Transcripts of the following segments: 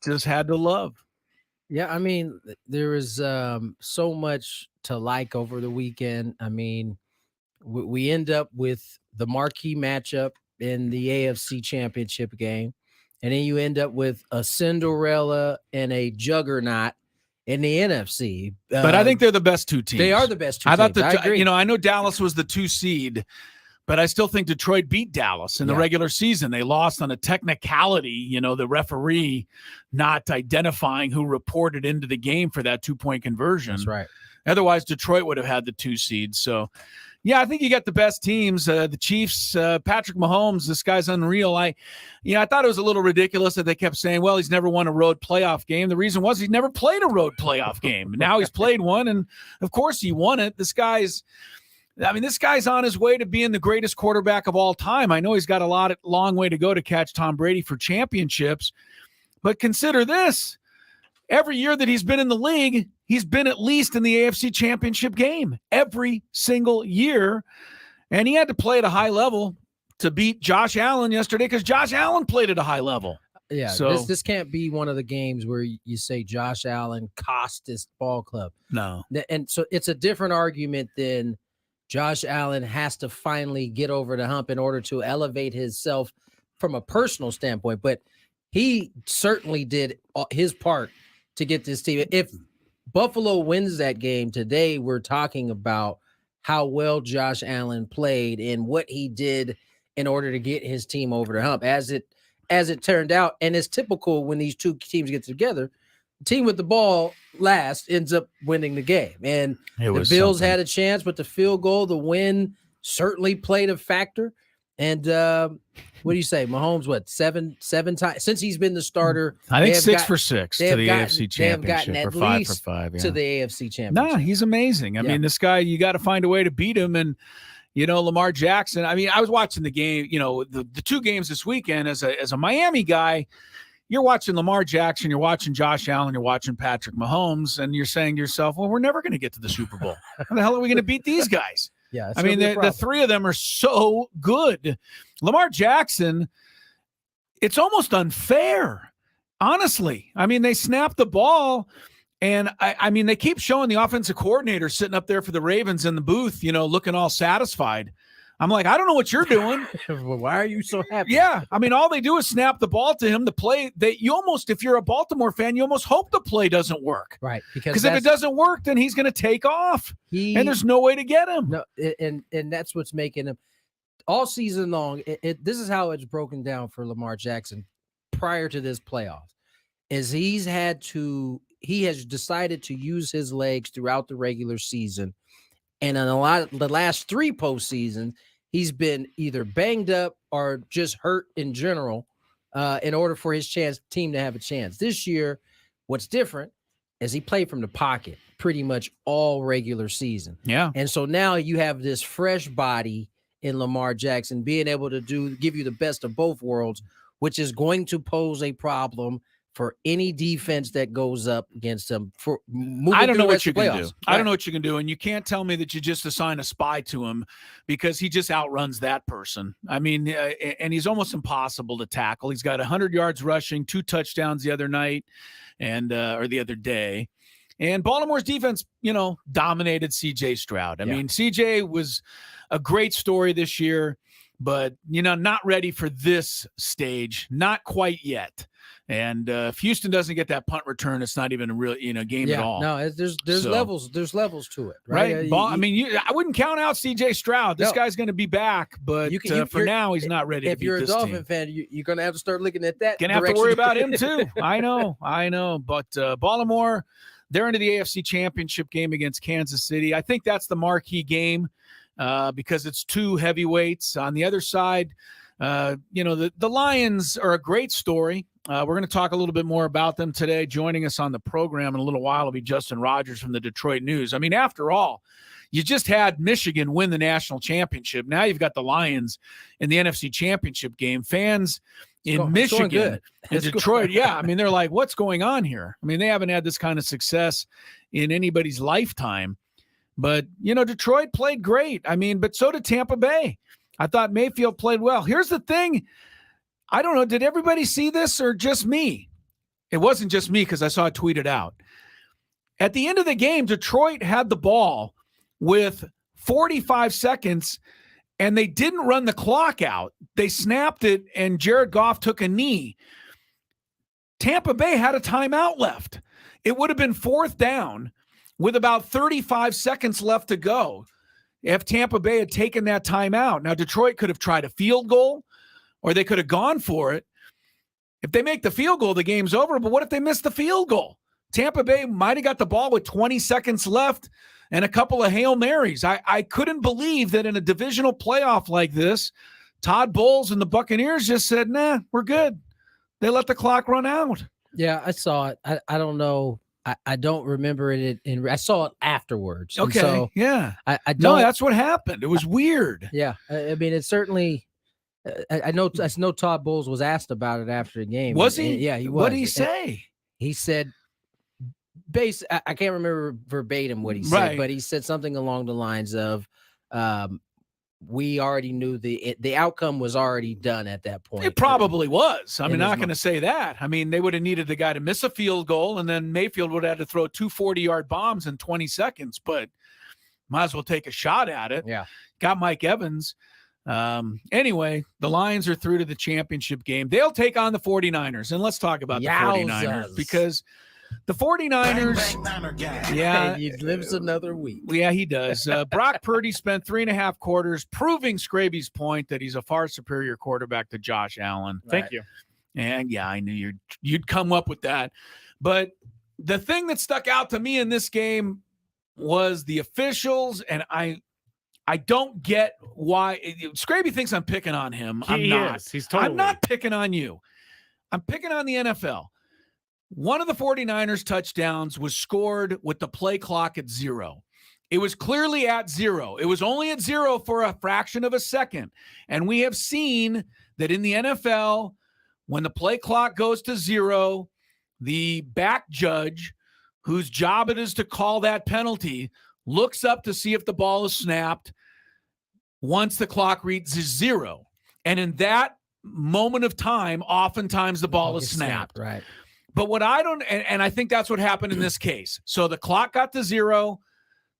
just had to love. Yeah, I mean, there is so much to like over the weekend. I mean, we end up with the marquee matchup in the AFC Championship game, and then you end up with a Cinderella and a juggernaut in the NFC. But I think they're the best two teams. They are the best two I teams. thought I agree. I know Dallas was the 2 seed, but I still think Detroit beat Dallas in the regular season. They lost on a technicality, the referee not identifying who reported into the game for that 2-point conversion. That's right. Otherwise, Detroit would have had the 2 seed. So, yeah, I think you got the best teams. The Chiefs, Patrick Mahomes, this guy's unreal. I thought it was a little ridiculous that they kept saying, well, he's never won a road playoff game. The reason was he's never played a road playoff game. Now he's played one, and, of course, he won it. This guy's on his way to being the greatest quarterback of all time. I know he's got a long way to go to catch Tom Brady for championships, but consider this. Every year that he's been in the league, he's been at least in the AFC Championship game every single year, and he had to play at a high level to beat Josh Allen yesterday because Josh Allen played at a high level. Yeah, so this can't be one of the games where you say Josh Allen cost this ball club. No. And so it's a different argument than Josh Allen has to finally get over the hump in order to elevate himself from a personal standpoint. But he certainly did his part to get this team. If Buffalo wins that game today, we're talking about how well Josh Allen played and what he did in order to get his team over the hump. As it turned out, and it's typical when these two teams get together, the team with the ball last ends up winning the game. And the Bills had a chance, but the field goal, the win, certainly played a factor. And what do you say? Mahomes, seven times since he's been the starter? I think 6 for 6 to the AFC Championship, or 5 for 5 to the AFC Championship. No, he's amazing. I mean, this guy, you got to find a way to beat him. And Lamar Jackson. I mean, I was watching the game. The 2 games this weekend as a Miami guy. You're watching Lamar Jackson, you're watching Josh Allen, you're watching Patrick Mahomes, and you're saying to yourself, well, we're never going to get to the Super Bowl. How the hell are we going to beat these guys? Yeah, I mean, the 3 of them are so good. Lamar Jackson, it's almost unfair, honestly. I mean, they snap the ball, and I mean, they keep showing the offensive coordinator sitting up there for the Ravens in the booth, looking all satisfied. I'm like, I don't know what you're doing. Why are you so happy? Yeah. I mean, all they do is snap the ball to him. The play that you almost, if you're a Baltimore fan, you almost hope the play doesn't work. Right. Because if it doesn't work, then he's going to take off. And there's no way to get him. No, and that's what's making him all season long. This is how it's broken down for Lamar Jackson prior to this playoff. Is he has decided to use his legs throughout the regular season. And in the last 3 postseasons, he's been either banged up or just hurt in general in order for his team to have a chance. This year, what's different is he played from the pocket pretty much all regular season. Yeah. And so now you have this fresh body in Lamar Jackson being able to give you the best of both worlds, which is going to pose a problem for any defense that goes up against them. I don't know what you can do. Right. I don't know what you can do. And you can't tell me that you just assign a spy to him because he just outruns that person. I mean, and he's almost impossible to tackle. He's got 100 yards rushing, 2 touchdowns the other night or the other day. And Baltimore's defense, dominated C.J. Stroud. I mean, C.J. was a great story this year, but, not ready for this stage. Not quite yet. And if Houston doesn't get that punt return, it's not even a real game at all. No, there's levels to it, right? I wouldn't count out C.J. Stroud. This guy's going to be back, but for now, he's not ready to beat this team. If you're a Dolphin fan, you're going to have to start looking at that. Going to have to worry about him too. I know. But Baltimore, they're into the AFC Championship game against Kansas City. I think that's the marquee game because it's 2 heavyweights. On the other side, the Lions are a great story. We're going to talk a little bit more about them today. Joining us on the program in a little while will be Justin Rogers from the Detroit News. I mean, after all, you just had Michigan win the national championship. Now you've got the Lions in the NFC Championship game. Fans in Michigan and Detroit, I mean, they're like, what's going on here? I mean, they haven't had this kind of success in anybody's lifetime. But, Detroit played great. I mean, but so did Tampa Bay. I thought Mayfield played well. Here's the thing. I don't know. Did everybody see this or just me? It wasn't just me because I saw it tweeted out. At the end of the game, Detroit had the ball with 45 seconds, and they didn't run the clock out. They snapped it, and Jared Goff took a knee. Tampa Bay had a timeout left. It would have been 4th down with about 35 seconds left to go if Tampa Bay had taken that timeout. Now, Detroit could have tried a field goal, or they could have gone for it. If they make the field goal, the game's over. But what if they miss the field goal? Tampa Bay might have got the ball with 20 seconds left and a couple of Hail Marys. I couldn't believe that in a divisional playoff like this, Todd Bowles and the Buccaneers just said, nah, we're good. They let the clock run out. Yeah, I saw it. I don't know. I don't remember it. I saw it afterwards. Okay, so yeah. I don't. No, that's what happened. It was weird. Yeah, I mean, it certainly. I know Todd Bowles was asked about it after the game. Was he? Yeah, he was. What did he say? He said, I can't remember verbatim what he said, Right. but he said something along the lines of, we already knew the outcome was already done at that point. It probably was. I mean, not going to say that. I mean, they would have needed the guy to miss a field goal, and then Mayfield would have had to throw 2 40-yard bombs in 20 seconds, but might as well take a shot at it. Yeah. Got Mike Evans. Anyway, the Lions are through to the championship game. They'll take on the 49ers, and let's talk about the 49ers because the 49ers, yeah, he lives another week. Yeah, he does. Brock Purdy spent 3.5 quarters proving Skraby's point that he's a far superior quarterback to Josh Allen. Thank you. And yeah, I knew you'd come up with that. But the thing that stuck out to me in this game was the officials, and I don't get why Skraby thinks I'm picking on him. I'm not. He's totally. I'm not picking on you. I'm picking on the NFL. One of the 49ers touchdowns was scored with the play clock at 0. It was clearly at 0. It was only at 0 for a fraction of a second. And we have seen that in the NFL, when the play clock goes to 0, the back judge, whose job it is to call that penalty, looks up to see if the ball is snapped once the clock reaches 0. And in that moment of time, oftentimes the ball is snapped. Right. But what I don't, and I think that's what happened in this case. So the clock got to 0.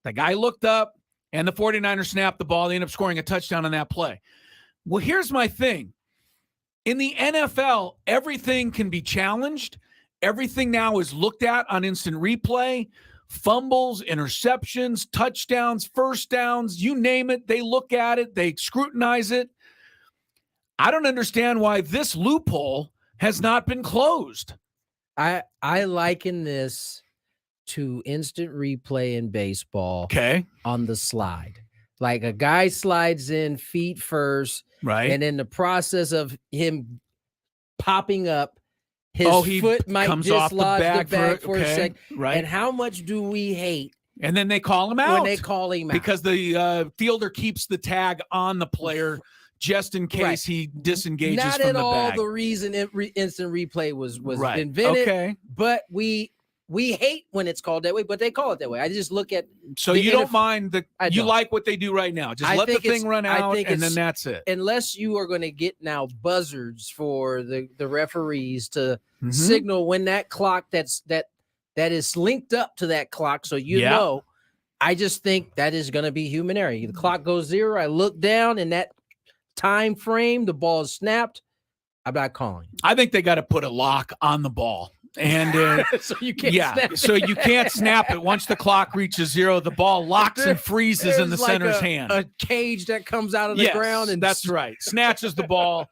The guy looked up, and the 49ers snapped the ball. They ended up scoring a touchdown on that play. Well, here's my thing. In the NFL, everything can be challenged. Everything now is looked at on instant replay. Fumbles, interceptions, touchdowns, first downs, you name it. They look at it. They scrutinize it. I don't understand why this loophole has not been closed. I liken this to instant replay in baseball. Okay. On the slide. Like a guy slides in feet first. Right. And in the process of him popping up, his foot might comes off dislodge the back for a okay, second. right. And how much do we hate and then they call him out when they call him out? Because the fielder keeps the tag on the player just in case he disengages Not from the bag. at all the reason instant replay was right. invented. Okay. But we hate when it's called that way, but they call it that way. I just look at so you don't mind you like what they do right now. Just let the thing run out and then that's it. Unless you are going to get now buzzards for the referees to signal when that clock that is linked up to that clock, so you know. I just think that is going to be human error. The clock goes 0. I look down and that time frame, the ball is snapped. I'm not calling. I think they got to put a lock on the ball. And so you can't snap it. So you can't snap it. Once the clock reaches 0, the ball locks and freezes in the center's hand. A cage that comes out of the ground. And that's right. Snatches the ball.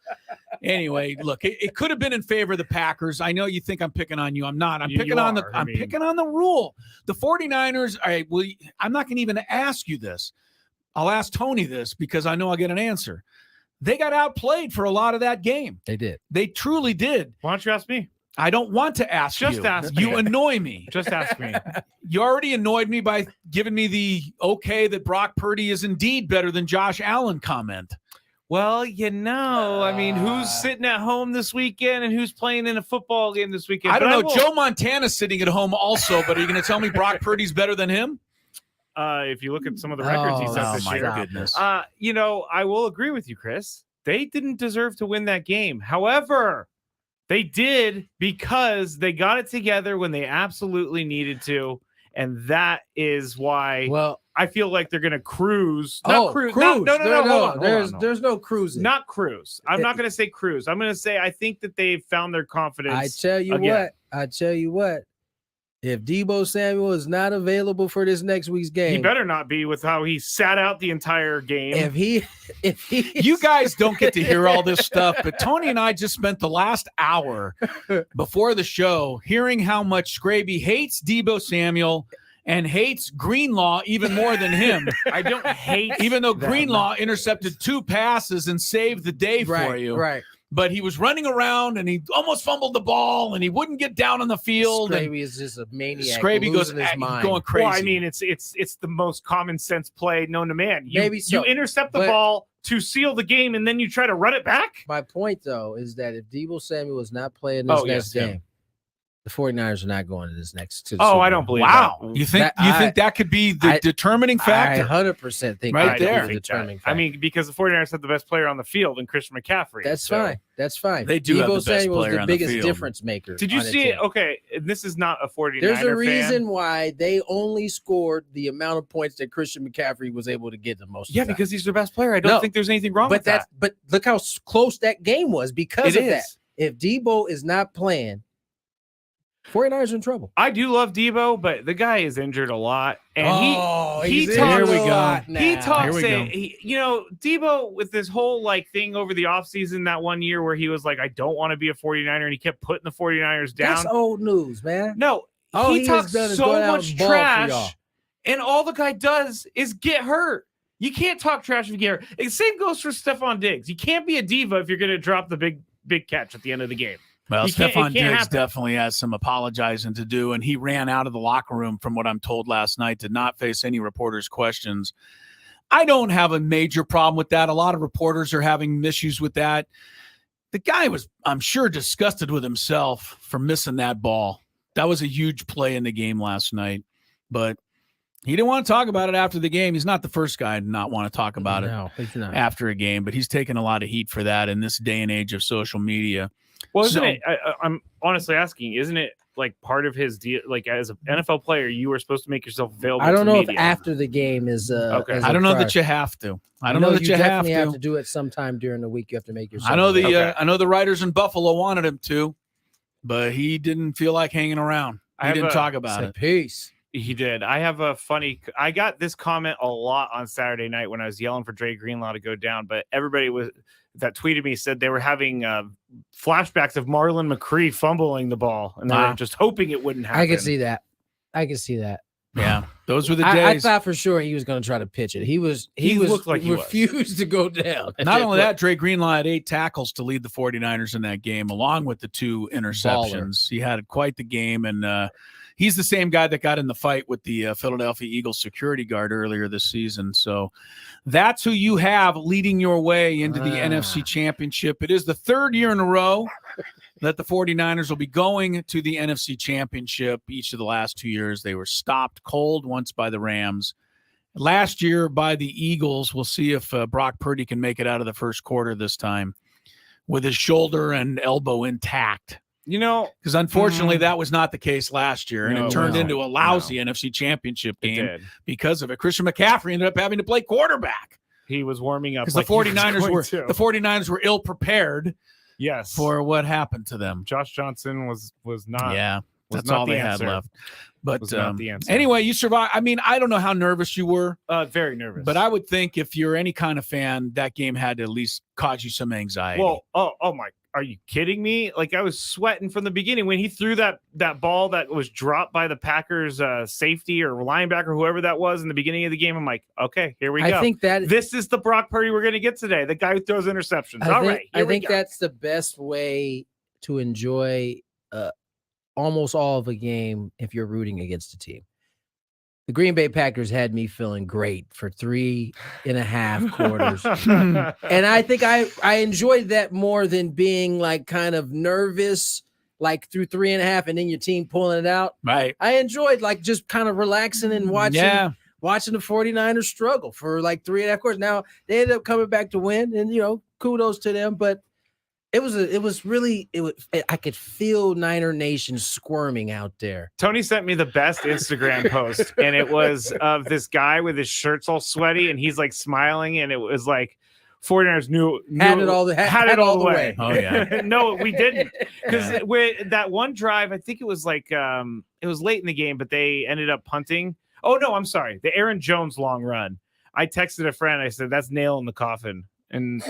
Anyway, look, it could have been in favor of the Packers. I know you think I'm picking on you. I'm not. I'm picking on the rule. The 49ers, all right, I'm not going to even ask you this. I'll ask Tony this because I know I'll get an answer. They got outplayed for a lot of that game. They did. They truly did. Why don't you ask me? I don't want to ask you. Just ask me. You annoy me. Just ask me. You already annoyed me by giving me the okay that Brock Purdy is indeed better than Josh Allen comment. Well, I mean, who's sitting at home this weekend and who's playing in a football game this weekend? I don't know. Joe Montana's sitting at home also, but are you going to tell me Brock Purdy's better than him? If you look at some of the records he set this year. Goodness. I will agree with you, Chris. They didn't deserve to win that game. However, They did because they got it together when they absolutely needed to. And that is why I feel like they're going to cruise. Not cruise. No. There's no cruising. Not cruise. I'm not going to say cruise. I'm going to say I think that they've found their confidence. I tell you what. If Deebo Samuel is not available for this next week's game, he better not be with how he sat out the entire game. If he you guys don't get to hear all this stuff, but Tony and I just spent the last hour before the show hearing how much Skraby hates Deebo Samuel and hates Greenlaw even more than him. I don't hate, even though Greenlaw intercepted 2 passes and saved the day for you. Right. But he was running around and he almost fumbled the ball and he wouldn't get down on the field. Skraby is just a maniac. Skraby goes his mind. going crazy. Well, I mean, it's the most common sense play known to man. Maybe so. You intercept the ball to seal the game and then you try to run it back. My point, though, is that if Deebo Samuel is not playing this next game, the 49ers are not going to this next. I don't believe that. You think that could be the determining factor? I 100% think right there. The determining factor. I mean, because the 49ers have the best player on the field in Christian McCaffrey. That's fine. That's fine. They do have the best Samuel player is the on biggest the field. difference maker. Did you see it? Okay, this is not a 49er There's a reason fan. why they only scored the amount of points that Christian McCaffrey was able to get the most. Yeah, because he's their best player. I don't think there's anything wrong with that. But look how close that game was because of that. If Deebo is not playing, 49ers are in trouble. I do love Deebo, but the guy is injured a lot. And he talks, here we go. He talks, Deebo with this whole thing over the offseason that one year where he was like, I don't want to be a 49er, and he kept putting the 49ers down. That's old news, man. No, he talks so much trash, and all the guy does is get hurt. You can't talk trash if you get hurt. The same goes for Stephon Diggs. You can't be a diva if you're going to drop the big catch at the end of the game. Well, Stephon Diggs definitely has some apologizing to do, and he ran out of the locker room, from what I'm told last night, did not face any reporters' questions. I don't have a major problem with that. A lot of reporters are having issues with that. The guy was, I'm sure, disgusted with himself for missing that ball. That was a huge play in the game last night, but he didn't want to talk about it after the game. He's not the first guy to not want to talk about it after a game, but he's taken a lot of heat for that in this day and age of social media. Well, isn't it? I'm honestly asking, isn't it like part of his deal? Like, as an NFL player, you were supposed to make yourself available. I don't know if after the game is okay. I don't know that you have to. I don't know that you have to do it sometime during the week. You have to make yourself. I know the writers in Buffalo wanted him to, but he didn't feel like hanging around. He didn't talk about it. Peace. He did. I got this comment a lot on Saturday night when I was yelling for Dre Greenlaw to go down, but everybody that tweeted me said they were having flashbacks of Marlon McCree fumbling the ball, and they were just hoping it wouldn't happen. I can see that. Yeah, those were the days. I thought for sure he was going to try to pitch it. He looked like he refused to go down. Not only that, Dre Greenlaw had 8 tackles to lead the 49ers in that game, along with the 2 interceptions. He had quite the game, and he's the same guy that got in the fight with the Philadelphia Eagles security guard earlier this season. So that's who you have leading your way into the NFC Championship. It is the 3rd year in a row that the 49ers will be going to the NFC Championship. Each of the last 2 years, they were stopped cold, once by the Rams. Last year by the Eagles. We'll see if Brock Purdy can make it out of the first quarter this time with his shoulder and elbow intact. Because unfortunately, that was not the case last year, and it turned into a lousy NFC Championship game because of it. Christian McCaffrey ended up having to play quarterback. He was warming up because the 49ers were ill prepared. Yes, for what happened to them. Josh Johnson was not. Yeah, that's all they had left. But not the answer. Anyway, you survived. I mean, I don't know how nervous you were. Very nervous. But I would think if you're any kind of fan, that game had to at least cause you some anxiety. Well, oh my. Are you kidding me? Like, I was sweating from the beginning when he threw that ball that was dropped by the Packers safety or linebacker, whoever that was in the beginning of the game. I'm like, okay, here we go. I think that this is the Brock Purdy we're going to get today. The guy who throws interceptions. I think that's the best way to enjoy almost all of a game if you're rooting against a team. The Green Bay Packers had me feeling great for 3.5 quarters. And I think I enjoyed that more than being like kind of nervous, like through 3.5 and then your team pulling it out. Right. I enjoyed like just kind of relaxing and watching the 49ers struggle for like 3.5 quarters. Now they ended up coming back to win, and kudos to them. But I could feel Niner Nation squirming out there. Tony sent me the best Instagram post, and it was of this guy with his shirt's all sweaty, and he's like smiling, and it was like 49ers knew Had it all the way. Oh, yeah. No, we didn't, because with that one drive, I think it was like it was late in the game, but they ended up punting. Oh no, I'm sorry, the Aaron Jones long run. I texted a friend. I said, "That's nail in the coffin." And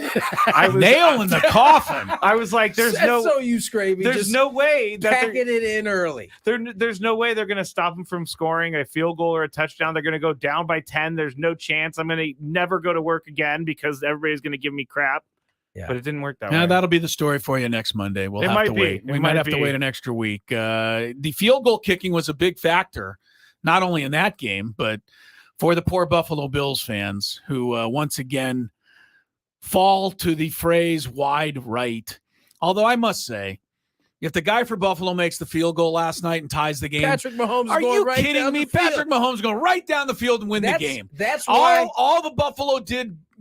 I was nail in the coffin. I was like, "There's so you Skraby. there's no way that packing it in early. there's no way they're going to stop him from scoring a field goal or a touchdown. They're going to go down by 10. There's no chance. I'm going to never go to work again because everybody's going to give me crap." Yeah. But it didn't work that Now way. that'll be the story for you next Monday. We'll It have might to be. wait. It We might might have to be. wait an extra week. The field goal kicking was a big factor, not only in that game, but for the poor Buffalo Bills fans who once again fall to the phrase wide right. Although I must say, if the guy for Buffalo makes the field goal last night and ties the game, Patrick Mahomes. are is going you right kidding down me? the field. Patrick Mahomes going right down the field and win the game. That's why. All the Buffalo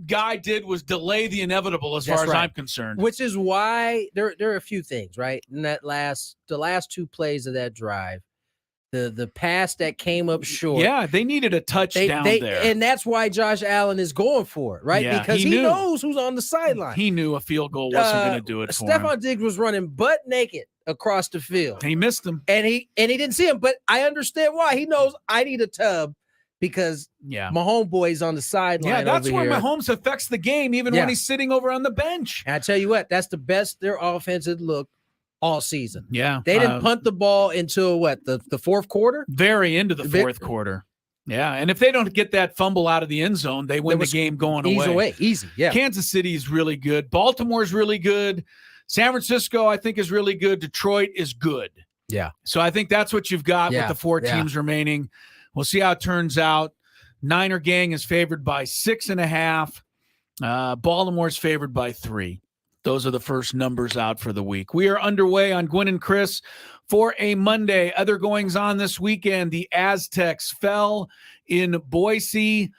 guy did was delay the inevitable, as That's far as right. I'm concerned. Which is why there are a few things, right? In the last two plays of that drive, the pass that came up short. Yeah, they needed a touchdown there. And that's why Josh Allen is going for it, right? Yeah, because he he knew. knows who's on the sideline. He knew a field goal wasn't going to do it for him. Stephon Diggs was running butt naked across the field. He missed him. And he didn't see him, but I understand why. He knows I need a tub because Yeah. my homeboy's on the sideline. Yeah, that's over where here. Mahomes affects the game, even when he's sitting over on the bench. And I tell you what, that's the best their offense had looked all season. Yeah. They didn't punt the ball until the fourth quarter? Very into the fourth quarter. Yeah, and if they don't get that fumble out of the end zone, they win the game going away. Easy, yeah. Kansas City is really good. Baltimore's really good. San Francisco, I think, is really good. Detroit is good. Yeah. So I think that's what you've got with the four teams remaining. We'll see how it turns out. Niner gang is favored by 6.5. Baltimore's favored by 3. Those are the first numbers out for the week. We are underway on Gwynn and Chris for a Monday. Other goings on this weekend. The Aztecs fell in Boise.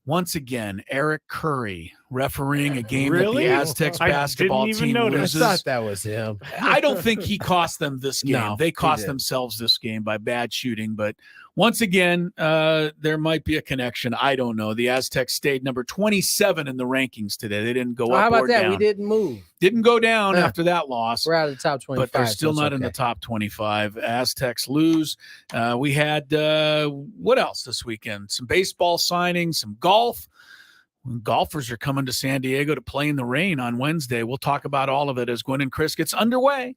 Once again, Eric Curry refereeing a game that the Aztecs basketball team loses. I thought that was him. I don't think he cost them this game. No, they cost themselves this game by bad shooting. But once again, there might be a connection. I don't know. The Aztecs stayed number 27 in the rankings today. They didn't go up how about or that? down. We didn't move. Didn't go down after that loss. We're out of the top 25. But they're still not in the top 25. Aztecs lose. We had, what else this weekend? Some baseball signings, some golf. Golfers are coming to San Diego to play in the rain on Wednesday. We'll talk about all of it as Gwynn and Chris gets underway.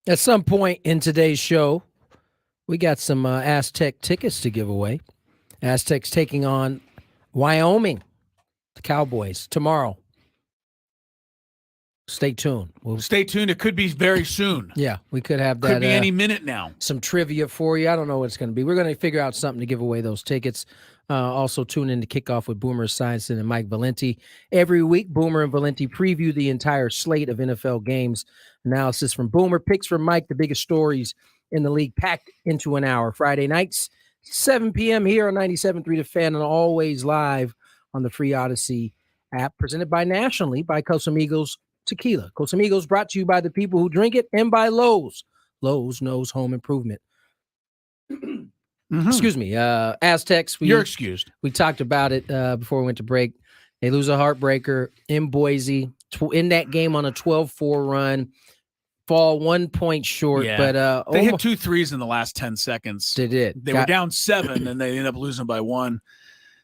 At some point in today's show, we got some Aztec tickets to give away. Aztecs taking on Wyoming, the Cowboys, tomorrow. Stay tuned. Stay tuned. It could be very soon. Yeah, we could have that. Could be any minute now. Some trivia for you. I don't know what it's going to be. We're going to figure out something to give away those tickets. Also, tune in to Kickoff with Boomer Esiason and Mike Valenti. Every week, Boomer and Valenti preview the entire slate of NFL games. Analysis from Boomer, picks from Mike, the biggest stories in the league packed into an hour. Friday nights, 7 p.m. here on 97.3 The Fan, and always live on the free Odyssey app, presented by nationally by Casamigos Tequila. Casamigos brought to you by the people who drink it and by Lowe's. Lowe's knows home improvement. Excuse me. Aztecs. You're excused. We talked about it before we went to break. They lose a heartbreaker in Boise in that game on a 12-4 run. Fall 1 point short, but they hit 2 threes in the last 10 seconds. They did. They were down 7, and they ended up losing by 1.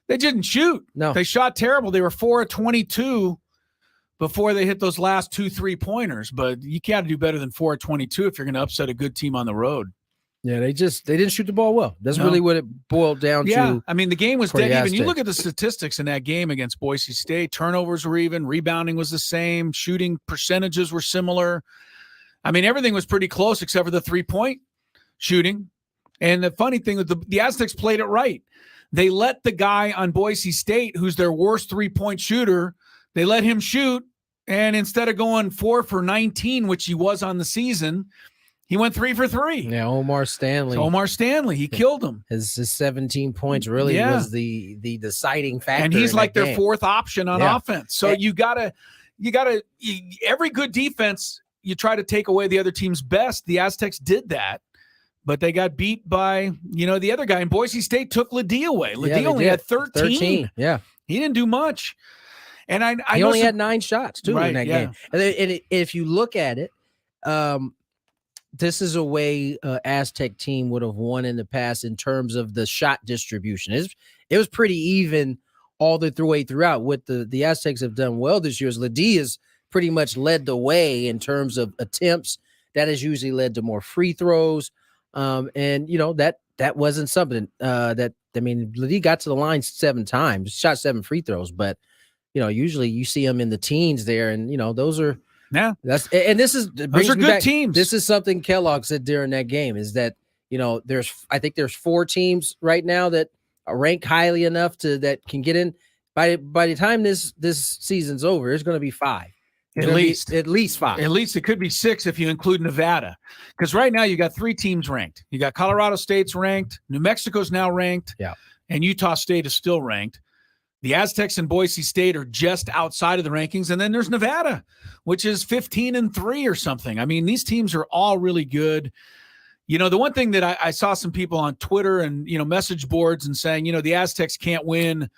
They didn't shoot. No, they shot terrible. They were 4 of 22 before they hit those last 2 3-pointers. But you can't do better than 4 of 22 if you're going to upset a good team on the road. Yeah, they didn't shoot the ball well. That's really what it boiled down to. Yeah, I mean, the game was dead even. You look at the statistics in that game against Boise State. Turnovers were even. Rebounding was the same. Shooting percentages were similar. I mean, everything was pretty close except for the 3-point shooting. And the funny thing is the Aztecs played it right. They let the guy on Boise State, who's their worst 3-point shooter, they let him shoot. And instead of going 4 for 19, which he was on the season, he went 3 for 3. Yeah, Omar Stanley. He killed him. His 17 points really was the deciding factor. And he's like their game. Fourth option on offense. So you gotta every good defense, you try to take away the other team's best. The Aztecs did that, but they got beat by, the other guy. And Boise State took Ledee away. Ledee only had 13. Yeah. He didn't do much. And he only had 9 shots too in that game. And if you look at it, this is a way Aztec team would have won in the past in terms of the shot distribution. It was pretty even all the way throughout. What the Aztecs have done well this year is Ledee has pretty much led the way in terms of attempts. That has usually led to more free throws. And that wasn't something Ledee got to the line 7 times, shot 7 free throws, but usually you see them in the teens there, and those are those are good teams. This is something Kellogg said during that game, is that there's 4 teams right now that are ranked highly enough that can get in. By the time this season's over, there's going to be 5. At least 5. At least it could be 6 if you include Nevada. Because right now you got 3 teams ranked. You got Colorado State's ranked, New Mexico's now ranked, and Utah State is still ranked. The Aztecs and Boise State are just outside of the rankings. And then there's Nevada, which is 15-3 or something. I mean, these teams are all really good. The one thing that I saw some people on Twitter and, message boards and saying, the Aztecs can't win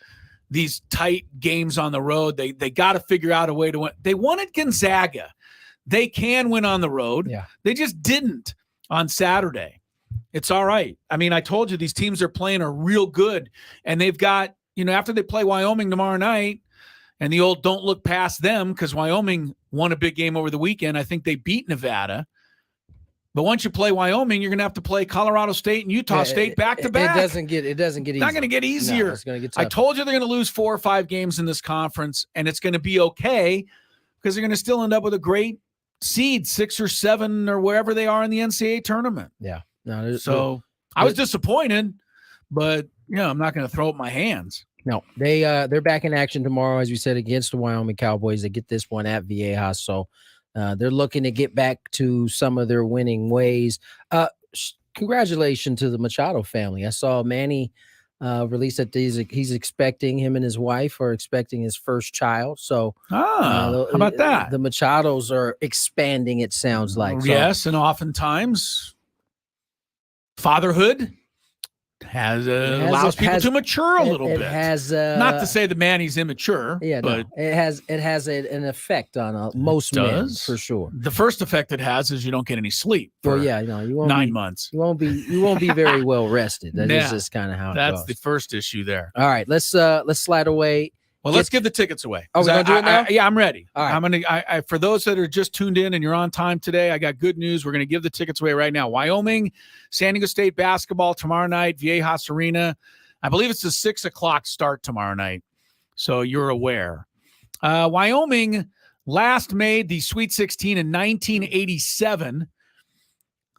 these tight games on the road. They got to figure out a way to win. They won at Gonzaga. They can win on the road. Yeah. They just didn't on Saturday. It's all right. I mean, I told you these teams they're playing are real good, and they've got, after they play Wyoming tomorrow night and the old don't look past them, because Wyoming won a big game over the weekend. I think they beat Nevada. But once you play Wyoming, you're going to have to play Colorado State and Utah State back to back. It doesn't get easy. Not going to get easier. No, it's going to get tough. I told you they're going to lose 4 or 5 games in this conference, and it's going to be okay because they're going to still end up with a great seed, 6 or 7 or wherever they are in the NCAA tournament. Yeah. I was disappointed, but I'm not going to throw up my hands. No, they're back in action tomorrow, as we said, against the Wyoming Cowboys. They get this one at Viejas, so they're looking to get back to some of their winning ways. Congratulations to the Machado family. I saw Manny release that he's expecting, him and his wife are expecting his first child. So how about that? The Machados are expanding, it sounds like. Yes, and oftentimes fatherhood allows people to mature a little bit. Not to say the Manny's immature, but it has an effect on most men for sure. The first effect it has is you don't get any sleep. For you won't 9 months. You won't be very well rested. That is just kind of how it goes. That's the first issue there. All right, let's slide away Well, let's give the tickets away. Oh, we're gonna do it now? Yeah, I'm ready. All right. I'm gonna. For those that are just tuned in and you're on time today, I got good news. We're gonna give the tickets away right now. Wyoming, San Diego State basketball tomorrow night, Viejas Arena. I believe it's a 6:00 start tomorrow night, so you're aware. Wyoming last made the Sweet 16 in 1987.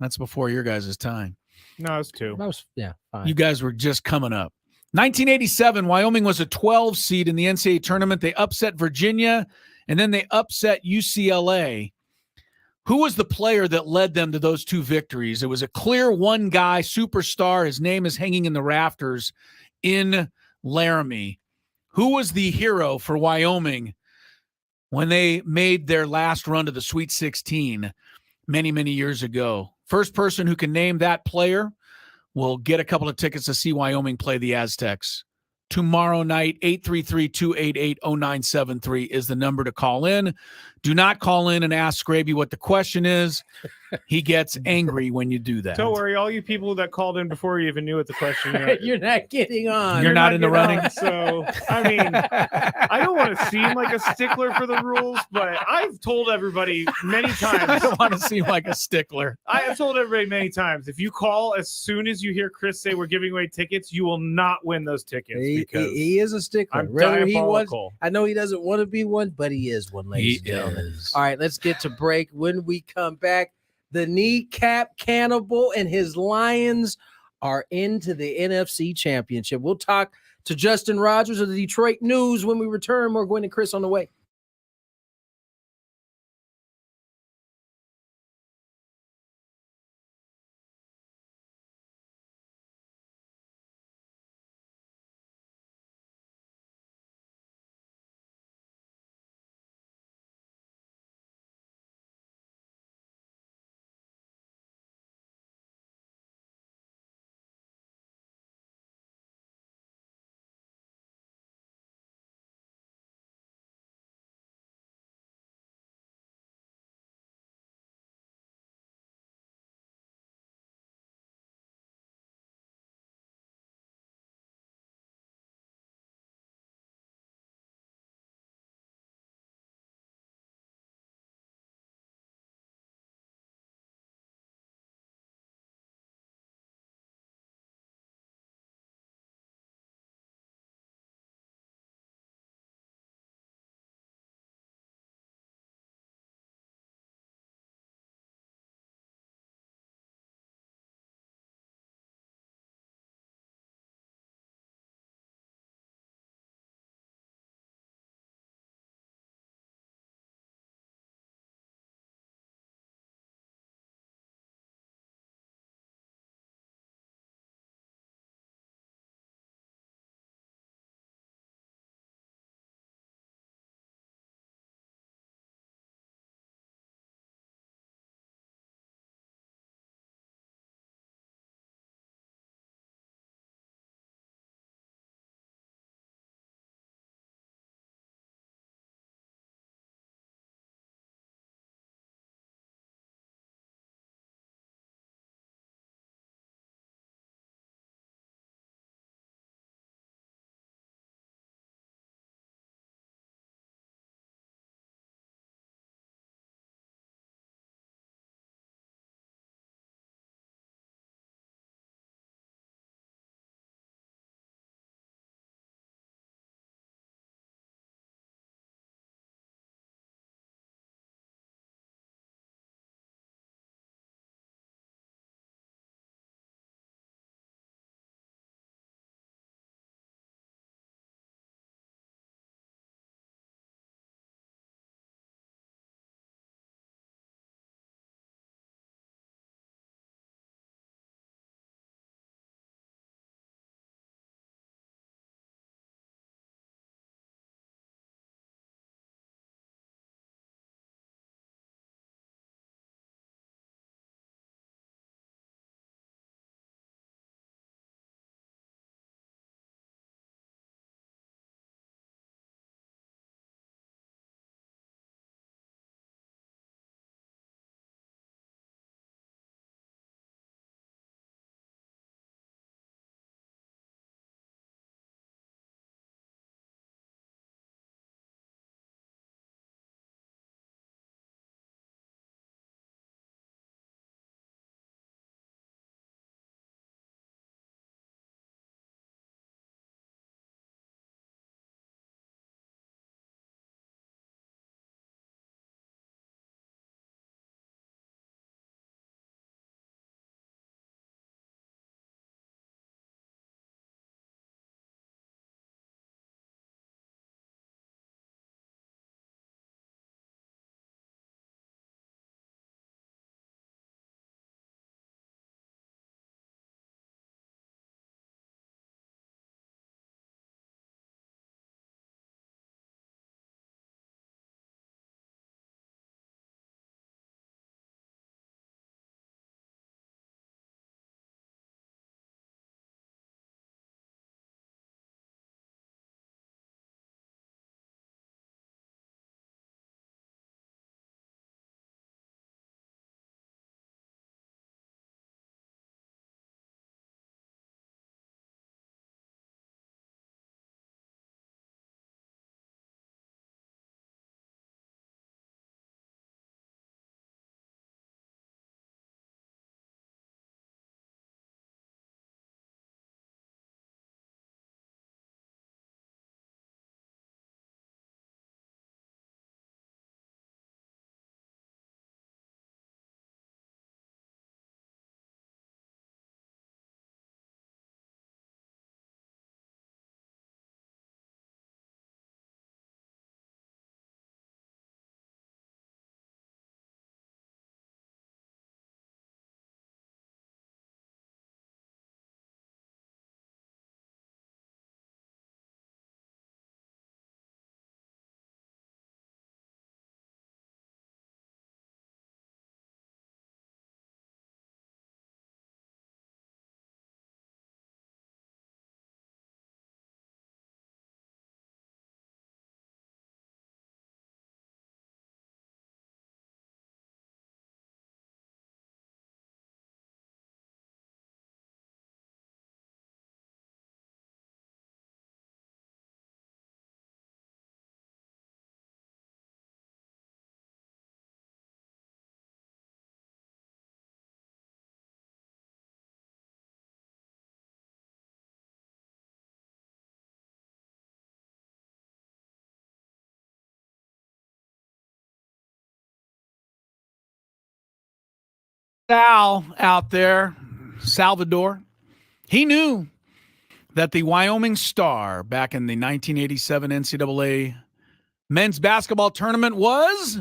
That's before your guys' time. No, it's 2. That was, yeah, fine. You guys were just coming up. 1987, Wyoming was a 12 seed in the NCAA tournament. They upset Virginia, and then they upset UCLA. Who was the player that led them to those 2 victories? It was a clear one-guy superstar. His name is hanging in the rafters in Laramie. Who was the hero for Wyoming when they made their last run to the Sweet 16 many, many years ago? First person who can name that player will get a couple of tickets to see Wyoming play the Aztecs. Tomorrow night, 833-288-0973 is the number to call in. Do not call in and ask Skraby what the question is. He gets angry when you do that. Don't worry, all you people that called in before you even knew what the question was. You're not getting on. You're not in the running. So, I mean, I don't want to seem like a stickler for the rules, but I've told everybody many I times. don't want to seem like a stickler. I have told everybody many times, if you call as soon as you hear Chris say we're giving away tickets, you will not win those tickets. He is a stickler. I'm Whether he was, diabolical. I know he doesn't want to be one, but he is one, ladies and gentlemen. All right, let's get to break. When we come back, the kneecap cannibal and his Lions are into the NFC Championship. We'll talk to Justin Rogers of the Detroit News when we return. More Gwynn and Chris on the way. Sal out there, Salvador, he knew that the Wyoming Star back in the 1987 NCAA men's basketball tournament was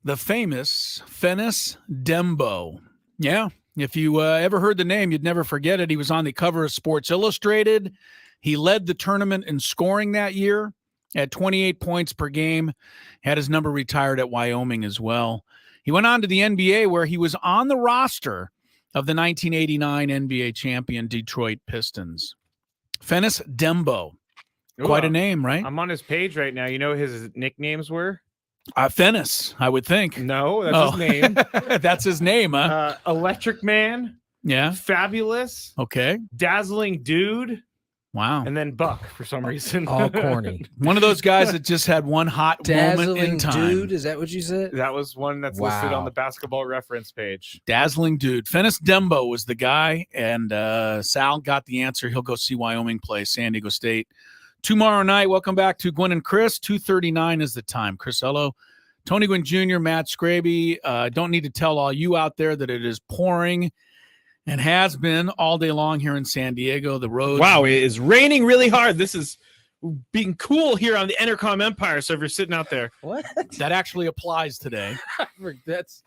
the famous Fennis Dembo. Yeah, if you ever heard the name, you'd never forget it. He was on the cover of Sports Illustrated. He led the tournament in scoring that year at 28 points per game, had his number retired at Wyoming as well. He went on to the NBA where he was on the roster of the 1989 NBA champion Detroit Pistons. Fennis Dembo. Quite a name, right? I'm on his page right now. You know what his nicknames were? Fennis, I would think. No, that's his name. That's his name, huh? Electric Man. Yeah. Fabulous. Okay. Dazzling Dude. Wow. And then Buck for some reason. All corny. One of those guys that just had one hot moment in time. Dude, is that what you said? That was one that's listed on the basketball reference page. Dazzling Dude. Fennis Dembo was the guy, and Sal got the answer. He'll go see Wyoming play San Diego State tomorrow night. Welcome back to Gwynn and Chris. 2:39 is the time. Chris Ello, Tony Gwynn Jr., Matt Skraby. Don't need to tell all you out there that it is pouring and has been all day long here in San Diego. The roads. Wow, it is raining really hard. This is being cool here on the Entercom Empire. So if you're sitting out there, What? That actually applies today. that's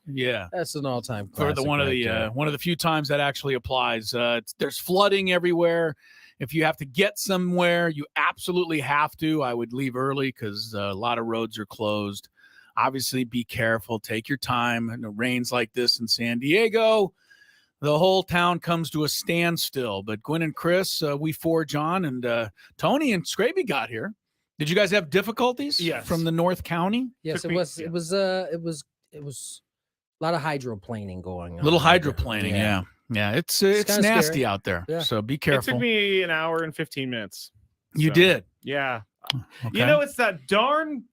an all-time For classic. the one of the few times that actually applies. There's flooding everywhere. If you have to get somewhere, you absolutely have to. I would leave early because a lot of roads are closed. Obviously, be careful. Take your time. And it rains like this in San Diego, the whole town comes to a standstill. But Gwynn and Chris, we forge on, and Tony and Skraby got here. Did you guys have difficulties? Yes. From the North County? Yes, it was a lot of hydroplaning going on. A little hydroplaning, yeah. Yeah, it's nasty scary. out there. Yeah. So be It careful. took me an hour and 15 minutes. You So, did. Yeah. Okay. You know, it's that darn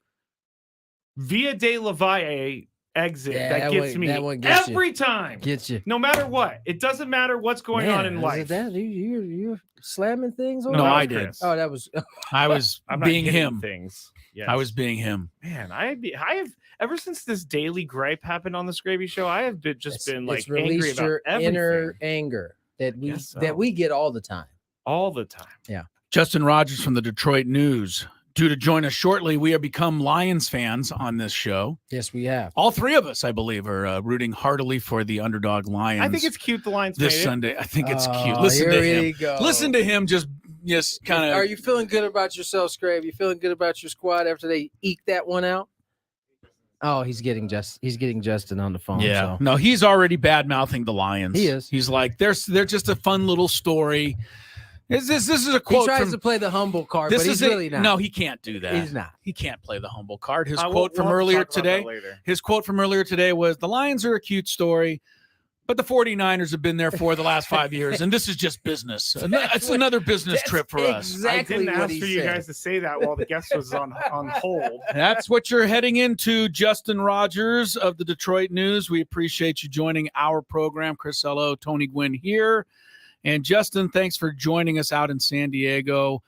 Via de la Valle exit that gets me every time. Gets you. No matter what. It doesn't matter what's going on in life. You're slamming things over No, there? I did. Oh, that was I was I'm not being hitting him. Things. Yes. I was being him. Man, I have ever since this daily gripe happened on the Skraby show, I have been like angry released about your everything inner anger that we get all the time. all the time. Justin Rogers from the Detroit News. Due to join us shortly, we have become Lions fans on this show. Yes, we have. All three of us, I believe, are rooting heartily for the underdog Lions. I think it's cute the Lions this made it. Sunday. I think it's cute. Oh, Listen to here him. we go. Listen to him just kind Are of. you feeling good about yourself, Scrape? You feeling good about your squad after they eke that one out? Oh, he's getting Justin on the phone. Yeah. So. No, he's already bad mouthing the Lions. He is. He's like, they're just a fun little story. This is a He quote tries from. to play the humble card, This but is he's really not. No, he can't do that. He's not. He can't play the humble card. His We'll quote from have to earlier talk about that today. later. His quote from earlier today was, "The Lions are a cute story, but the 49ers have been there for the last 5 years, and this is just business. It's another business trip for us." Exactly I didn't what ask he for you said. guys to say that while the guest was on hold. That's what you're heading into, Justin Rogers of the Detroit News. We appreciate you joining our program. Chris Ello, Tony Gwynn here. And Justin, thanks for joining us out in San Diego.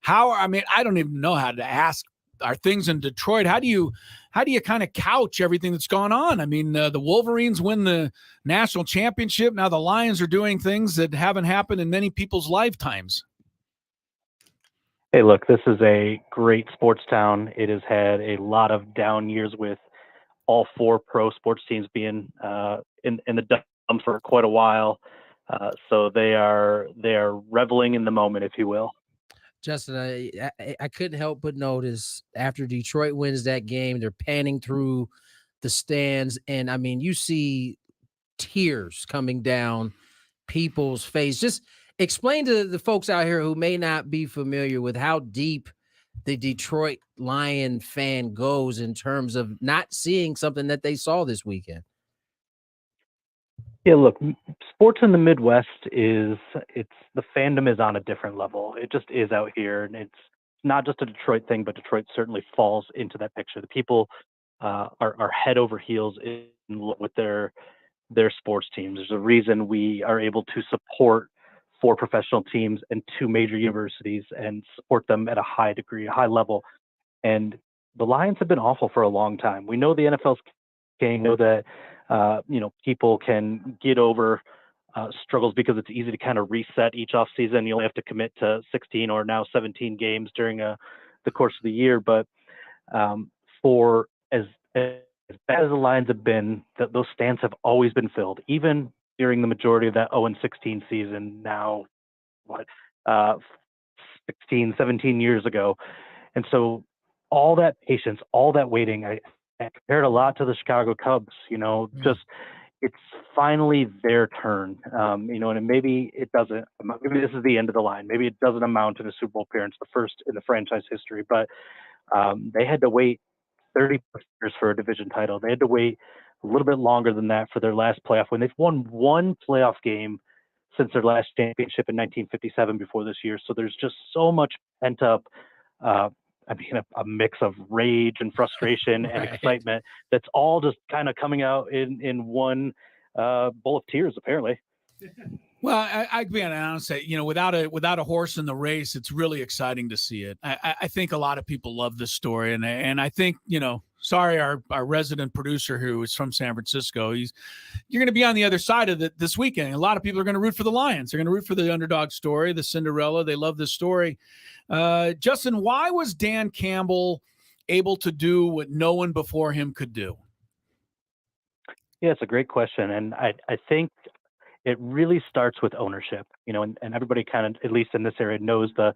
I don't even know how to ask. Are things in Detroit? How do you kind of couch everything that's gone on? I mean, the Wolverines win the national championship. Now the Lions are doing things that haven't happened in many people's lifetimes. Hey, look, this is a great sports town. It has had a lot of down years with all four pro sports teams being in the dumps for quite a while. So they are reveling in the moment, if you will. Justin, I couldn't help but notice after Detroit wins that game, they're panning through the stands, and I mean, you see tears coming down people's face. Just explain to the folks out here who may not be familiar with how deep the Detroit Lion fan goes in terms of not seeing something that they saw this weekend. Yeah, look, sports in the Midwest the fandom is on a different level. It just is out here, and it's not just a Detroit thing, but Detroit certainly falls into that picture. The people are head over heels in love with their sports teams. There's a reason we are able to support 4 professional teams and 2 major universities and support them at a high degree, a high level. And the Lions have been awful for a long time. We know the NFL's king, know that people can get over struggles because it's easy to kind of reset each off season. You only have to commit to 16 or now 17 games during the course of the year. But for as bad as the Lions have been, those stands have always been filled, even during the majority of that 0-16 season. Now, 16, 17 years ago. And so all that patience, all that waiting, I compared a lot to the Chicago Cubs, just it's finally their turn, and maybe it doesn't, maybe this is the end of the line. Maybe it doesn't amount to a Super Bowl appearance, the first in the franchise history, but they had to wait 30 years for a division title. They had to wait a little bit longer than that for their last playoff win. They've won one playoff game since their last championship in 1957 before this year. So there's just so much pent up, a mix of rage and frustration and excitement that's all just kind of coming out in one bowl of tears, apparently. Well, I'd be honest, say, without a horse in the race, it's really exciting to see it. I think a lot of people love this story, and I think, sorry, our resident producer who is from San Francisco, you're going to be on the other side of it this weekend. A lot of people are going to root for the Lions. They're going to root for the underdog story, the Cinderella. They love this story. Justin, why was Dan Campbell able to do what no one before him could do? Yeah, it's a great question. And I think it really starts with ownership, and everybody kind of, at least in this area, knows the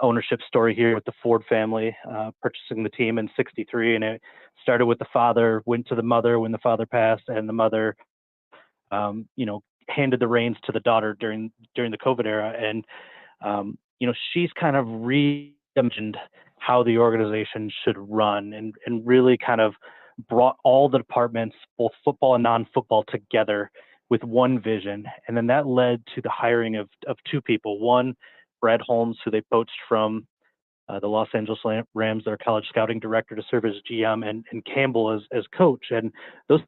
ownership story here with the Ford family purchasing the team in '63. And it started with the father, went to the mother when the father passed, and the mother, handed the reins to the daughter during the COVID era. And, she's kind of reimagined how the organization should run and really kind of brought all the departments, both football and non-football, together with one vision. And then that led to the hiring of two people. One, Brad Holmes, who they poached from the Los Angeles Rams, their college scouting director, to serve as GM, and Campbell as coach. And those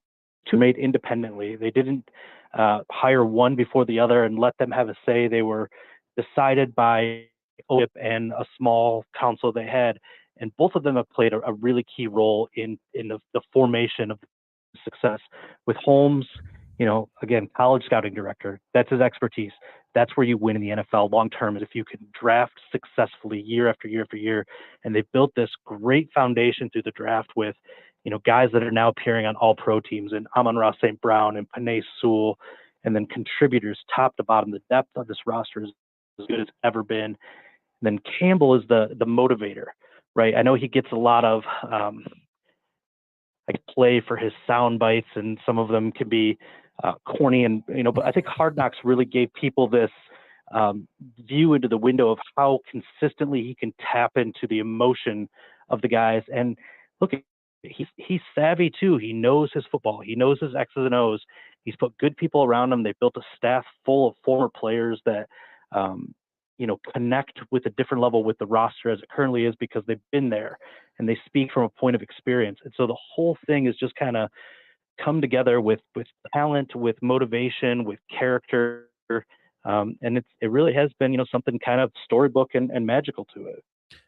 two made independently. They didn't hire one before the other and let them have a say. They were decided by ownership and a small council they had. And both of them have played a really key role in the formation of success. With Holmes, again, college scouting director, that's his expertise. That's where you win in the NFL long term, is if you can draft successfully year after year after year. And they built this great foundation through the draft with, guys that are now appearing on all pro teams, and Amon-Ra St. Brown and Penei Sewell, and then contributors top to bottom. The depth of this roster is as good as ever been. And then Campbell is the motivator, right? I know he gets a lot of play for his sound bites, and some of them can be corny, and but I think Hard Knocks really gave people this view into the window of how consistently he can tap into the emotion of the guys. And look, he's savvy too. He knows his football. He knows his X's and O's. He's put good people around him. They built a staff full of former players that connect with a different level with the roster as it currently is, because they've been there and they speak from a point of experience. And so the whole thing is just kind of come together with talent, with motivation, with character. And it really has been, something kind of storybook and magical to it.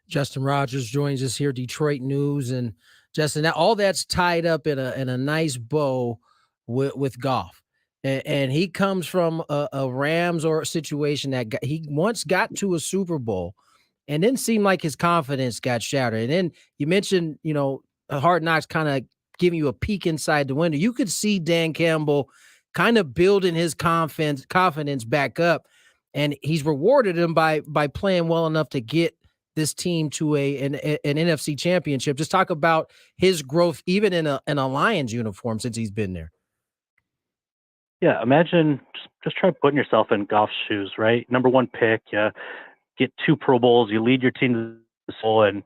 Justin Rogers joins us here, Detroit News. And Justin, all that's tied up in a nice bow with Goff. And he comes from a Rams or a situation that he once got to a Super Bowl and then seemed like his confidence got shattered. And then you mentioned, Hard Knocks kind of giving you a peek inside the window. You could see Dan Campbell kind of building his confidence back up, and he's rewarded him by playing well enough to get this team to an NFC championship. Just talk about his growth, even in a Lions uniform, since he's been there. Yeah, imagine just try putting yourself in Goff's shoes, right? Number one pick, you get 2 Pro Bowls, you lead your team to the Bowl, and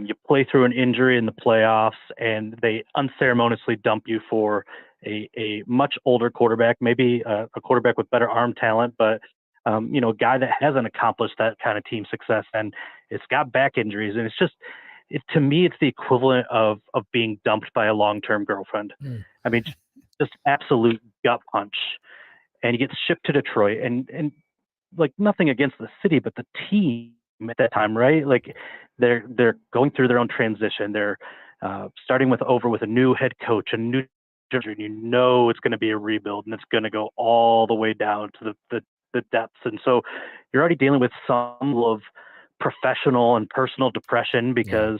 you play through an injury in the playoffs, and they unceremoniously dump you for a much older quarterback, maybe a quarterback with better arm talent, but a guy that hasn't accomplished that kind of team success, and it's got back injuries, and it's just, to me, it's the equivalent of being dumped by a long-term girlfriend. I mean, just absolute gut punch. And he gets shipped to Detroit, and like, nothing against the city, but the team at that time, right? Like, they're going through their own transition. They're starting with a new head coach, a new and you know it's going to be a rebuild and it's going to go all the way down to the depths. And so you're already dealing with some level of professional and personal depression because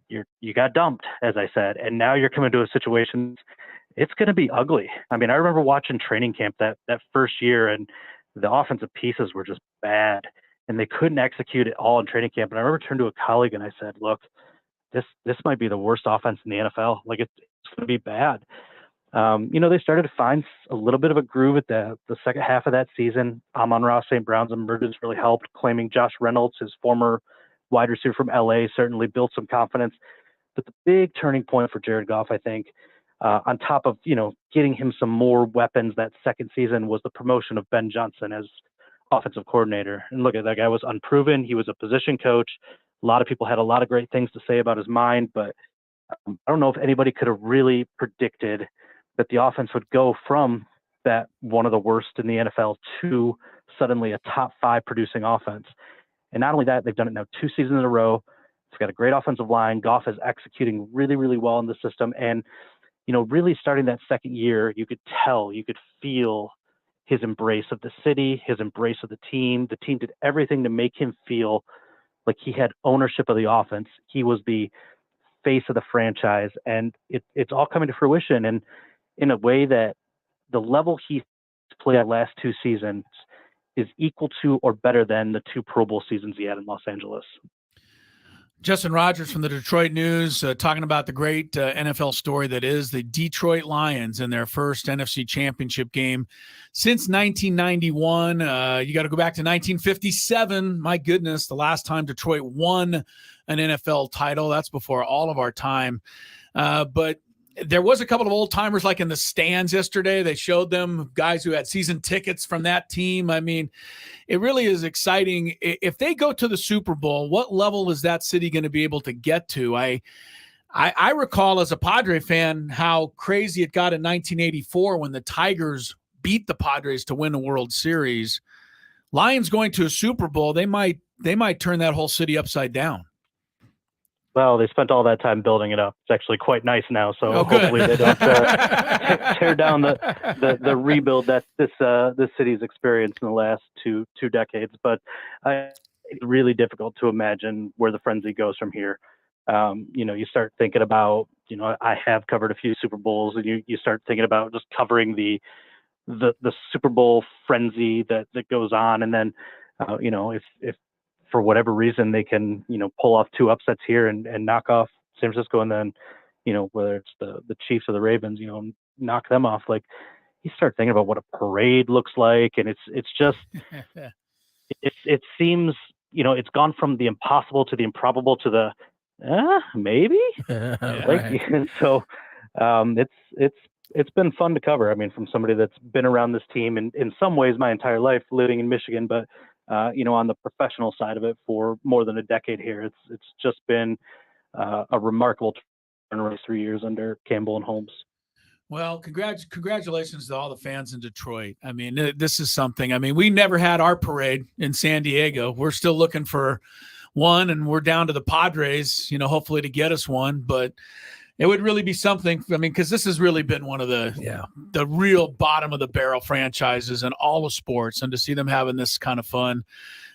you got dumped, as I said, and now you're coming to a situation. It's going to be ugly. I mean, I remember watching training camp that first year, and the offensive pieces were just bad, and they couldn't execute it all in training camp. And I remember turning to a colleague and I said, "Look, this might be the worst offense in the NFL. Like it's going to be bad." They started to find a little bit of a groove at the second half of that season. Amon-Ra St. Brown's emergence really helped. Claiming Josh Reynolds, his former wide receiver from LA, certainly built some confidence. But the big turning point for Jared Goff, I think, on top of getting him some more weapons that second season, was the promotion of Ben Johnson as offensive coordinator. And look, at that guy was unproven. He was a position coach. A lot of people had a lot of great things to say about his mind, but I don't know if anybody could have really predicted that the offense would go from that one of the worst in the NFL to suddenly a top 5 producing offense. And not only that, they've done it now 2 seasons in a row. It's got a great offensive line. Goff is executing really, really well in the system. And, really starting that second year, you could feel his embrace of the city, his embrace of the team. The team did everything to make him feel like he had ownership of the offense. He was the face of the franchise, and it's all coming to fruition. And in a way that the level he's played at last 2 seasons is equal to or better than the 2 Pro Bowl seasons he had in Los Angeles. Justin Rogers from the Detroit News talking about the great NFL story that is the Detroit Lions in their first NFC Championship game since 1991. You got to go back to 1957. My goodness, the last time Detroit won an NFL title. That's before all of our time. But there was a couple of old timers like in the stands yesterday. They showed them guys who had season tickets from that team. I mean, it really is exciting. If they go to the Super Bowl, what level is that city going to be able to get to? I recall as a Padre fan how crazy it got in 1984 when the Tigers beat the Padres to win the World Series. Lions going to a Super Bowl, they might turn that whole city upside down. Well, they spent all that time building it up. It's actually quite nice now, so hopefully they don't tear down the rebuild that this city's experienced in the last two decades. But it's really difficult to imagine where the frenzy goes from here. You start thinking about, I have covered a few Super Bowls, and you start thinking about just covering the Super Bowl frenzy that goes on, and then if for whatever reason they can pull off 2 upsets here and knock off San Francisco, and then whether it's the Chiefs or the Ravens, knock them off. Like, you start thinking about what a parade looks like, and it's just it seems it's gone from the impossible to the improbable to the maybe. So it's been fun to cover. I mean, from somebody that's been around this team in some ways my entire life, living in Michigan, but on the professional side of it for more than a decade here, it's just been a remarkable turnaround 3 years under Campbell and Holmes. Well, congratulations to all the fans in Detroit. I mean, this is something. I mean, we never had our parade in San Diego. We're still looking for one, and we're down to the Padres, hopefully to get us one. But it would really be something. I mean, because this has really been one of the real bottom of the barrel franchises in all of sports, and to see them having this kind of fun,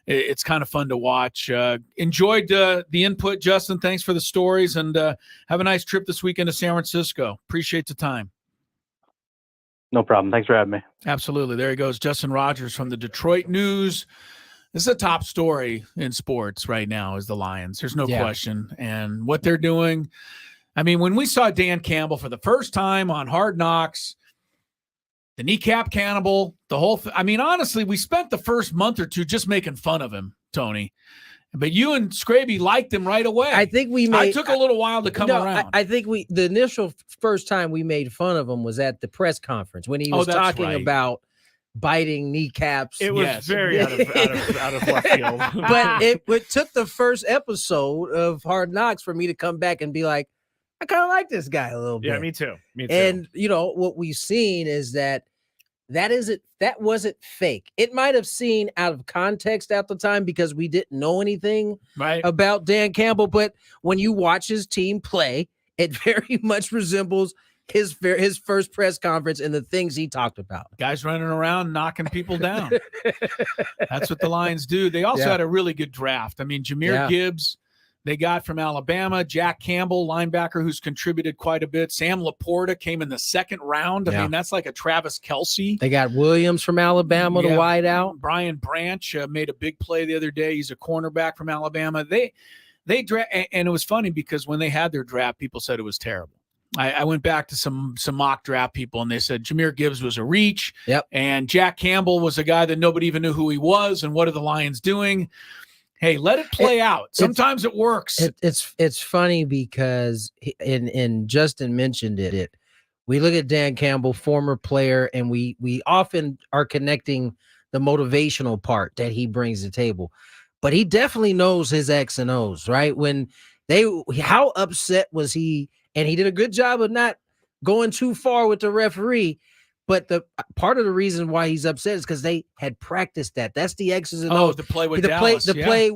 it's kind of fun to watch. Enjoyed the input, Justin. Thanks for the stories, and have a nice trip this weekend to San Francisco. Appreciate the time. No problem. Thanks for having me. Absolutely. There he goes, Justin Rogers from the Detroit News. This is a top story in sports right now, is the Lions. There's no question. And what they're doing. I mean, when we saw Dan Campbell for the first time on Hard Knocks, the kneecap cannibal, the whole I mean, honestly, we spent the first month or two just making fun of him, Tony. But you and Skraby liked him right away. I think I took a little while to come around. I think the initial first time we made fun of him was at the press conference when he was talking about biting kneecaps. It was very out of left field. But it took the first episode of Hard Knocks for me to come back and be like, I kind of like this guy a little bit. Yeah, me too. And what we've seen is that wasn't fake. It might have seemed out of context at the time because we didn't know anything about Dan Campbell. But when you watch his team play, it very much resembles his first press conference and the things he talked about. Guys running around knocking people down. That's what the Lions do. They also Yeah. had a really good draft. I mean, Jahmyr Gibbs, they got from Alabama. Jack Campbell, linebacker, who's contributed quite a bit. Sam Laporta came in the second round. I mean, that's like a Travis Kelce. They got Williams from Alabama to wide out. Brian Branch made a big play the other day. He's a cornerback from Alabama. They draft, and it was funny because when they had their draft, people said it was terrible. I went back to some mock draft people, and they said Jahmyr Gibbs was a reach. Yep. And Jack Campbell was a guy that nobody even knew who he was. And what are the Lions doing? Hey, let it play out. Sometimes it works. It's funny because and Justin mentioned it. We look at Dan Campbell, former player, and we often are connecting the motivational part that he brings to the table. But he definitely knows his X and O's, right? How upset was he? And he did a good job of not going too far with the referee. But the part of the reason why he's upset is because they had practiced that. That's the X's and O's. The play with Dallas. The play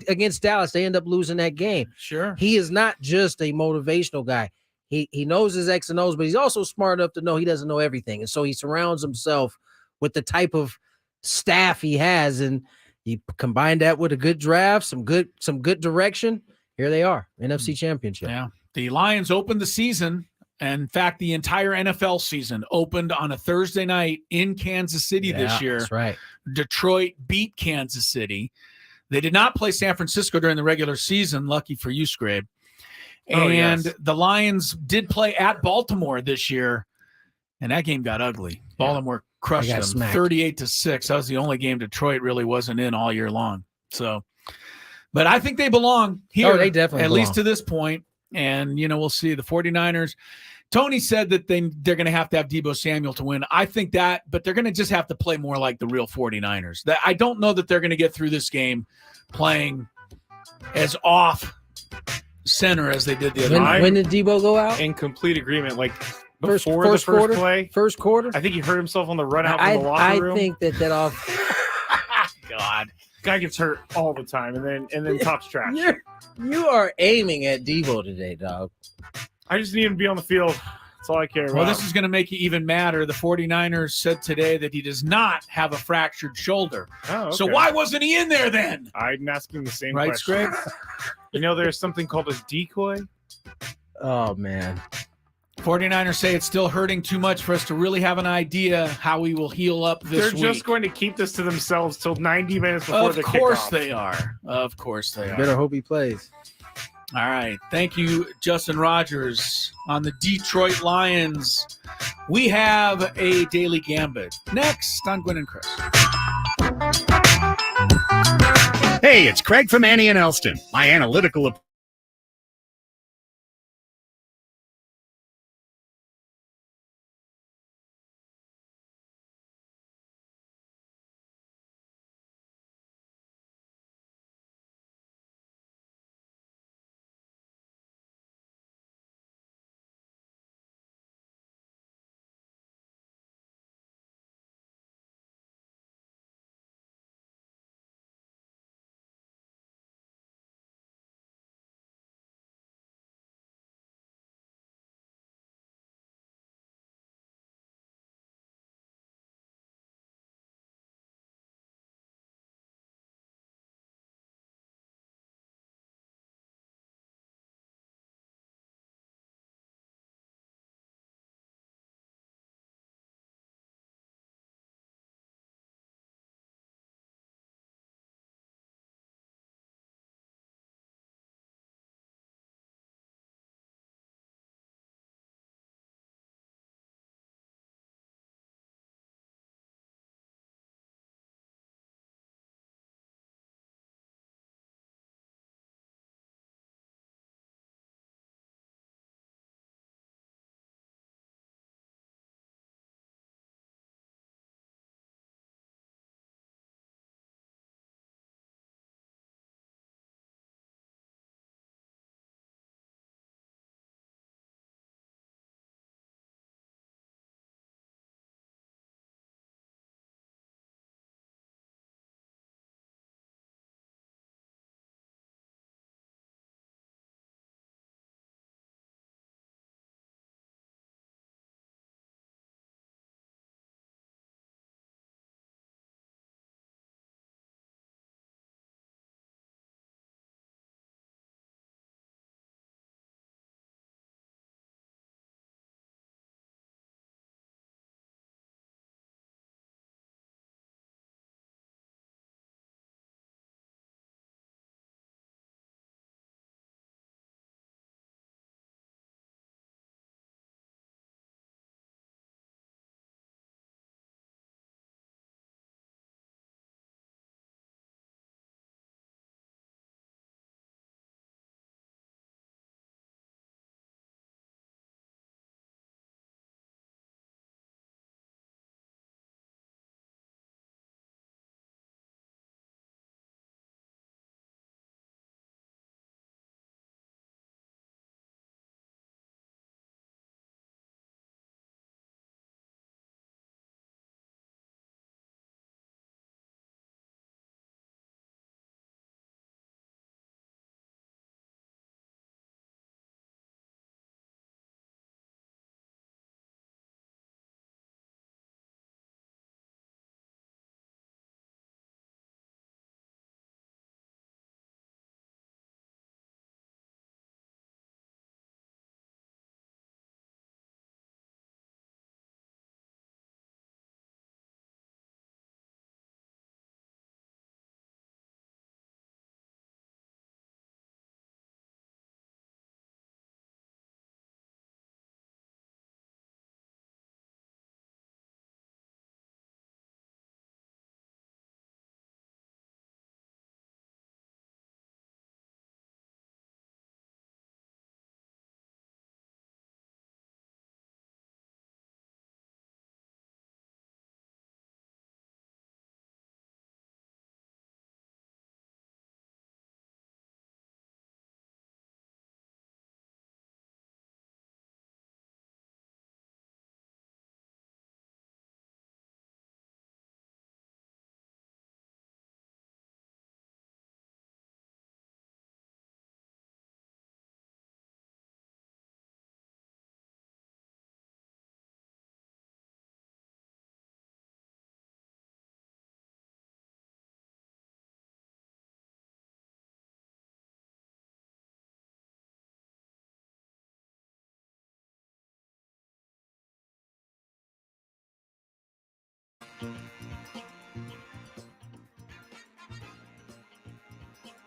against Dallas. They end up losing that game. Sure. He is not just a motivational guy. He knows his X and O's, but he's also smart enough to know he doesn't know everything. And so he surrounds himself with the type of staff he has. And you combine that with a good draft, some good direction. Here they are, NFC Championship. Yeah. The Lions opened the season. And in fact, the entire NFL season opened on a Thursday night in Kansas City this year. That's right. Detroit beat Kansas City. They did not play San Francisco during the regular season. Lucky for you, Skrabe. And the Lions did play at Baltimore this year, and that game got ugly. Baltimore crushed them 38-6. That was the only game Detroit really wasn't in all year long. So, but I think they belong here. Oh, they definitely at least to this point. And, we'll see. The 49ers, Tony said that they're going to have Deebo Samuel to win. I think that, but they're going to just have to play more like the real 49ers. I don't know that they're going to get through this game playing as off center as they did the other night. When did Deebo go out? In complete agreement. Like First before the first quarter? play. First quarter? I think he hurt himself on the run out from the locker room. I think that off. God. Guy gets hurt all the time and then talks trash. You are aiming at Deebo today, dog. I just need him to be on the field. That's all I care about. Well, this is going to make you even madder. The 49ers said today that he does not have a fractured shoulder. Oh, okay. So why wasn't he in there then? I'm asking the same question. Right, Skrabe? There's something called a decoy. Oh, man. 49ers say it's still hurting too much for us to really have an idea how he will heal up this week. They're just going to keep this to themselves till 90 minutes before the kickoff. Of course they are. Of course they are. Better hope he plays. All right. Thank you, Justin Rogers. On the Detroit Lions, we have a Daily Gambit. Next on Gwynn and Chris. Hey, it's Craig from Annie and Elston. My analytical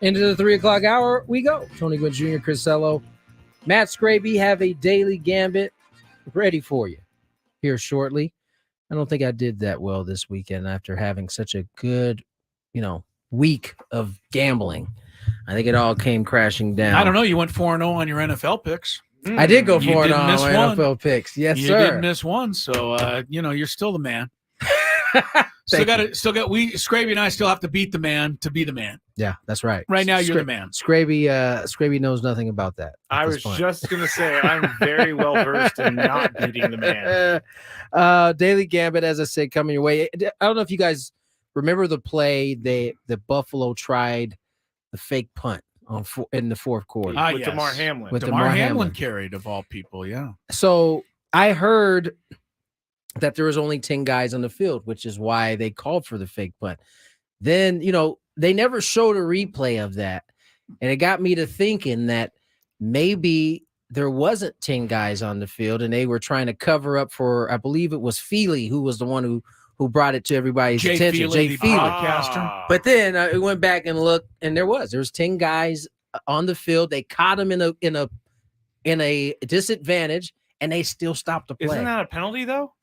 Into the 3 o'clock hour we go. Tony Gwynn Jr., Chris LIVE, Matt Skraby have a daily gambit ready for you here shortly. I don't think I did that well this weekend after having such a good, week of gambling. I think it all came crashing down. I don't know. You went 4-0 on your NFL picks. I did go 4-0 on my one. NFL picks. Yes, you sir. You didn't miss one, so you're still the man. Skraby and I still have to beat the man to be the man. Yeah, that's right. Right now, you're the man. Skraby knows nothing about that. I was just gonna say I'm very well versed in not beating the man. Daily Gambit, as I said, coming your way. I don't know if you guys remember the play the Buffalo tried the fake punt in the fourth quarter with yes. Damar Hamlin. With Damar Hamlin carried of all people. Yeah. So I heard that there was only 10 guys on the field, which is why they called for the fake punt. Then, they never showed a replay of that. And it got me to thinking that maybe there wasn't 10 guys on the field and they were trying to cover up for, I believe it was Feely, who was the one who brought it to everybody's attention. Jay Feely. Podcaster. But then I went back and looked, and there was 10 guys on the field. They caught him in a disadvantage, and they still stopped the play. Isn't that a penalty though?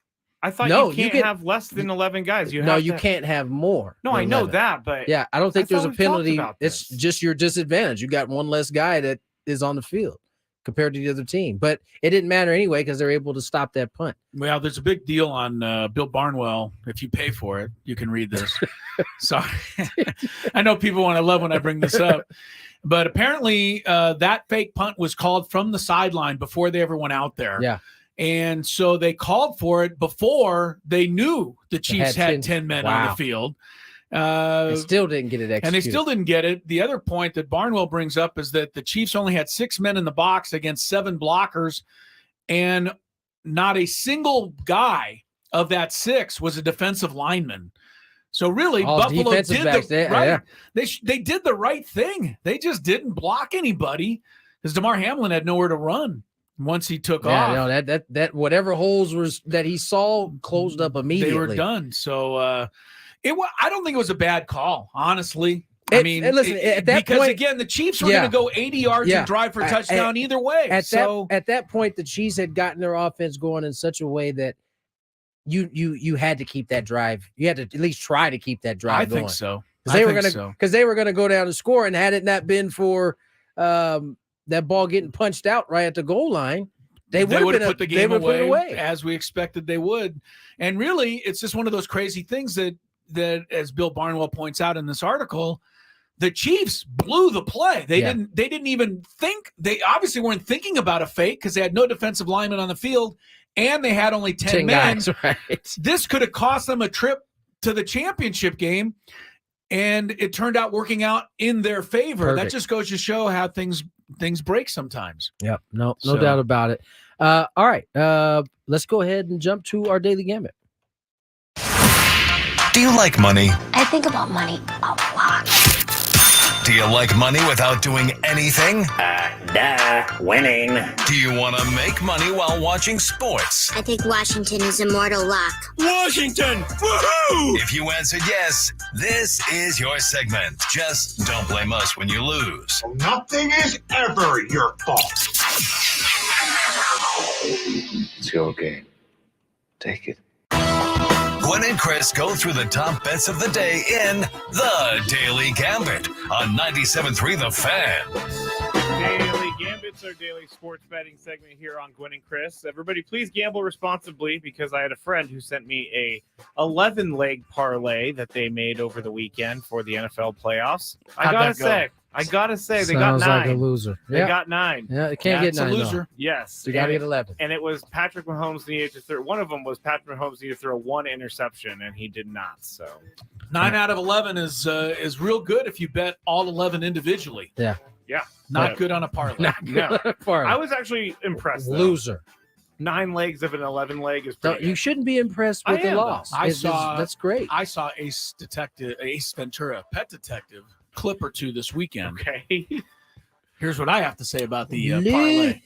I thought No, you can't have less than 11 guys. You can't have more. No, than I know 11. that, but Yeah, I don't think there's a thought we talked penalty. about It's this. just your disadvantage. You got one less guy that is on the field compared to the other team. But it didn't matter anyway because they're able to stop that punt. Well, there's a big deal on Bill Barnwell. If you pay for it, you can read this. Sorry. I know people want to love when I bring this up. But apparently that fake punt was called from the sideline before they ever went out there. Yeah. And so they called for it before they knew the Chiefs had 10 men on the field. They still didn't get it executed. And they still didn't get it. The other point that Barnwell brings up is that the Chiefs only had 6 men in the box against 7 blockers, and not a single guy of that 6 was a defensive lineman. So really, All Buffalo did defensive the backs, right. yeah. They did the right thing. They just didn't block anybody because Damar Hamlin had nowhere to run once he took off. No, that whatever holes was that he saw closed up immediately. They were done. So I don't think it was a bad call, honestly. Listen, at that because point, again, the Chiefs were going to go 80 yards and drive for a touchdown either way. At that point, the Chiefs had gotten their offense going in such a way that you had to keep that drive. You had to at least try to keep that drive going. I think so. Because they were gonna go down and score, and had it not been for that ball getting punched out right at the goal line, they would have put the game away as we expected they would. And really, it's just one of those crazy things that as Bill Barnwell points out in this article, the Chiefs blew the play. They didn't even think. They obviously weren't thinking about a fake because they had no defensive linemen on the field, and they had only 10 men. Guys, right. This could have cost them a trip to the championship game, and it turned out working out in their favor. Perfect. That just goes to show how things break sometimes. Yep, no doubt about it. All right, let's go ahead and jump to our daily gambit. Do you like money? I think about money a lot. Do you like money without doing anything? Winning. Do you want to make money while watching sports? I think Washington is immortal luck. Washington! Woohoo! If you answered yes, this is your segment. Just don't blame us when you lose. Nothing is ever your fault. It's your game. Take it. Gwynn and Chris go through the top bets of the day in The Daily Gambit on 97.3 The Fan. Daily Gambit's our daily sports betting segment here on Gwynn and Chris. Everybody, please gamble responsibly because I had a friend who sent me a 11-leg parlay that they made over the weekend for the NFL playoffs. I gotta say, they got 9. Sounds like a loser. They got 9. Yeah, it can't get 9. It's a loser. No. Yes. You got to get 11. And it was Patrick Mahomes needed to throw. One of them was Patrick Mahomes needed to throw 1 interception, and he did not. So 9 out of 11 is real good if you bet all 11 individually. Yeah. Not good on a parlay. No. I was actually impressed. Though. Loser. 9 legs of an 11 leg is pretty You good. shouldn't be impressed with the loss. That's great. I saw Ace Ventura, Pet Detective, clip or two this weekend. Okay. Here's what I have to say about the parlay.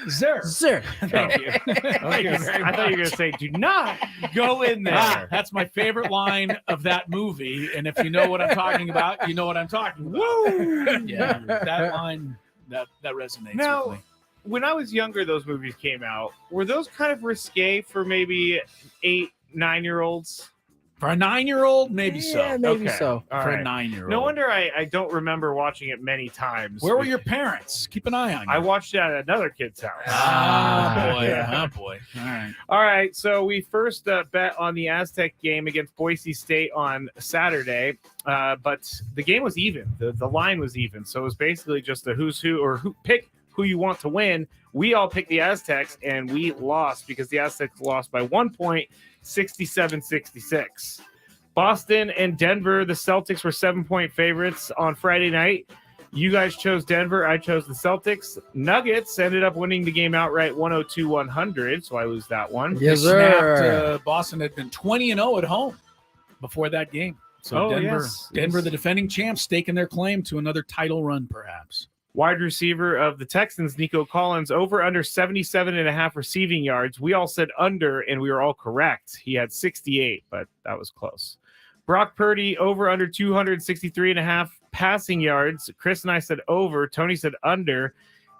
Sir. Thank you. I thought you were going to say, do not go in there. That's my favorite line of that movie. And if you know what I'm talking about, you know what I'm talking about. Woo! Yeah, that line, that resonates with me. When I was younger, those movies came out. Were those kind of risque for maybe 8, 9-year-olds? For a 9-year-old, maybe so. Yeah, maybe so. All For right. a 9-year-old. No wonder I don't remember watching it many times. Where were your parents? Keep an eye on you. I watched it at another kid's house. Boy. All right. All right, so we first bet on the Aztec game against Boise State on Saturday, but the game was even. The line was even, so it was basically just a who's who, or pick who you want to win. We all picked the Aztecs, and we lost because the Aztecs lost by 1 point, 67-66. Boston and Denver, the Celtics were 7-point favorites on Friday night. You guys chose Denver. I chose the Celtics. Nuggets ended up winning the game outright 102-100, so I lose that one. Yes, sir. Boston had been 20-0 at home before that game. So Denver, the defending champs, staking their claim to another title run, perhaps. Wide receiver of the Texans, Nico Collins, over under 77.5 receiving yards. We all said under, and we were all correct. He had 68, but that was close. Brock Purdy, over under 263.5 passing yards. Chris and I said over. Tony said under,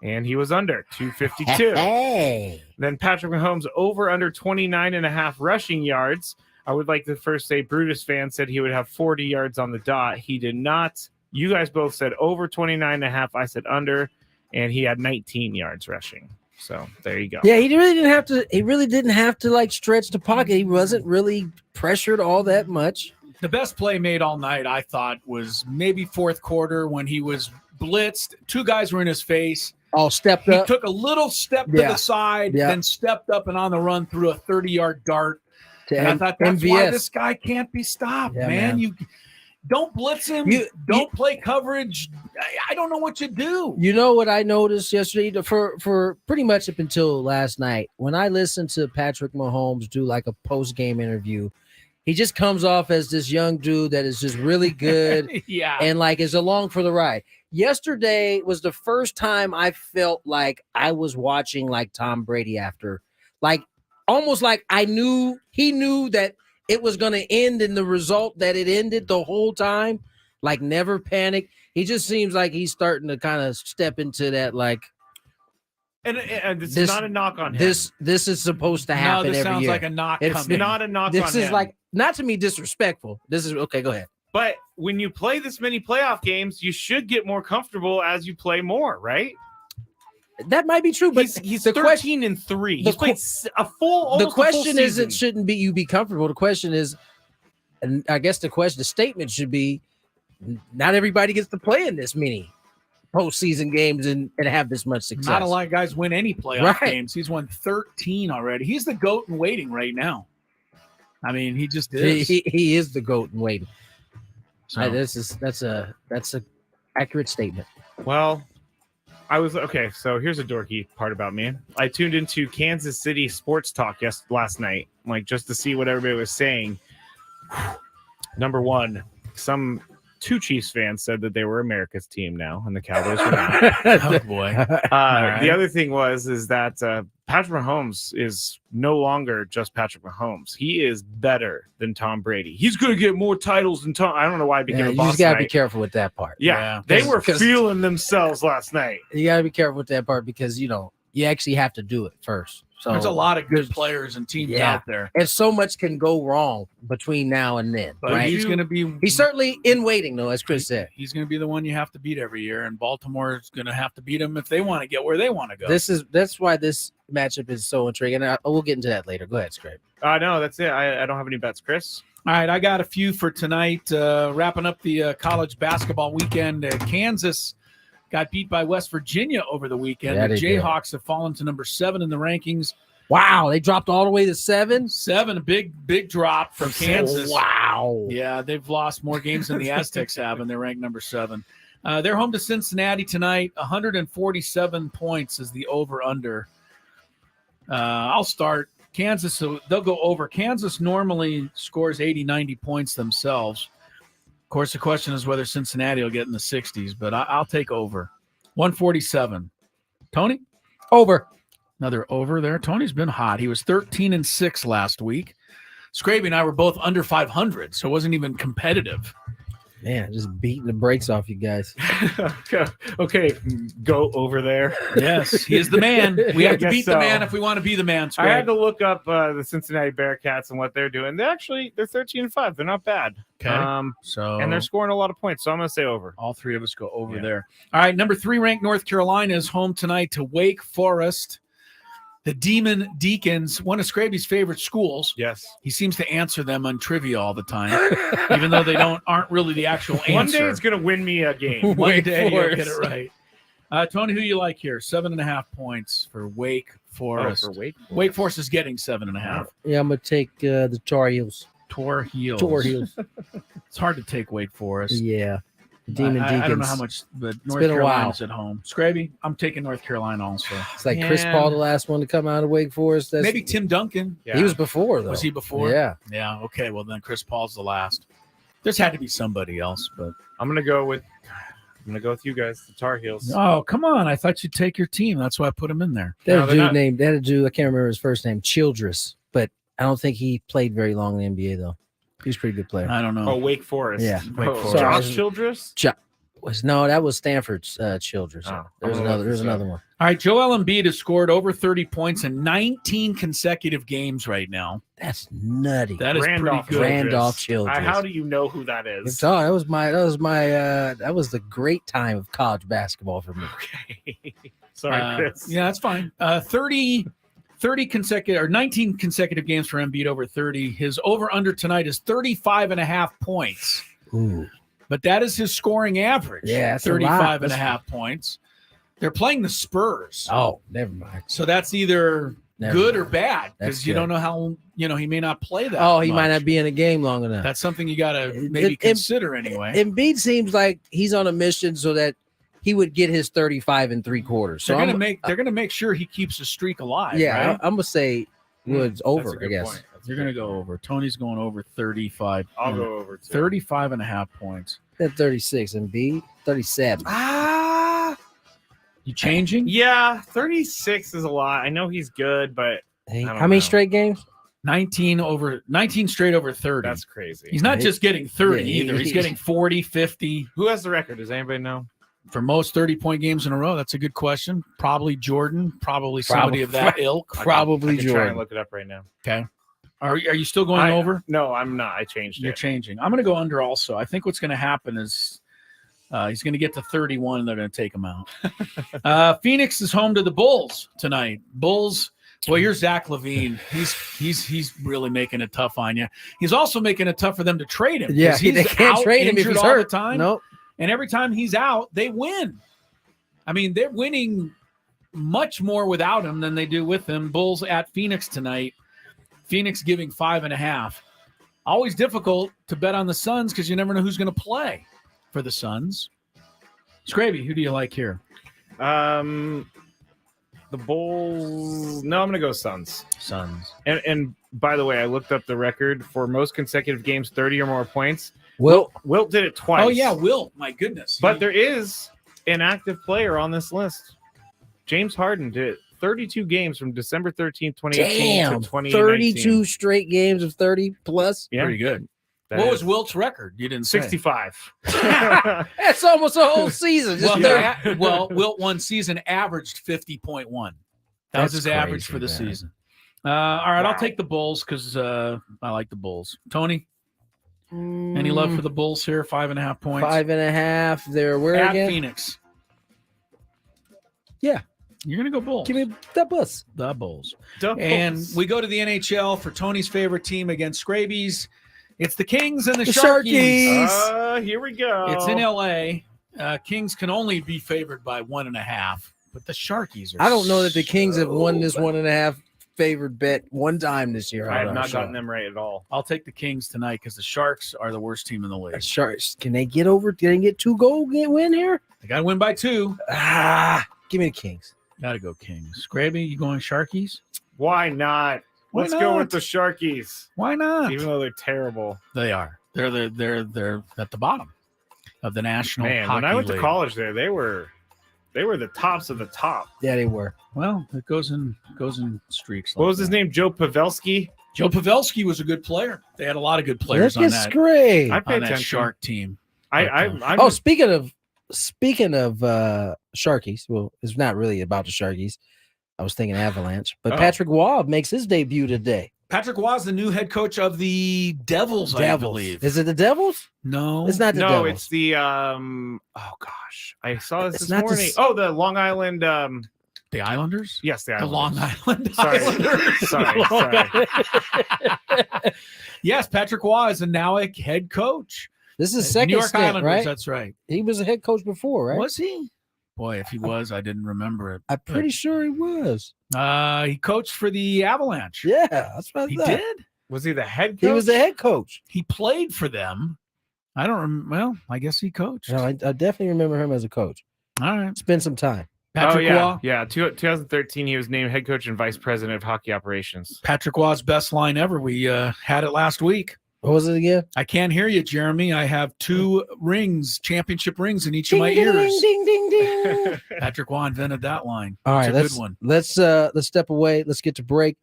and he was under 252. Hey. Then Patrick Mahomes, over under 29.5 rushing yards. I would like to first say Brutus fan said he would have 40 yards on the dot. He did not. You guys both said over 29.5. I said under, and he had 19 yards rushing. So there you go. Yeah, he really didn't have to like stretch the pocket. He wasn't really pressured all that much. The best play made all night, I thought, was maybe fourth quarter when he was blitzed. 2 guys were in his face. All stepped He up. took a little step to the side, then stepped up and on the run threw a 30-yard dart. And I thought that's why this guy can't be stopped, man. You don't blitz him. Don't play coverage. I don't know what you do. You know what I noticed yesterday for pretty much up until last night when I listened to Patrick Mahomes do like a post-game interview, he just comes off as this young dude that is just really good and like is along for the ride. Yesterday was the first time I felt like I was watching like Tom Brady after, like almost like he knew that it was going to end in the result that it ended the whole time, like never panic. He just seems like he's starting to kind of step into that, like. And this is not a knock on him. This is supposed to happen every year. No, this sounds like a knock. It's not a knock on him. This is like, not to me disrespectful. This is, okay, go ahead. But when you play this many playoff games, you should get more comfortable as you play more, right? That might be true, but he's 13-3. He's played a full. The question isn't shouldn't be you be comfortable. The question is, and I guess the statement should be, not everybody gets to play in this many postseason games and have this much success. Not a lot of guys win any playoff games. He's won 13 already. He's the GOAT in waiting right now. I mean, he just is. He is the GOAT in waiting. So. That's a accurate statement. Well, so here's a dorky part about me. I tuned into Kansas City Sports Talk last night, like just to see what everybody was saying. Number one, some 2 Chiefs fans said that they were America's team now, and the Cowboys were not. Oh boy! Right. The other thing is that Patrick Mahomes is no longer just Patrick Mahomes. He is better than Tom Brady. He's going to get more titles than Tom. I don't know why I became a boss. You just got to be careful with that part. Yeah, they were feeling themselves last night. You got to be careful with that part because you actually have to do it first. So there's a lot of good players and teams out there, and so much can go wrong between now and then. But right? He's certainly in waiting, though, as Chris said. He's going to be the one you have to beat every year, and Baltimore is going to have to beat him if they want to get where they want to go. That's why this matchup is so intriguing. We'll get into that later. Go ahead, Skraby. No, that's it. I don't have any bets, Chris. All right, I got a few for tonight. Wrapping up the college basketball weekend. Kansas got beat by West Virginia over the weekend. Yeah, the Jayhawks have fallen to number 7 in the rankings. Wow, they dropped all the way to 7? 7, a big drop from Kansas. Wow. Yeah, they've lost more games than the Aztecs have, and they're ranked number 7. They're home to Cincinnati tonight. 147 points is the over-under. I'll start. Kansas, so they'll go over. Kansas normally scores 80, 90 points themselves. Of course, the question is whether Cincinnati will get in the 60s, but I'll take over. 147. Tony? Over. Another over there. Tony's been hot. He was 13-6 last week. Skraby and I were both under 500, so it wasn't even competitive. Man, just beating the brakes off you guys. Okay, go over there. Yes, he is the man. We have to guess beat the so. man if we want to be the man. I had Skraby. to look up the Cincinnati Bearcats and what they're doing. They're 13-5. They're not bad. Okay. So And they're scoring a lot of points, so I'm going to say over. all three of us go over Yeah. there. All right, number 3 ranked North Carolina is home tonight to Wake Forest. The Demon Deacons, one of Skraby's favorite schools. Yes. He seems to answer them on trivia all the time, even though they aren't really the actual answer. One day it's going to win me a game. One Wake day Forest. you'll get it right. Tony, who you like here? 7.5 points for Wake Forest. For Wake Wake Forest is getting 7.5. Yeah, I'm gonna take the Tar Heels. Tor Heels. Tar Heels. It's hard to take Wake Forest. Yeah. Demon Deacons. I don't know how much, but North been a Carolina's at home. Skraby, I'm taking North Carolina also. It's like Chris Paul, the last one to come out of Wake Forest. That's, Maybe Tim Duncan. Yeah. He was before, though. Was he before? Yeah. Yeah. Okay. Well, then Chris Paul's the last. There's had to be somebody else, but I'm going to go with you guys, the Tar Heels. oh, come on! I thought you'd take your team. That's why I put him in there. They had No, a they're dude not- named, they had a dude, I can't remember his first name, Childress, but I don't think he played very long in the NBA, though. He was a pretty good player. I don't know. Oh, Wake Forest. Yeah. Wake Oh, Forest. Josh Sorry. Childress? No, that was Stanford's Childress. Oh, There's I'm gonna another. look There's this up. another one. All right, Joel Embiid has scored over 30 points in 19 consecutive games right now. That's nutty. That is Randolph pretty good. Randolph Childress. How do you know who that is? It's all, that was the great time of college basketball for me. Okay. Sorry, Chris. Yeah, that's fine. 30 consecutive or 19 consecutive games for Embiid over 30. His over-under tonight is 35.5 points. Ooh. But that is his scoring average. Yeah, that's a 35 lot. and a half points. They're playing the Spurs. Oh, never mind. So that's either Never good or mind. bad because That's you good. don't know how, he may not play that. Oh, he might much. not be in a game long enough. That's something you got to maybe consider anyway. Embiid seems like he's on a mission so that he would get his 35 and 3/4. So they're gonna make sure he keeps the streak alive. yeah, right? I'm gonna say Woods That's a over, I good guess. point. You're gonna go over. Tony's going over 35. I'll go over too. 35 and a half points. At 36 and B 37. You changing? Yeah, 36 is a lot. I know he's good, but Hey, I don't how many know. straight games? 19 straight over 30. that's crazy. He's not just getting 30 Yeah, either. He's getting 40, 50 Who has the record? Does anybody know? for most 30-point games in a row. That's a good question. Probably Jordan. Probably somebody of that ilk. Probably I can try Jordan. and look it up right now. Okay. Are you still going over? No, I'm not. I changed You're it. changing. I'm going to go under also. I think what's going to happen is he's going to get to 31 and they're going to take him out. Phoenix is home to the Bulls tonight. Bulls. Well, here's Zach LaVine. He's really making it tough on you. He's also making it tough for them to trade him. 'cause Yeah, he's they can't out trade him if injured he's all hurt. the time. Nope. And every time he's out, they win. I mean, they're winning much more without him than they do with him. Bulls at Phoenix tonight. Phoenix giving 5.5. Always difficult to bet on the Suns because you never know who's going to play for the Suns. Skraby, who do you like here? The Bulls. No, I'm gonna go Suns. Suns. And by the way, I looked up the record for most consecutive games, 30 or more points. Well, Wilt did it twice. Oh, yeah, Will. My goodness. But there is an active player on this list. James Harden did it 32 games from December 13th, 2018 damn, to 2019. 32 straight games of 30 plus. Yeah, Pretty good. that What is was Wilt's record? You didn't say. 65. That's almost a whole season. Just Wilt one season averaged 50.1. That was That's his average for the crazy, man. season. All right, I'll Wow. take the Bulls because I like the Bulls. Tony, any love for the Bulls here? 5.5 points. 5.5. They're where at again? Phoenix. Yeah. You're going to go Bulls. Give me the bus. The Bulls. Doubles. And we go to the NHL for Tony's favorite team against Skraby's. It's the Kings and the The Sharkies. Sharkies. Here we go. It's in L.A. Kings can only be favored by 1.5, but the Sharkies are. I don't know that the Kings have won this so 1.5 favored bet one time this year. I have on our not show. gotten them right at all. I'll take the Kings tonight because the Sharks are the worst team in the The league. Sharks. Can they get over? Can they get 2 goal win here? They got to win by 2. Give me the Kings. Got to go Kings. Skraby, you going Sharkies? Why not? Why Let's go not? with the Sharkies, Why not? even though they're terrible. They are. They're at the bottom of the National Man, Hockey when I went to League. college there, they were They were the tops of the top. Yeah, they were. Well, it goes in streaks. What like was his that. name? Joe Pavelski. Joe Pavelski was a good player. They had a lot of good players Look on at that Skraby. I pay on that attention. Shark team. I'm Oh, speaking of Sharkies, well, it's not really about the Sharkies. I was thinking Avalanche, but Oh. Patrick Waugh makes his debut today. Patrick Waugh is the new head coach of the Devils, I believe. Is it the Devils? No, It's not the no, Devils. it's the oh gosh, I saw this It's this not the morning. s- Oh, the Long Island. the Islanders. Yes, the The Islanders. Long Island Sorry. Islanders. Sorry. Yes, Patrick Waugh is now a head coach. This is New second York stint, Islanders. right? That's right. He was a head coach before, right? Was he? Boy, if he was, I didn't remember it. I'm pretty sure he was. He coached for the Avalanche. Yeah, that's what I He thought. did. Was he the head coach? He was the head coach. He played for them. I don't remember. Well, I guess he coached. No, I definitely remember him as a coach. All right. Spend some time. Patrick Waugh. Yeah. 2013, he was named head coach and vice president of hockey operations. Patrick Waugh's best line ever. We had it last week. What was it again? I can't hear you, Jeremy. I have 2 rings, championship rings in each Ding, of my ding, ears. ding, ding, ding, ding. Patrick Waugh invented that line. All right, it's a good one. let's step away. Let's get to break.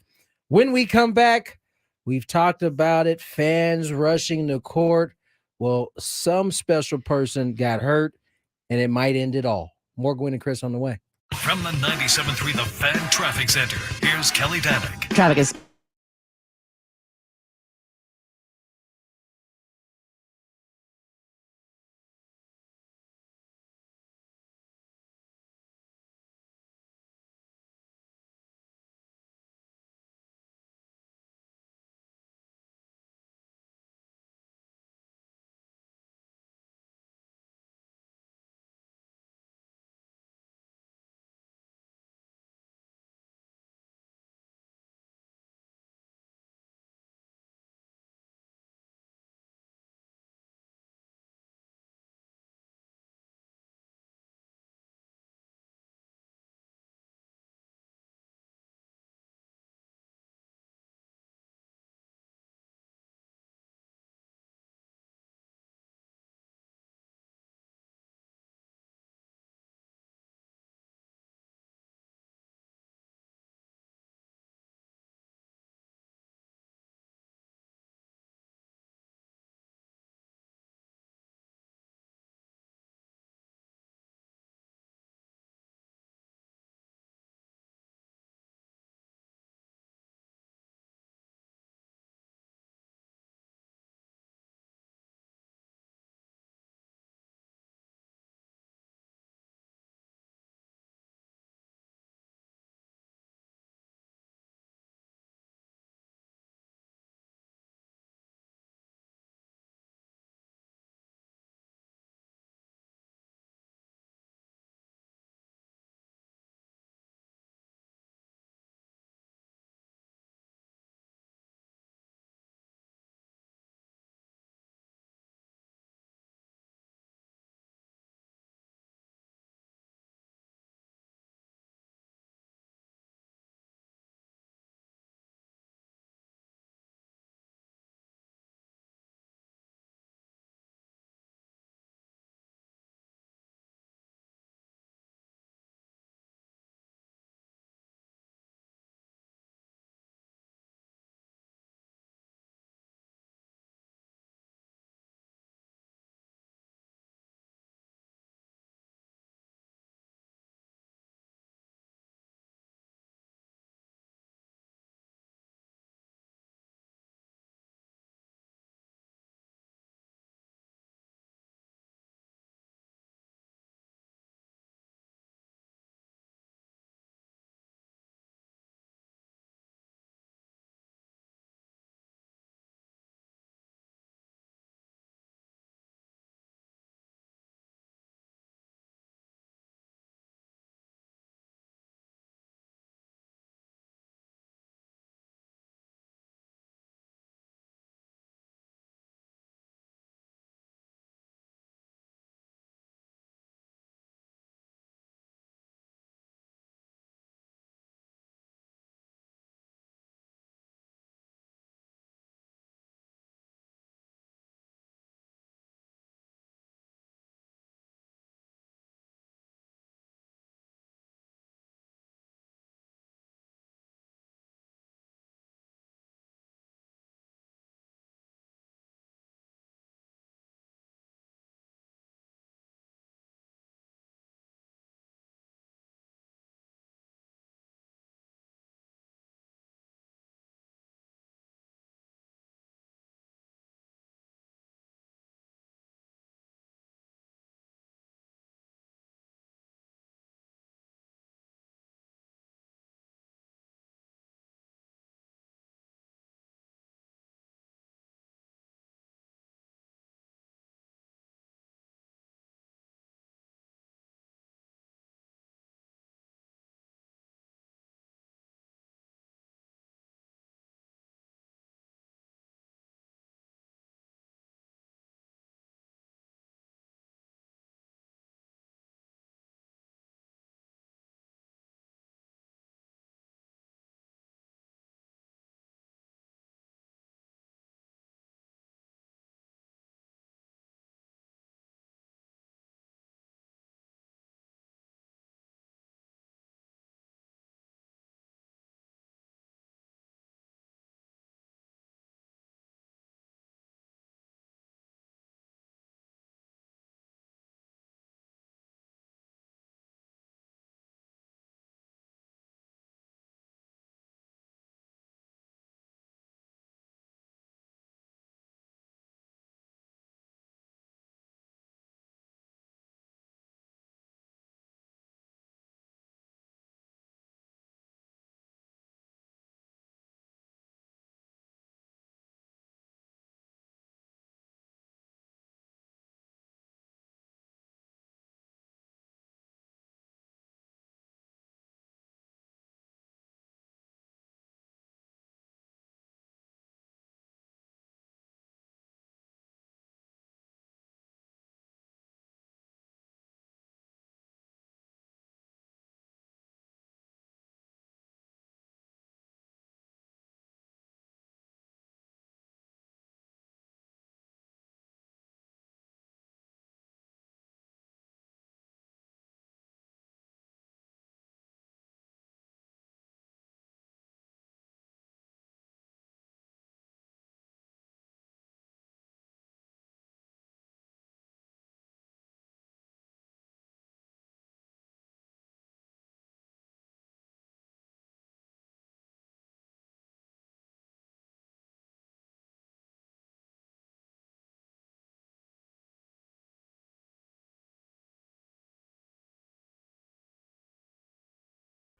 When we come back, we've talked about it. Fans rushing the court. Well, some special person got hurt, and it might end it all. More Gwynn and Chris on the way. From the 97.3 The Fan Traffic Center, here's Kelly Danick. Traffic is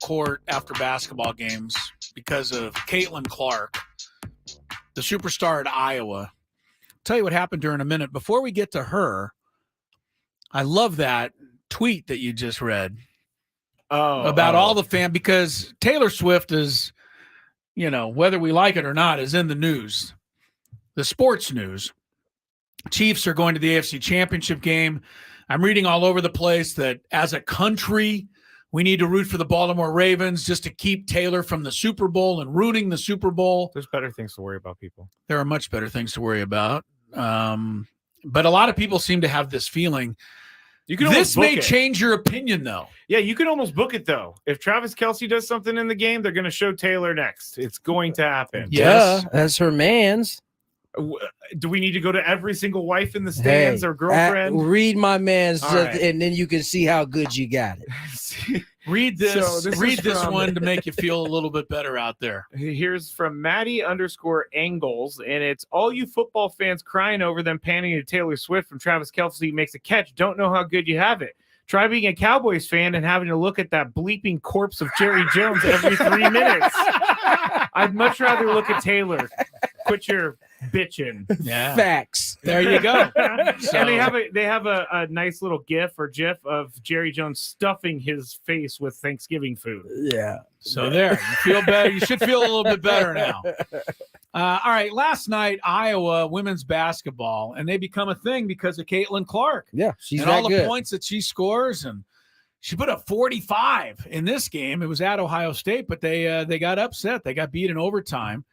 court after basketball games because of Caitlin Clark, the superstar at Iowa. I'll tell you what happened during a minute. Before we get to her, I love that tweet that you just read about all the fans, because Taylor Swift is, whether we like it or not, is in the news, the sports news. Chiefs are going to the AFC Championship game. I'm reading all over the place that as a country, we need to root for the Baltimore Ravens just to keep Taylor from the Super Bowl and ruining the Super Bowl. There's better things to worry about, people. There are much better things to worry about. But a lot of people seem to have this feeling. This may change your opinion, though. Yeah, you can almost book it, though. If Travis Kelce does something in the game, they're going to show Taylor next. It's going to happen. Yes. That's her man's. Do we need to go to every single wife in the stands or girlfriend? Read my man's, right. And then you can see how good you got it. Read this. Read this one to make you feel a little bit better out there. Here's from Maddie_Angles, and it's all you football fans crying over them panning to Taylor Swift from Travis Kelce makes a catch. Don't know how good you have it. Try being a Cowboys fan and having to look at that bleeping corpse of Jerry Jones every 3 minutes. I'd much rather look at Taylor. Quit your bitching. Yeah. Facts. There you go. And they have a nice little gif of Jerry Jones stuffing his face with Thanksgiving food. Yeah. So there, you feel better. You should feel a little bit better now. All right. Last night, Iowa women's basketball, and they become a thing because of Caitlin Clark. Yeah, she's and that all the good. points that she scores, and she put up 45 in this game. It was at Ohio State, but they got upset. They got beat in overtime.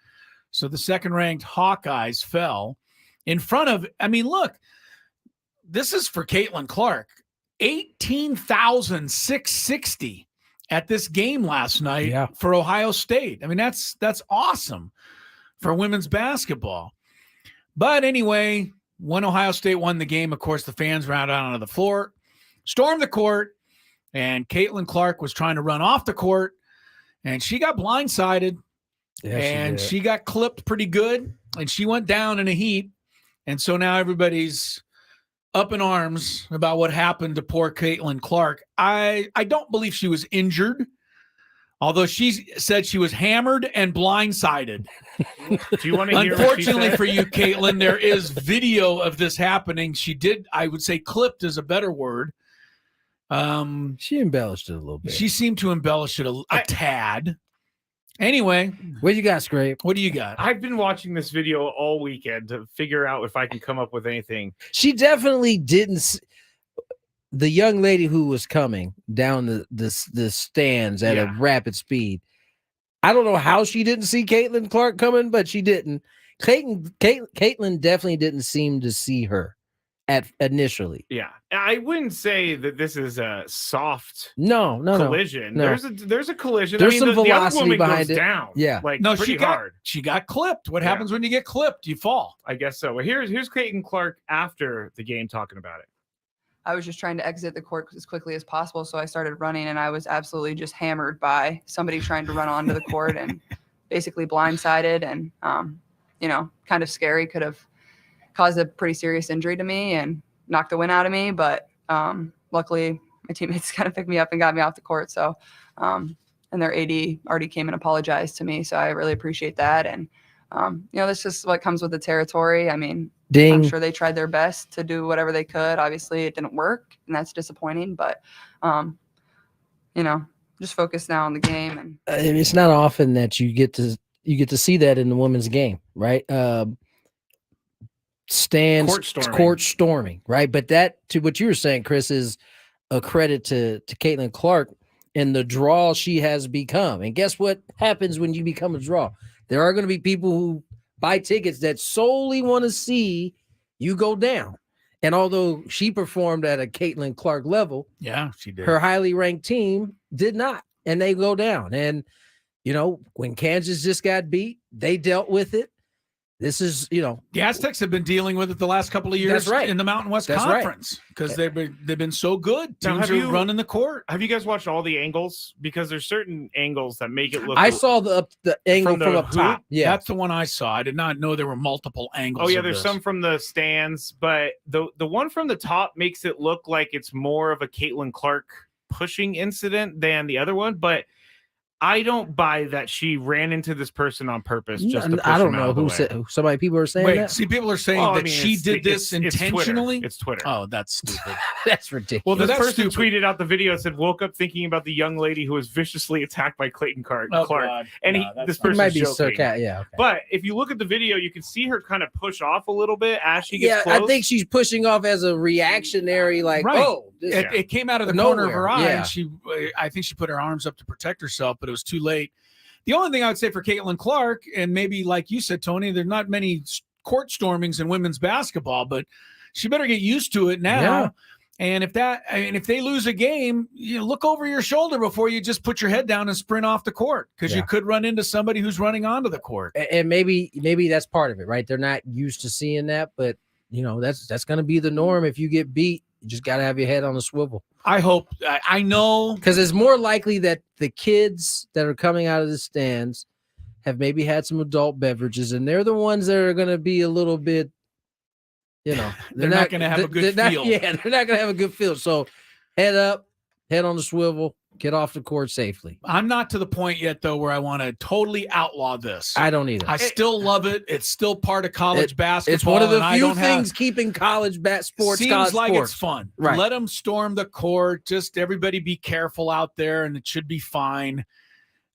So the second-ranked Hawkeyes fell in front of. I mean, look, this is for Caitlin Clark. 18,660 at this game last night for Ohio State. I mean, that's awesome for women's basketball. But anyway, when Ohio State won the game, of course, the fans ran out onto the floor, stormed the court, and Caitlin Clark was trying to run off the court, and she got blindsided. Yeah, she got clipped pretty good, and she went down in a heap. And so now everybody's up in arms about what happened to poor Caitlin Clark. I don't believe she was injured, although she said she was hammered and blindsided. Do you want to hear? Unfortunately for you, Caitlin, there is video of this happening. She did, I would say clipped is a better word. She embellished it a little bit. She seemed to embellish it a tad. Anyway, what you got, Scrape? What do you got? I've been watching this video all weekend to figure out if I can come up with anything. She definitely didn't. The young lady who was coming down the stands at a rapid speed. I don't know how she didn't see Caitlin Clark coming, but she didn't. Caitlin definitely didn't seem to see her initially. Yeah, I wouldn't say that this is a soft collision. No. There's a collision. There's some velocity behind it. Down, yeah, like no, pretty hard. She got clipped. What happens when you get clipped? You fall. I guess so. Well, here's Caitlin Clark after the game talking about it. I was just trying to exit the court as quickly as possible, so I started running, and I was absolutely just hammered by somebody trying to run onto the court and basically blindsided and kind of scary. Could have caused a pretty serious injury to me and knocked the wind out of me. But luckily, my teammates kind of picked me up and got me off the court. So, and their AD already came and apologized to me. So I really appreciate that. And, that's just what comes with the territory. I mean, I'm sure they tried their best to do whatever they could. Obviously, it didn't work, and that's disappointing. But, just focus now on the game. And it's not often that you get to see that in the women's game, right? Court storming, right? But that, to what you were saying, Chris, is a credit to Caitlin Clark and the draw she has become. And guess what happens when you become a draw? There are going to be people who buy tickets that solely want to see you go down. And although she performed at a Caitlin Clark level, yeah, she did. Her highly ranked team did not, and they go down. And when Kansas just got beat, they dealt with it. This is, the Aztecs have been dealing with it the last couple of years. That's right. In the Mountain West Conference because they've been so good. Teams are running the court. Have you guys watched all the angles? Because there's certain angles that make it look. I saw the angle from up top. Yeah, that's the one I saw. I did not know there were multiple angles. Oh yeah, there's some from the stands, but the one from the top makes it look like it's more of a Caitlin Clark pushing incident than the other one. But I don't buy that she ran into this person on purpose just to push I don't him out know of the who way. said. People are saying Wait, that. see, people are saying Well, I that mean, she did this it's Twitter. intentionally. It's Twitter. Oh, that's stupid. That's ridiculous. Well, this that's person stupid. tweeted out the video and said, "Woke up thinking about the young lady who was viciously attacked by Clayton Clark." Oh, God. And No, that's this not- It person might be joking. sarcastic. Yeah. Okay. But if you look at the video, you can see her kind of push off a little bit as she gets Yeah, close. I think she's pushing off as a reactionary, like, Right. oh, this, It came out of the Nowhere. corner of her eye, Yeah. and I think she put her arms up to protect herself, but it was too late. The only thing I would say for Caitlin Clark, and maybe like you said, Tony, there's not many court stormings in women's basketball, but she better get used to it now. Yeah. And if they lose a game, look over your shoulder before you just put your head down and sprint off the court, because you could run into somebody who's running onto the court. and maybe that's part of it, right? They're not used to seeing that, but that's going to be the norm. If you get beat, you just got to have your head on the swivel. I hope. I know, because it's more likely that the kids that are coming out of the stands have maybe had some adult beverages, and they're the ones that are going to be a little bit, they're not going to have a good feel. They're not going to have a good feel. So head up, head on the swivel, get off the court safely. I'm not to the point yet, though, where I want to totally outlaw this. I don't either. I still love it. It's still part of college basketball. It's one of the and few things keeping college sports. Seems college like sports. it's fun. Right. Let them storm the court. Just everybody be careful out there, and it should be fine.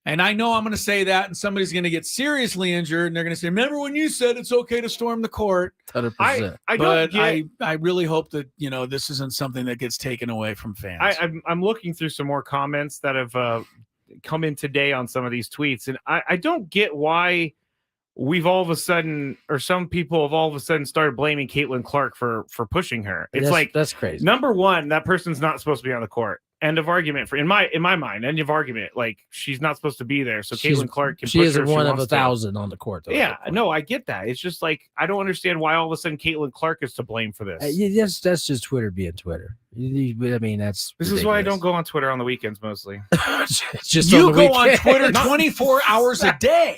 And I know I'm going to say that, and somebody's going to get seriously injured, and they're going to say, "Remember when you said it's okay to storm the court?" 100%. I really hope that this isn't something that gets taken away from fans. I'm looking through some more comments that have come in today on some of these tweets, and I don't get why we've all of a sudden, or some people have all of a sudden started blaming Caitlin Clark for pushing her. It's that's crazy. Number one, that person's not supposed to be on the court. End of argument. In my mind, end of argument. Like, she's not supposed to be there. So Caitlin Clark can. She push is her if she one of wants to. 1,000 on the court. Though, Yeah, no, I get that. It's just like, I don't understand why all of a sudden Caitlin Clark is to blame for this. That's just Twitter being Twitter. I mean, that's This ridiculous. is why I don't go on Twitter on the weekends mostly. Just you on the go on weekend. Twitter 24 hours a day.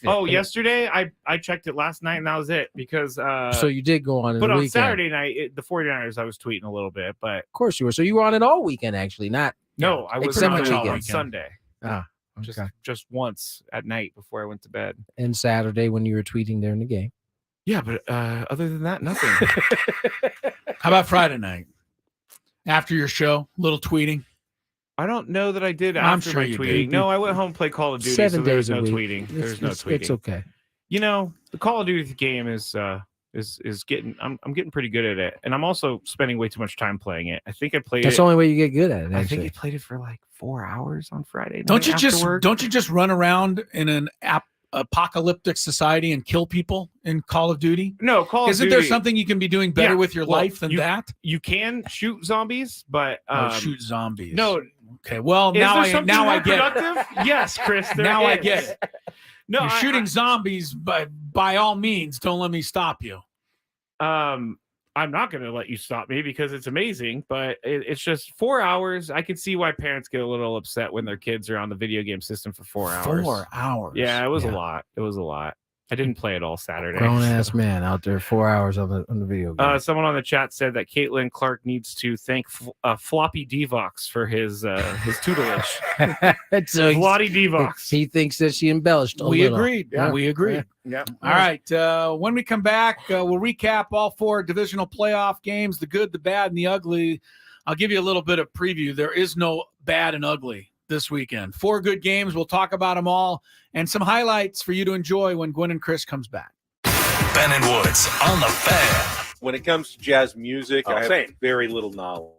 Yesterday I checked it last night and that was it because so you did go on. But on weekend. Saturday night, the 49ers, I was tweeting a little bit, but of course you were. So you were on it all weekend, actually, not. No, I was except on for it on weekend. Sunday. Ah, okay. Just once at night before I went to bed. And Saturday when you were tweeting during the game. Yeah, but other than that, nothing. How about Friday night? After your show, little tweeting. I don't know that I did I'm after sure my you tweeting. did. No, I went home and played Call of Duty, 7 so there's days a no week. tweeting. There's no tweeting. It's okay. The Call of Duty game is getting. I'm getting pretty good at it, and I'm also spending way too much time playing it. I think I played. That's the only way you get good at it. I Actually. think I played it for like 4 hours on Friday night. Don't you after work. just run around in an apocalyptic society and kill people in Call of Duty? No, Call of Isn't Duty. there something you can be doing better with your life than that? You can shoot zombies, but shoot zombies. No. Okay. Well, Is now there I something more get it. productive? Yes, Chris. there Now I is. get it. No, You're shooting zombies, but by all means, don't let me stop you. I'm not going to let you stop me because it's amazing, but it's just 4 hours. I can see why parents get a little upset when their kids are on the video game system for 4 hours. 4 hours. Yeah, it was a lot. It was a lot. I didn't play it all Saturday. Grown ass man out there 4 hours on the video game. Someone on the chat said that Caitlin Clark needs to thank Floppy Divox for his tutelage. So Floppy Divox. He thinks that she embellished a We little. agreed. Yeah. We agreed. Yeah. All right. When we come back, we'll recap all 4 divisional playoff games, the good, the bad, and the ugly. I'll give you a little bit of preview. There is no bad and ugly this weekend. 4 good games. We'll talk about them all and some highlights for you to enjoy when Gwynn and Chris comes back. Ben and Woods on the Fan. When it comes to jazz music, I have very little knowledge.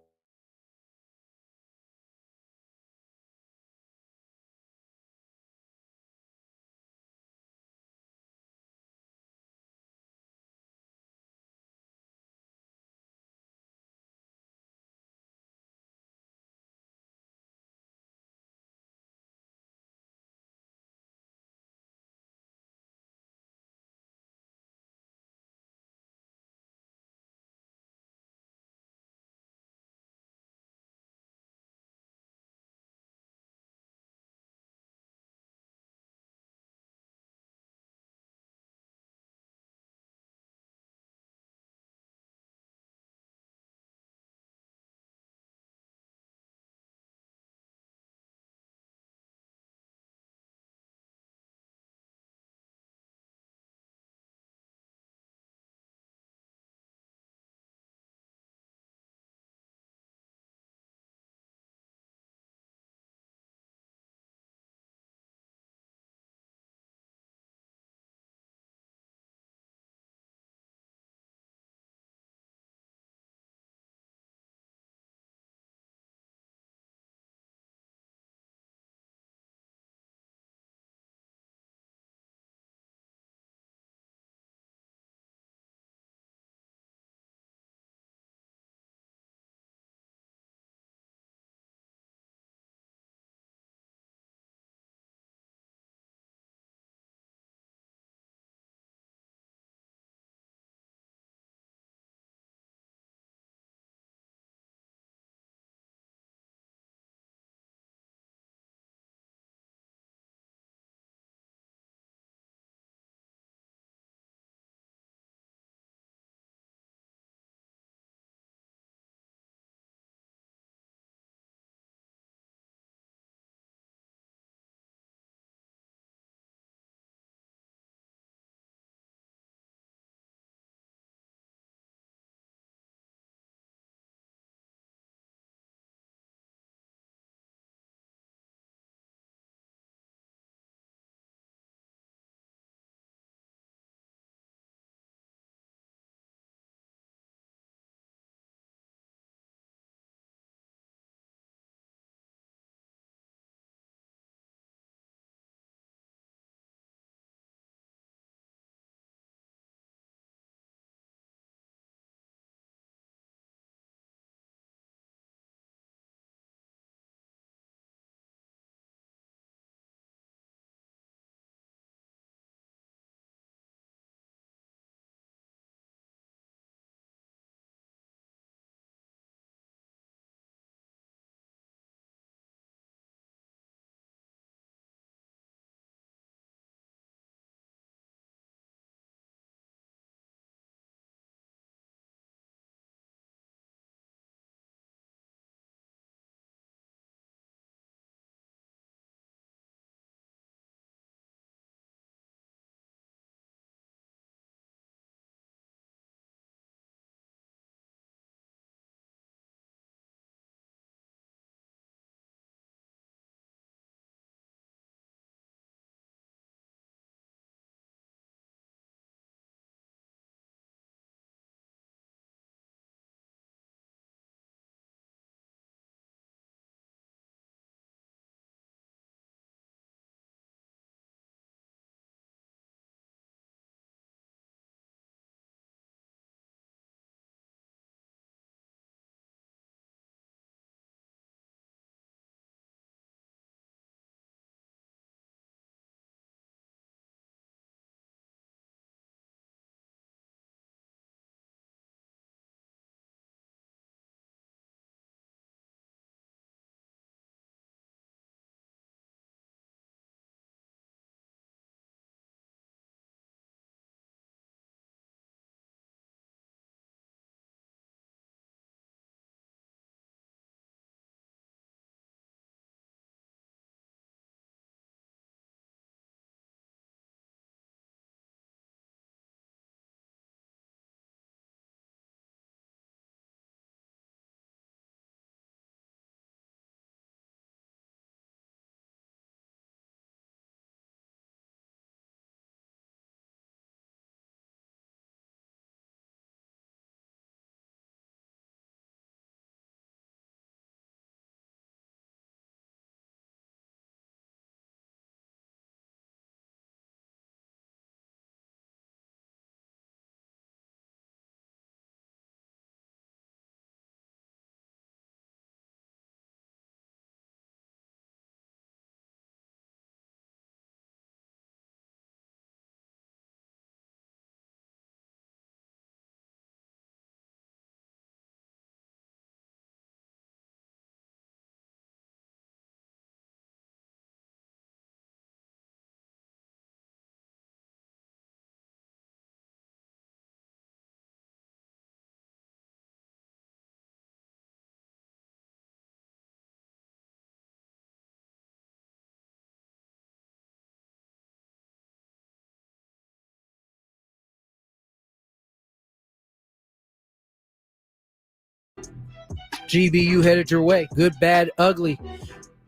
GBU headed your way. Good, bad, ugly.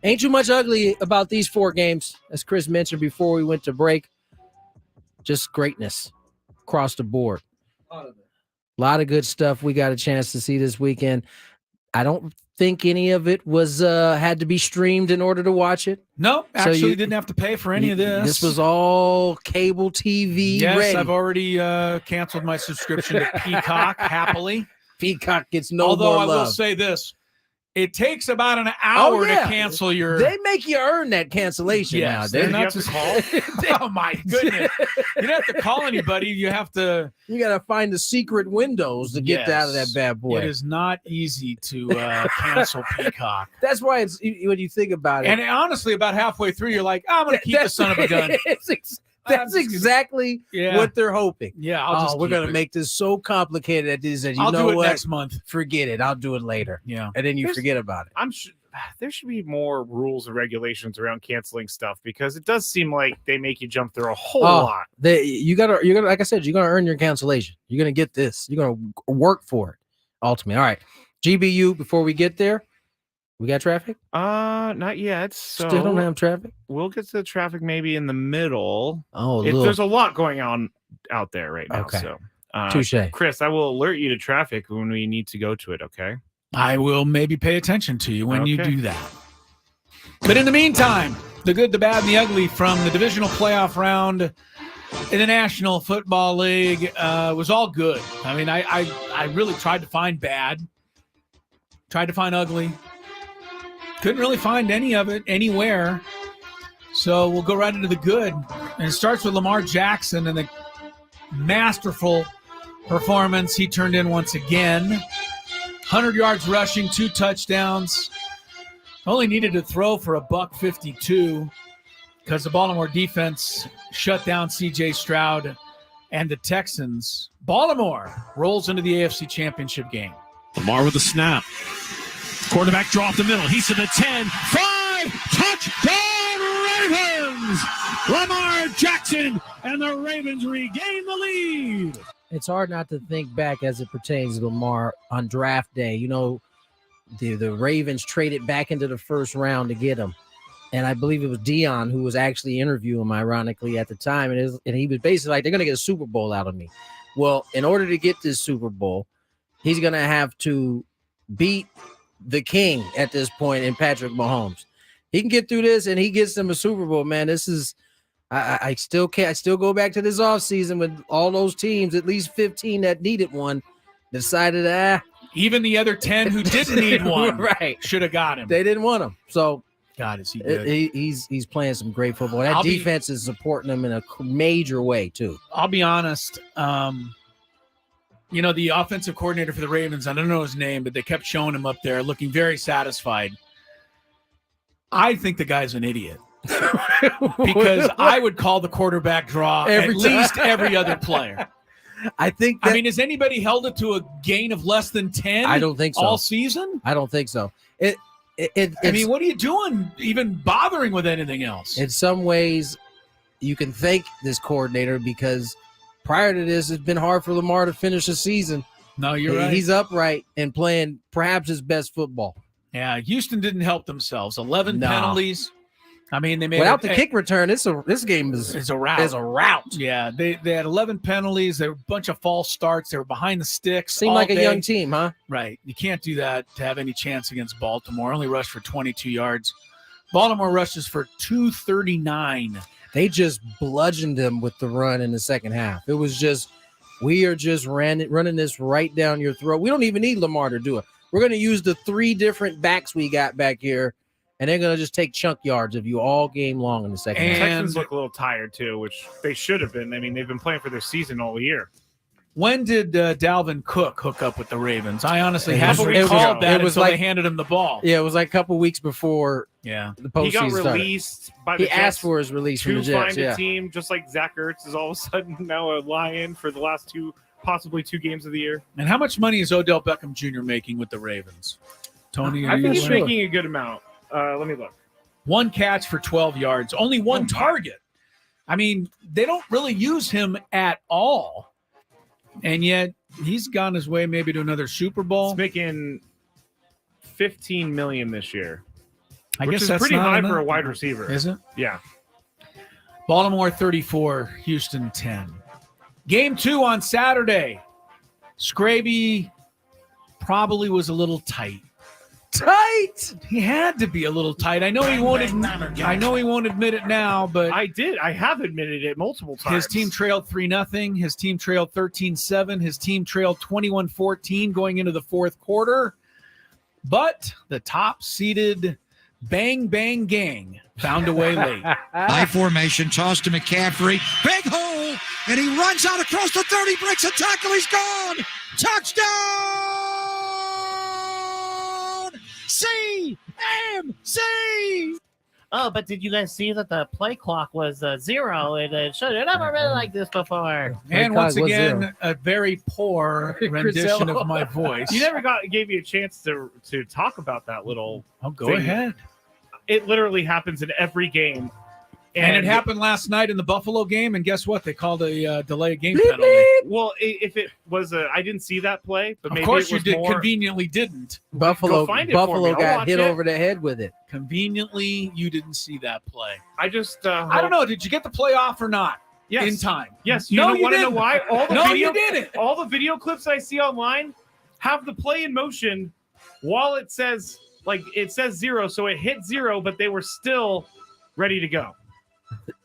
Ain't too much ugly about these 4 games, as Chris mentioned before we went to break. Just greatness across the board. A lot of good stuff we got a chance to see this weekend. I don't think any of it was had to be streamed in order to watch it. No, So actually you didn't have to pay for any of this. This was all cable TV Yes, ready. I've already canceled my subscription to Peacock happily. Peacock gets no Although more I will love. say this, it takes about an hour to cancel your. They make you earn that cancellation now. Yes, they're not to just call. Oh my goodness! You don't have to call anybody. You have to. You got to find the secret windows to get out of that bad boy. It is not easy to cancel Peacock. That's why it's when you think about it. And honestly, about halfway through, you're like, I'm going to keep the son of a gun. That's exactly what they're hoping. Yeah, we're going to make this so complicated that this, and you I'll know do it what? next month. Forget it. I'll do it later. Yeah, and then you There's- forget about it. I'm sure there should be more rules and regulations around canceling stuff because it does seem like they make you jump through a whole lot. You're gonna like I said, you're gonna earn your cancellation. You're gonna get this. You're gonna work for it. Ultimately, all right. GBU. Before we get there, we got traffic. Not yet. So Still don't have traffic. We'll get to the traffic maybe in the middle. Oh, there's a lot going on out there right now. Okay. So, Touche. Chris, I will alert you to traffic when we need to go to it. Okay. I will maybe pay attention to you when you do that. But in the meantime, the good, the bad, and the ugly from the divisional playoff round in the National Football League was all good. I mean, I really tried to find bad, tried to find ugly. Couldn't really find any of it anywhere. So we'll go right into the good. And it starts with Lamar Jackson and the masterful performance he turned in once again. 100 yards rushing, 2 touchdowns. Only needed to throw for $152 because the Baltimore defense shut down C.J. Stroud and the Texans. Baltimore rolls into the AFC Championship game. Lamar with a snap. Quarterback draw up the middle. He's to the 10. 5. Touchdown Ravens! Lamar Jackson and the Ravens regain the lead. It's hard not to think back as it pertains to Lamar on draft day. You know, the Ravens traded back into the first round to get him. And I believe it was Dion who was actually interviewing him, ironically, at the time. And he was basically like, they're going to get a Super Bowl out of me. Well, in order to get this Super Bowl, he's going to have to beat the king at this point in Patrick Mahomes. He can get through this and he gets them a Super Bowl, man. This is I still go back to this offseason with all those teams, at least 15 that needed one, decided even the other 10 who didn't need one right should have got him. They didn't want him. So God, is he good? He's playing some great football. That defense is supporting him in a major way too. I'll be honest. You know, the offensive coordinator for the Ravens, I don't know his name, but they kept showing him up there looking very satisfied. I think the guy's an idiot. Because I would call the quarterback draw at least every other player. I think I mean, has anybody held it to a gain of less than 10? I don't think so. All season? I don't think so. I mean, what are you doing even bothering with anything else? In some ways, you can thank this coordinator because prior to this, it's been hard for Lamar to finish a season. No, you're right. He's upright and playing perhaps his best football. Yeah, Houston didn't help themselves. 11 penalties. I mean, they made without the kick return. This game is a rout. Is a rout. Yeah, they had 11 penalties. There were a bunch of false starts. They were behind the sticks. Seemed like a young team, huh? Right. You can't do that to have any chance against Baltimore. Only rushed for 22 yards. Baltimore rushes for 239. They just bludgeoned them with the run in the second half. It was just, we are just running this right down your throat. We don't even need Lamar to do it. We're going to use the 3 different backs we got back here, and they're going to just take chunk yards of you all game long in the second half. The Texans look a little tired, too, which they should have been. I mean, they've been playing for their season all year. When did Dalvin Cook hook up with the Ravens? I honestly haven't recalled that until they handed him the ball. Yeah, it was like a couple weeks before the postseason He got released by the He Jets asked for his release from the Jets. to find a team, just like Zach Ertz is all of a sudden now a Lion for the last possibly two games of the year. And how much money is Odell Beckham Jr. making with the Ravens? Tony, I think he's making a good amount. Let me look. 1 catch for 12 yards, only 1 target. I mean, they don't really use him at all. And yet he's gone his way maybe to another Super Bowl. He's making $15 million this year. I which guess is that's pretty not high enough. for a wide receiver. Is it? Yeah. Baltimore 34, Houston 10. Game 2 on Saturday. Skraby probably was a little tight. He had to be a little tight. I know he won't. I know he won't admit it now, but I did. I have admitted it multiple times. His team trailed 3-0. His team trailed 13-7. His team trailed 21-14 going into the fourth quarter. But the top-seeded Bang Bang Gang found a way late. High formation, toss to McCaffrey. Big hole, and he runs out across the 30, breaks a tackle. He's gone. Touchdown! CMC! Oh, but did you guys see that the play clock was 0? It should have never been like this before. And once again, a very poor rendition of my voice. You never gave me a chance to talk about that little. Oh, go ahead. It literally happens in every game. And it happened last night in the Buffalo game, and guess what? They called a delay game penalty. Well, if it was I didn't see that play, but maybe of course it was you did. more, Conveniently didn't. Buffalo got hit over the head with it. Conveniently, you didn't see that play. I just I don't know. Did you get the play off or not? Yes. In time. Yes. You Want to know why? All the no, video, you didn't. All the video clips I see online have the play in motion while it says 0, so it hit 0, but they were still ready to go.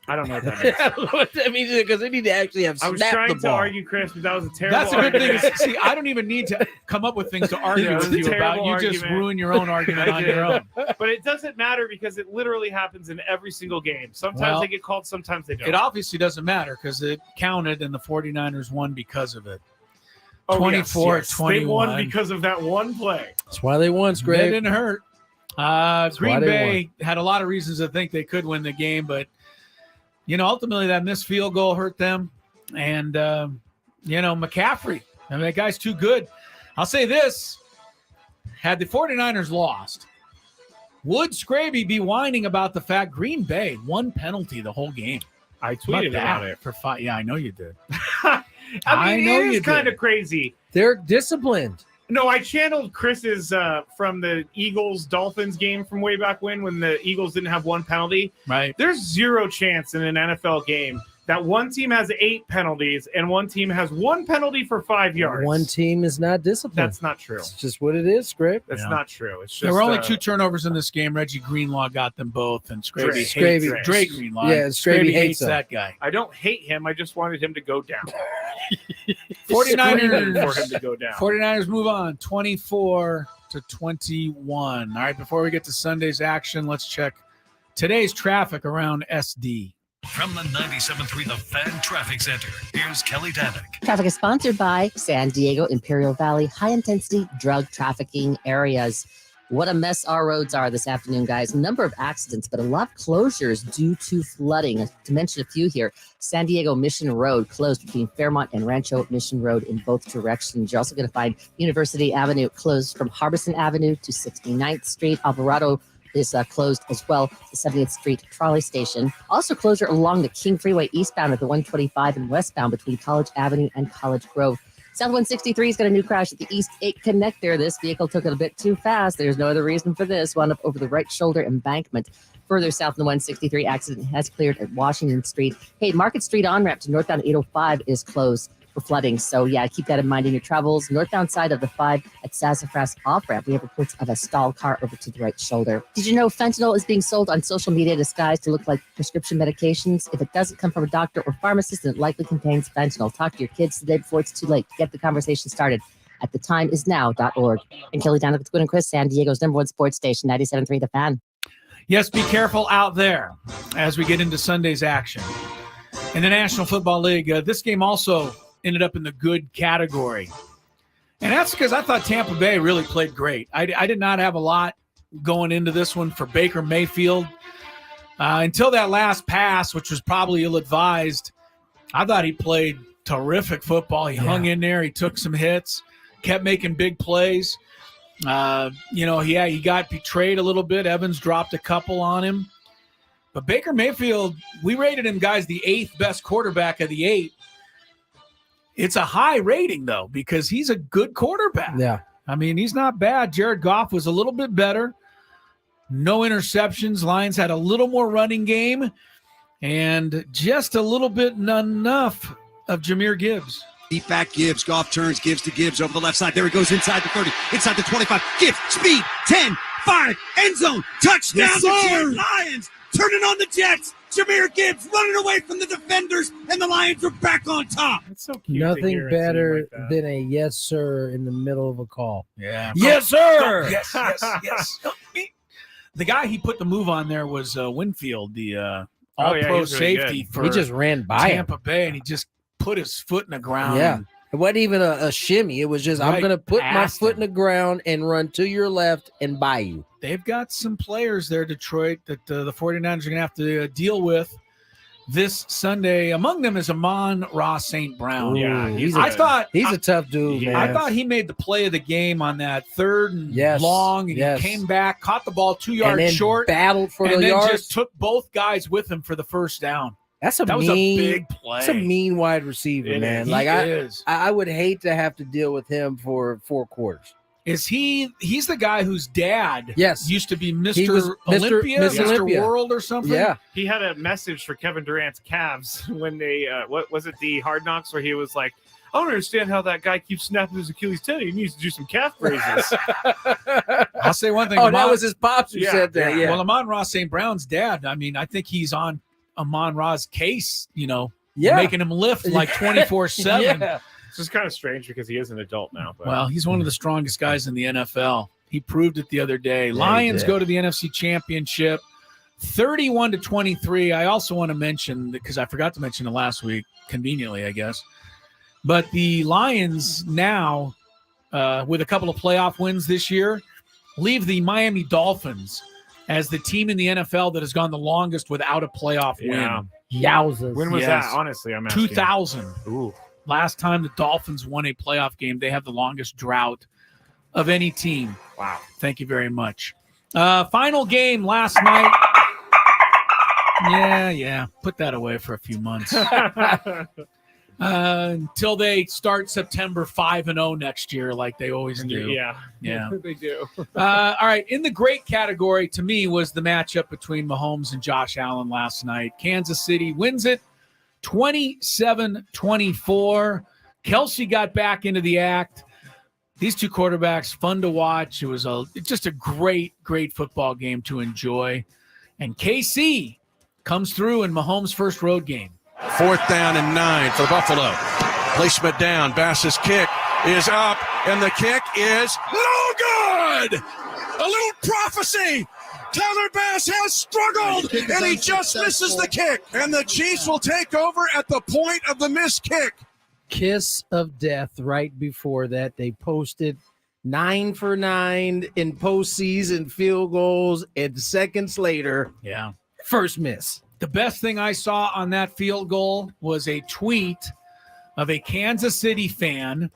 I don't know what that means. I don't know what that means because they need to actually have snapped the ball. I was trying to argue, Chris, but that was a terrible That's a good argument. thing. See, I don't even need to come up with things to argue with you about. You just ruin your own argument on your own. But it doesn't matter because it literally happens in every single game. Sometimes they get called, sometimes they don't. It obviously doesn't matter because it counted and the 49ers won because of it. Oh, 24-21. They won because of that one play. That's why they won, Skraby. They didn't hurt. Green Bay had a lot of reasons to think they could win the game, but ultimately that missed field goal hurt them. And, McCaffrey, that guy's too good. I'll say this. Had the 49ers lost, would Skraby be whining about the fact Green Bay one penalty the whole game? I tweeted about it. For 5. Yeah, I know you did. I mean, it is kind of crazy. They're disciplined. No, I channeled Chris's from the Eagles-Dolphins game from way back when the Eagles didn't have one penalty. Right. There's zero chance in an NFL game that one team has 8 penalties and one team has 1 penalty for 5 yards. One team is not disciplined. That's not true. It's just what it is, Script. That's not true. It's just there were only 2 turnovers in this game. Reggie Greenlaw got them both, and Skraby hates Dre Greenlaw. Yeah, Skraby hates that guy. I don't hate him. I just wanted him to go down. 49ers for him to go down. 49ers move on 24-21. All right, before we get to Sunday's action, let's check today's traffic around SD. From the 97.3 The Fan Traffic Center, here's Kelly Danick. Traffic is sponsored by San Diego Imperial Valley high-intensity drug trafficking areas. What a mess our roads are this afternoon, guys. A number of accidents, but a lot of closures due to flooding. To mention a few here, San Diego Mission Road closed between Fairmont and Rancho Mission Road in both directions. You're also going to find University Avenue closed from Harbison Avenue to 69th Street. Alvarado is closed as well, the 70th Street trolley station. Also closure along the King Freeway eastbound at the 125 and westbound between College Avenue and College Grove. South 163's got a new crash at the East 8 connector. This vehicle took it a bit too fast. There's no other reason for this. Wound up over the right shoulder embankment. Further south in the 163, accident has cleared at Washington Street. Hey, Market Street on-ramp to northbound 805 is closed for flooding. So, yeah, keep that in mind in your travels. Northbound side of the 5 at Sassafras off-ramp, we have reports of a stalled car over to the right shoulder. Did you know fentanyl is being sold on social media disguised to look like prescription medications? If it doesn't come from a doctor or pharmacist, then it likely contains fentanyl. Talk to your kids today before it's too late. Get the conversation started at thetimeisnow.org. And Kelly Danick with Gwynn and Chris, San Diego's #1 sports station, 97.3 The Fan. Yes, be careful out there as we get into Sunday's action. In the National Football League, this game also ended up in the good category. And that's because I thought Tampa Bay really played great. I did not have a lot going into this one for Baker Mayfield. Until that last pass, which was probably ill-advised, I thought he played terrific football. He hung in there. He took some hits, kept making big plays. He got betrayed a little bit. Evans dropped a couple on him. But Baker Mayfield, we rated him, guys, the 8th best quarterback of the 8. It's a high rating, though, because he's a good quarterback. Yeah. I mean, he's not bad. Jared Goff was a little bit better. No interceptions. Lions had a little more running game and just a little bit enough of Jahmyr Gibbs. Deep back Gibbs. Goff turns. Gibbs to Gibbs over the left side. There he goes inside the 30, inside the 25. Gibbs, speed, 10, 5, end zone. Touchdown, Detroit Lions. Turning on the Jets. Jahmyr Gibbs running away from the defenders, and the Lions are back on top. It's so cute. Nothing better than a yes, sir, in the middle of a call. Yeah. Yes, sir. Yes. The guy he put the move on there was Winfield, the Oh, all-pro yeah, he's really safety good. for He just ran by him. Tampa Bay, and he just put his foot in the ground. Yeah. It wasn't even a shimmy. It was just, I'm Right going to put my past foot him. in the ground and run to your left and by you. They've got some players there, Detroit, that the 49ers are going to have to deal with this Sunday. Among them is Amon-Ra St. Brown. Yeah, he's I thought he's a tough dude, man. I thought he made the play of the game on that third and Yes, long, and yes. he came back, caught the ball 2 and yards then short, battled for and the then yards. just took both guys with him for the first down. That was a big play. That's a mean wide receiver, It man. is. Like He is. I would hate to have to deal with him for 4 quarters. Is he's the guy whose dad Yes. used to be He Mr. was Olympia, Miss Mr. Olympia. World or something? Yeah. He had a message for Kevin Durant's Cavs when they what was it, the Hard Knocks, where he was like, I don't understand how that guy keeps snapping his Achilles tendon. He needs to do some calf raises. I'll say one thing. Oh, that was his pops who said that. Yeah. Well, Amon-Ra St. Brown's dad, I mean, I think he's on Amon-Ra's case, Yeah. making him lift like 24/7. Yeah. It's just kind of strange because he is an adult now. But Well, he's one of the strongest guys in the NFL. He proved it the other day. he Lions did. go to the NFC Championship, 31-23. I also want to mention, because I forgot to mention it last week, conveniently, I guess. But the Lions now, with a couple of playoff wins this year, leave the Miami Dolphins as the team in the NFL that has gone the longest without a playoff Yeah. win. Yowzers. when was Yes. that? Honestly, I'm asking. 2000. Ooh. Last time the Dolphins won a playoff game, they have the longest drought of any team. Wow. Thank you very much. Final game last night. Yeah. Put that away for a few months. Until they start September 5-0 next year, like they always do. Yeah. Yeah. They do. All right. In the great category, to me, was the matchup between Mahomes and Josh Allen last night. Kansas City wins it 27-24. Kelsey got back into the act. These two quarterbacks, fun to watch. It was just a great, great football game to enjoy. And KC comes through in Mahomes' first road game. 4th down and 9 for Buffalo. Placement down. Bass's kick is up, and the kick is no good. A little prophecy. Tyler Bass has struggled, and he just misses the kick. And the Chiefs will take over at the point of the missed kick. Kiss of death right before that. They posted 9 for 9 in postseason field goals, and seconds later, Yeah. first miss. The best thing I saw on that field goal was a tweet of a Kansas City fan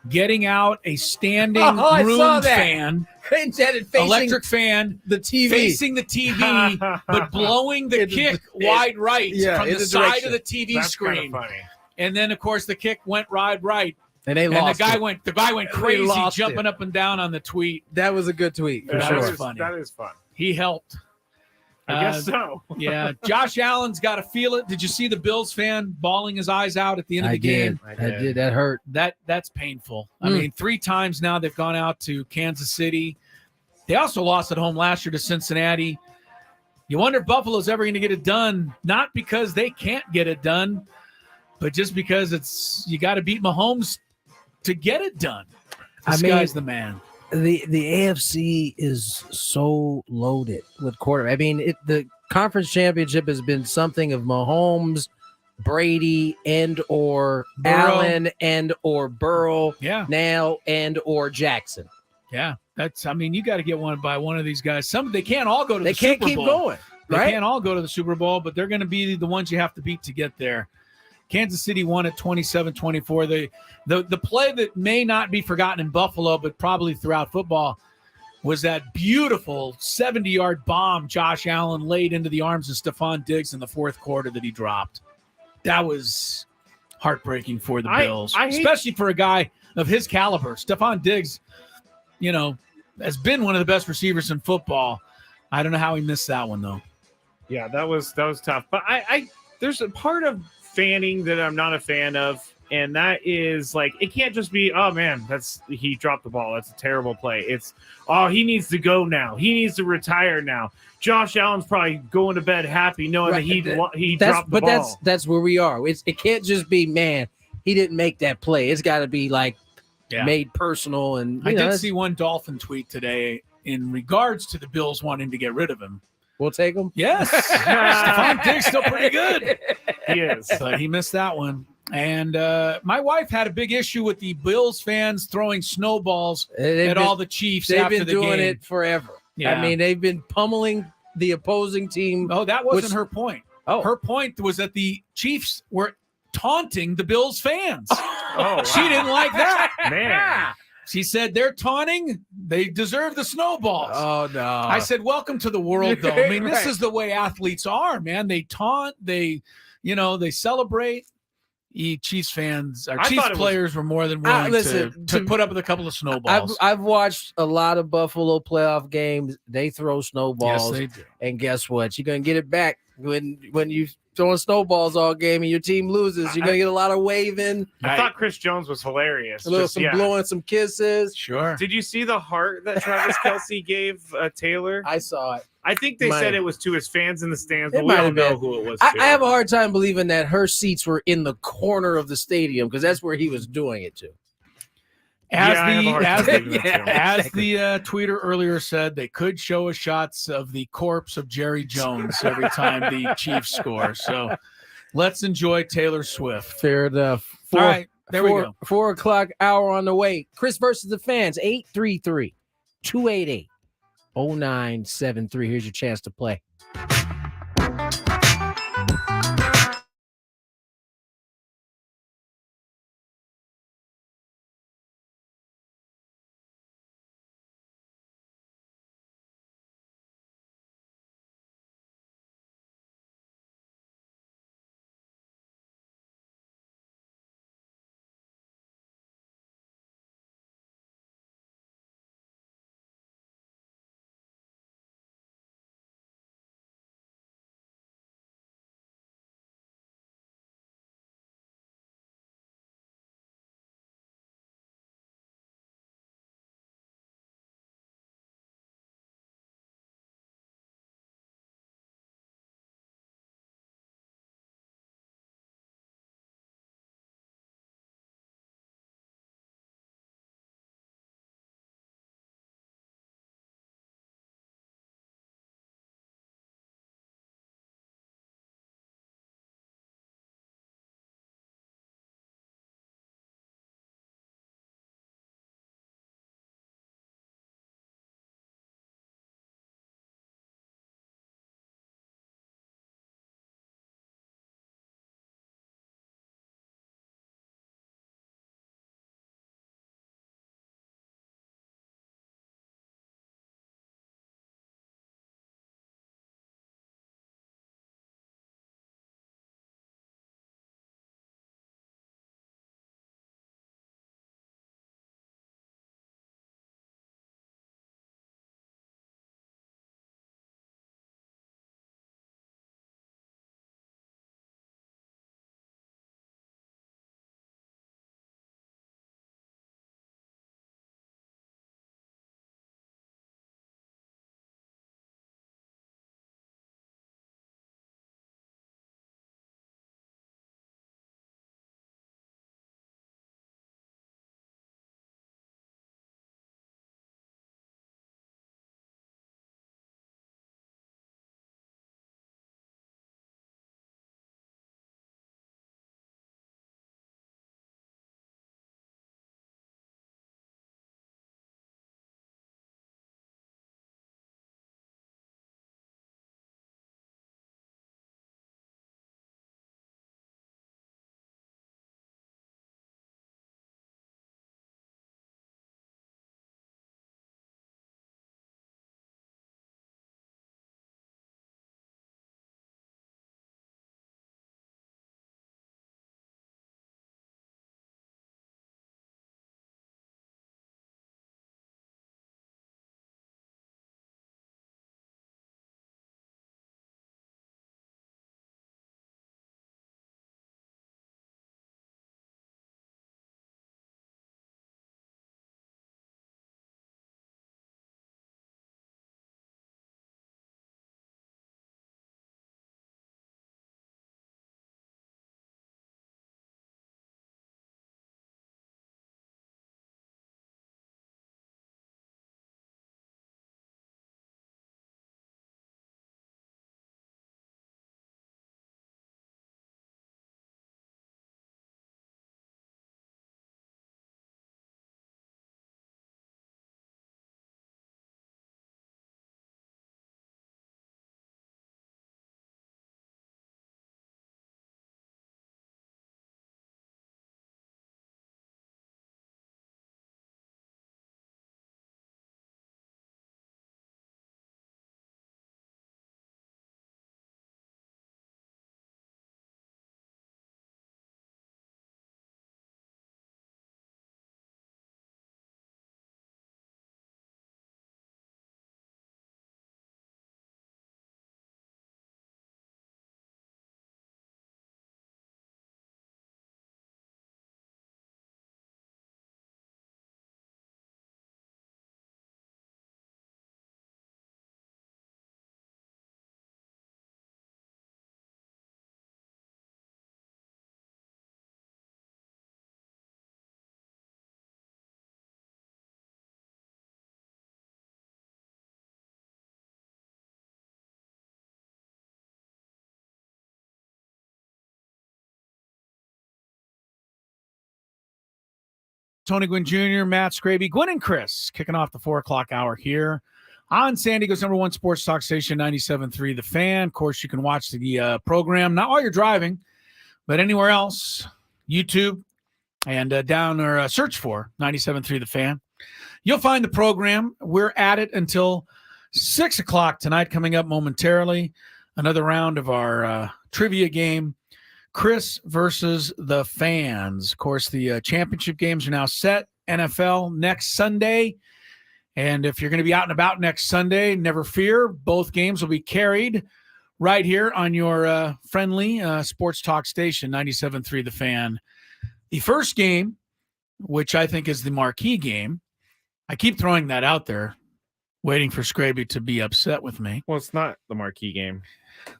getting out a standing I saw room that. fan, And said it facing electric fan, the TV. facing the TV, but blowing the kick wide right from in the the side direction. of the TV That's screen. kind of funny. And then, of course, the kick went wide right. And they And lost the guy it. went They crazy, lost jumping it. up and down on the tweet. That was a good tweet, for Yeah, sure. was funny. That is fun. He helped. I guess so. Yeah, Josh Allen's got to feel it. Did you see the Bills fan bawling his eyes out at the end of I the game? did. I did. That hurt. That's painful. I mean, 3 times now they've gone out to Kansas City. They also lost at home last year to Cincinnati. You wonder if Buffalo's ever going to get it done, not because they can't get it done, but just because you got to beat Mahomes to get it done. This guy's the man. The AFC is so loaded with quarterback. I mean, the conference championship has been something of Mahomes, Brady, and or Burrow. Allen, and or Burrow, Yeah. now and or Jackson. Yeah, you got to get one by one of these guys. They can't all go to They the Super can't keep Bowl. going, They right? can't all go to the Super Bowl, but they're going to be the ones you have to beat to get there. Kansas City won at 27-24. The play that may not be forgotten in Buffalo, but probably throughout football, was that beautiful 70-yard bomb Josh Allen laid into the arms of Stephon Diggs in the fourth quarter that he dropped. That was heartbreaking for the Bills, I hate- especially for a guy of his caliber. Stephon Diggs has been one of the best receivers in football. I don't know how he missed that one though. Yeah, that was tough. But I there's a part of fanning that I'm not a fan of, and that is like it can't just be, oh man, he dropped the ball. That's a terrible play. It's he needs to go now. He needs to retire now. Josh Allen's probably going to bed happy knowing that he dropped the ball. But that's where we are. It can't just be, man, he didn't make that play. It's got to be like made personal. And I did see one Dolphin tweet today in regards to the Bills wanting to get rid of him. We'll take him. Yes. Stephon Diggs still pretty good. He is. But he missed that one. And my wife had a big issue with the Bills fans throwing snowballs at all the Chiefs they've after been the doing game. it forever. Yeah. I mean, they've been pummeling the opposing team. Oh, that wasn't her point. Oh. Her point was that the Chiefs were taunting the Bills fans. Oh, She didn't like that. Man. She said they're taunting. They deserve the snowballs. Oh, no. I said, welcome to the world, though. I mean, this is the way athletes are, man. They taunt. They celebrate. Chiefs fans, our Chiefs players were more than willing to put up with a couple of snowballs. I've watched a lot of Buffalo playoff games. They throw snowballs. Yes, they do. And guess what? You're going to get it back when you throwing snowballs all game and your team loses. You're going to get a lot of waving. I thought Chris Jones was hilarious. Blowing some kisses. Sure. Did you see the heart that Travis Kelce gave Taylor? I saw it. I think they said it was to his fans in the stands, It but we might don't have know been. who it was I to. have a hard time believing that her seats were in the corner of the stadium because that's where he was doing it to. As the tweeter earlier said, they could show us shots of the corpse of Jerry Jones every time the Chiefs score. So let's enjoy Taylor Swift. Fair enough. All right, there we go. 4 o'clock hour on the way. Chris versus the fans, 833-288-0973. Here's your chance to play. Tony Gwynn Jr., Matt Skraby, Gwynn and Chris kicking off the 4 o'clock hour here on San Diego's #1 sports talk station, 97.3 The Fan. Of course, you can watch the program, not while you're driving, but anywhere else, YouTube, and search for 97.3 The Fan. You'll find the program. We're at it until 6 o'clock tonight, coming up momentarily. Another round of our trivia game, Chris versus the fans. Of course, the championship games are now set. NFL next Sunday. And if you're going to be out and about next Sunday, never fear. Both games will be carried right here on your friendly sports talk station, 97.3 The Fan. The first game, which I think is the marquee game, I keep throwing that out there, waiting for Skraby to be upset with me. Well, it's not the marquee game.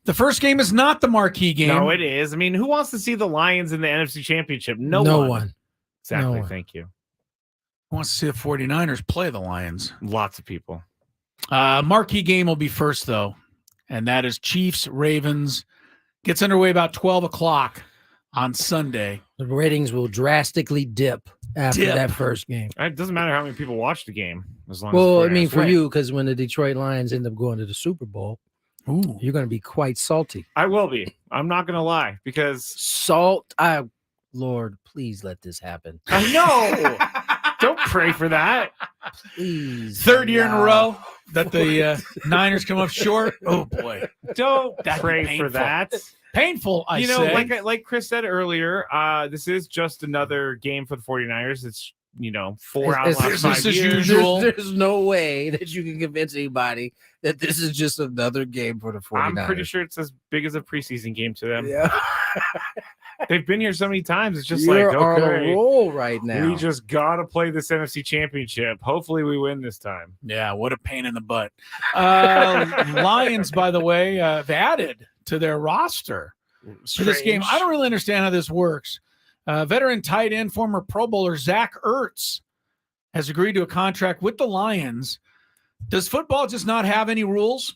The first game is not the marquee game. No, it is. I mean, who wants to see the Lions in the NFC Championship? No one. Exactly. No one. Thank you. Who wants to see the 49ers play the Lions? Lots of people. Marquee game will be first, though, and that is Chiefs-Ravens. Gets underway about 12 o'clock on Sunday. The ratings will drastically dip after that first game. It doesn't matter how many people watch the game, as long Well, as I mean, for right. you, because when the Detroit Lions end up going to the Super Bowl, you're going to be quite salty. I will be. I'm not going to lie, because Lord, please let this happen. I know. Don't pray for that. Please. Third year in a row that the Niners come up short. Oh, boy. Don't That'd be pray for painful. that. Painful, I You know, say. like Chris said earlier, this is just another game for the 49ers. It's, 4 out of the last 5 years. There's no way that you can convince anybody that this is just another game for the 49ers. I'm pretty sure it's as big as a preseason game to them. Yeah. They've been here so many times. It's just You're like, on okay, a roll right now. we just got to play this NFC Championship. Hopefully we win this time. Yeah, what a pain in the butt. Lions, by the way, have added to their roster for this game. I don't really understand how this works. Veteran tight end, former Pro Bowler Zach Ertz has agreed to a contract with the Lions. Does football just not have any rules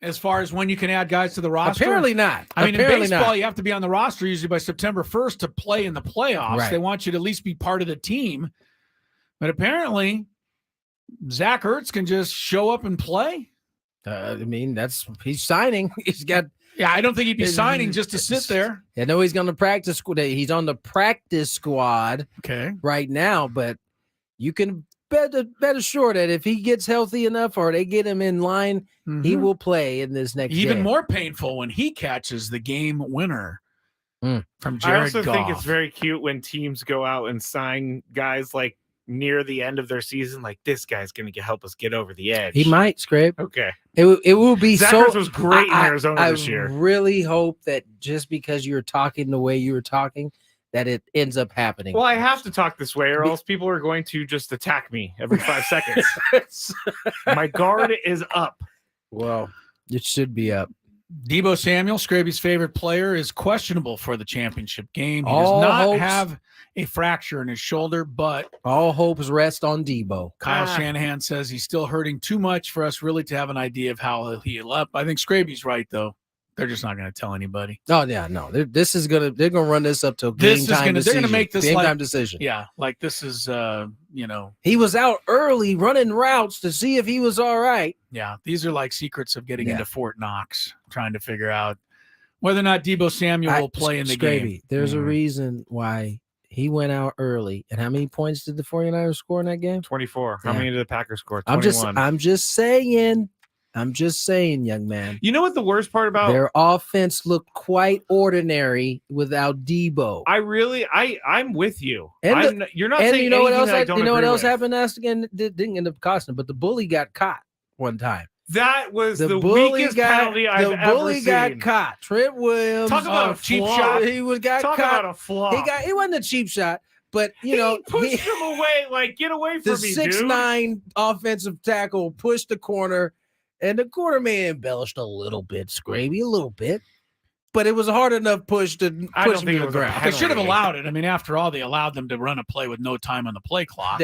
as far as when you can add guys to the roster? Apparently not. I mean, Apparently in baseball, not. you have to be on the roster usually by September 1st to play in the playoffs. Right. They want you to at least be part of the team. But apparently, Zach Ertz can just show up and play. I mean, he's signing. He's got. Yeah, I don't think he'd be signing just to sit there. I know he's going to practice. He's on the practice squad right now, but you can bet assured that if he gets healthy enough or they get him in line, he will play in this next Even game. more painful when he catches the game winner from Jared I also Goff. think it's very cute when teams go out and sign guys like near the end of their season, like this guy's going to help us get over the edge. He might, Scrape. Okay. It will be Zach so. Ertz was great in Arizona this year. I really hope that just because you're talking the way you were talking, that it ends up happening. Well, I have to talk this way, or else people are going to just attack me every 5 seconds. My guard is up. Well, it should be up. Deebo Samuel, Skraby's favorite player, is questionable for the championship game. He All does not hopes- have a fracture in his shoulder, but all hopes rest on Deebo. Kyle Shanahan says he's still hurting too much for us really to have an idea of how he'll heal up. I think Skraby's right, though. They're just not going to tell anybody. Oh yeah, no. They're gonna run this up till game time decision. They're going to make this game like, time decision. Yeah, like this is He was out early running routes to see if he was all right. Yeah, these are like secrets of getting into Fort Knox, trying to figure out whether or not Deebo Samuel will play in the game. There's a reason why he went out early. And how many points did the 49ers score in that game? 24. How Yeah. many did the Packers score? 21. I'm just saying, young man. You know what the worst part about Their offense looked quite ordinary without Deebo. I'm with you. And You're not and saying you know what else? anything that I don't You know what agree else with. happened? That's again didn't end up costing him, but the bully got caught one time. That was the bully weakest penalty I've the ever bully seen. got caught. Trent Williams. Talk about a cheap flop. shot. He got Talk caught. about a flop. It wasn't a cheap shot, but He pushed him away. Like, get away from the me, 6'9" offensive tackle pushed the corner, and the corner may embellished a little bit, Skraby, a little bit. but it was a hard enough push to I push don't me think to it the was a ground. They should have allowed it. I mean, after all, they allowed them to run a play with no time on the play clock.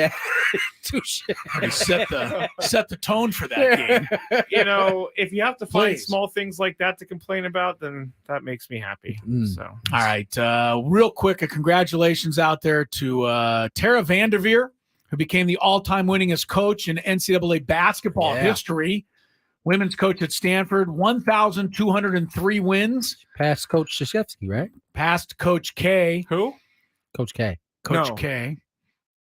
Touche. They set the tone for that game. You know, if you have to find Please. small things like that to complain about, then that makes me happy. So, All right. Real quick, a congratulations out there to Tara Vanderveer, who became the all-time winningest coach in NCAA basketball history. Women's coach at Stanford, 1,203 wins. Past Coach Krzyzewski, right? Past Coach K. Who? Coach K. Coach K.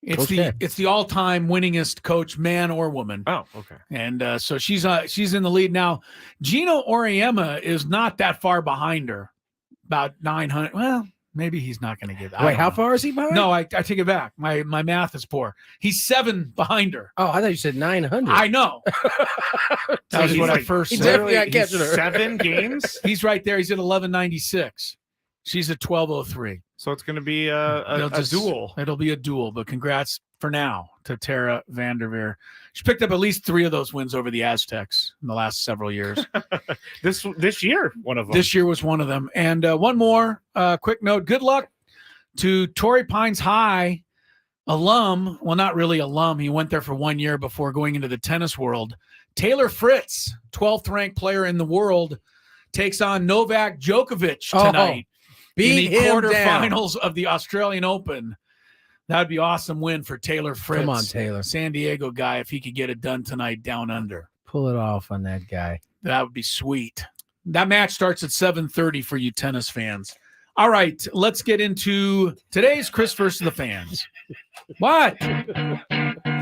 It's Coach K. it's the all-time winningest coach, man or woman. Oh, okay. And so she's in the lead now. Gino Auriemma is not that far behind her, about 900. Well, maybe he's not going to give that. Wait, how far is he behind? No, I take it back. My math is poor. He's 7 behind her. Oh, I thought you said 900. I know. That was what I first He said. definitely got catching her. 7 games. He's right there. He's at 1196. She's at 1203. So it's going to be a duel. It'll be a duel, but congrats for now to Tara Vanderveer. She picked up at least 3 of those wins over the Aztecs in the last several years. This year, one of them. This year was one of them. And one more quick note. Good luck to Torrey Pines High alum. Well, not really alum. He went there for 1 year before going into the tennis world. Taylor Fritz, 12th ranked player in the world, takes on Novak Djokovic tonight in the quarterfinals of the Australian Open. That would be an awesome win for Taylor Fritz. Come on, Taylor. San Diego guy, if he could get it done tonight down under. Pull it off on that guy. That would be sweet. That match starts at 7:30 for you tennis fans. All right, let's get into today's Chris versus the fans. What?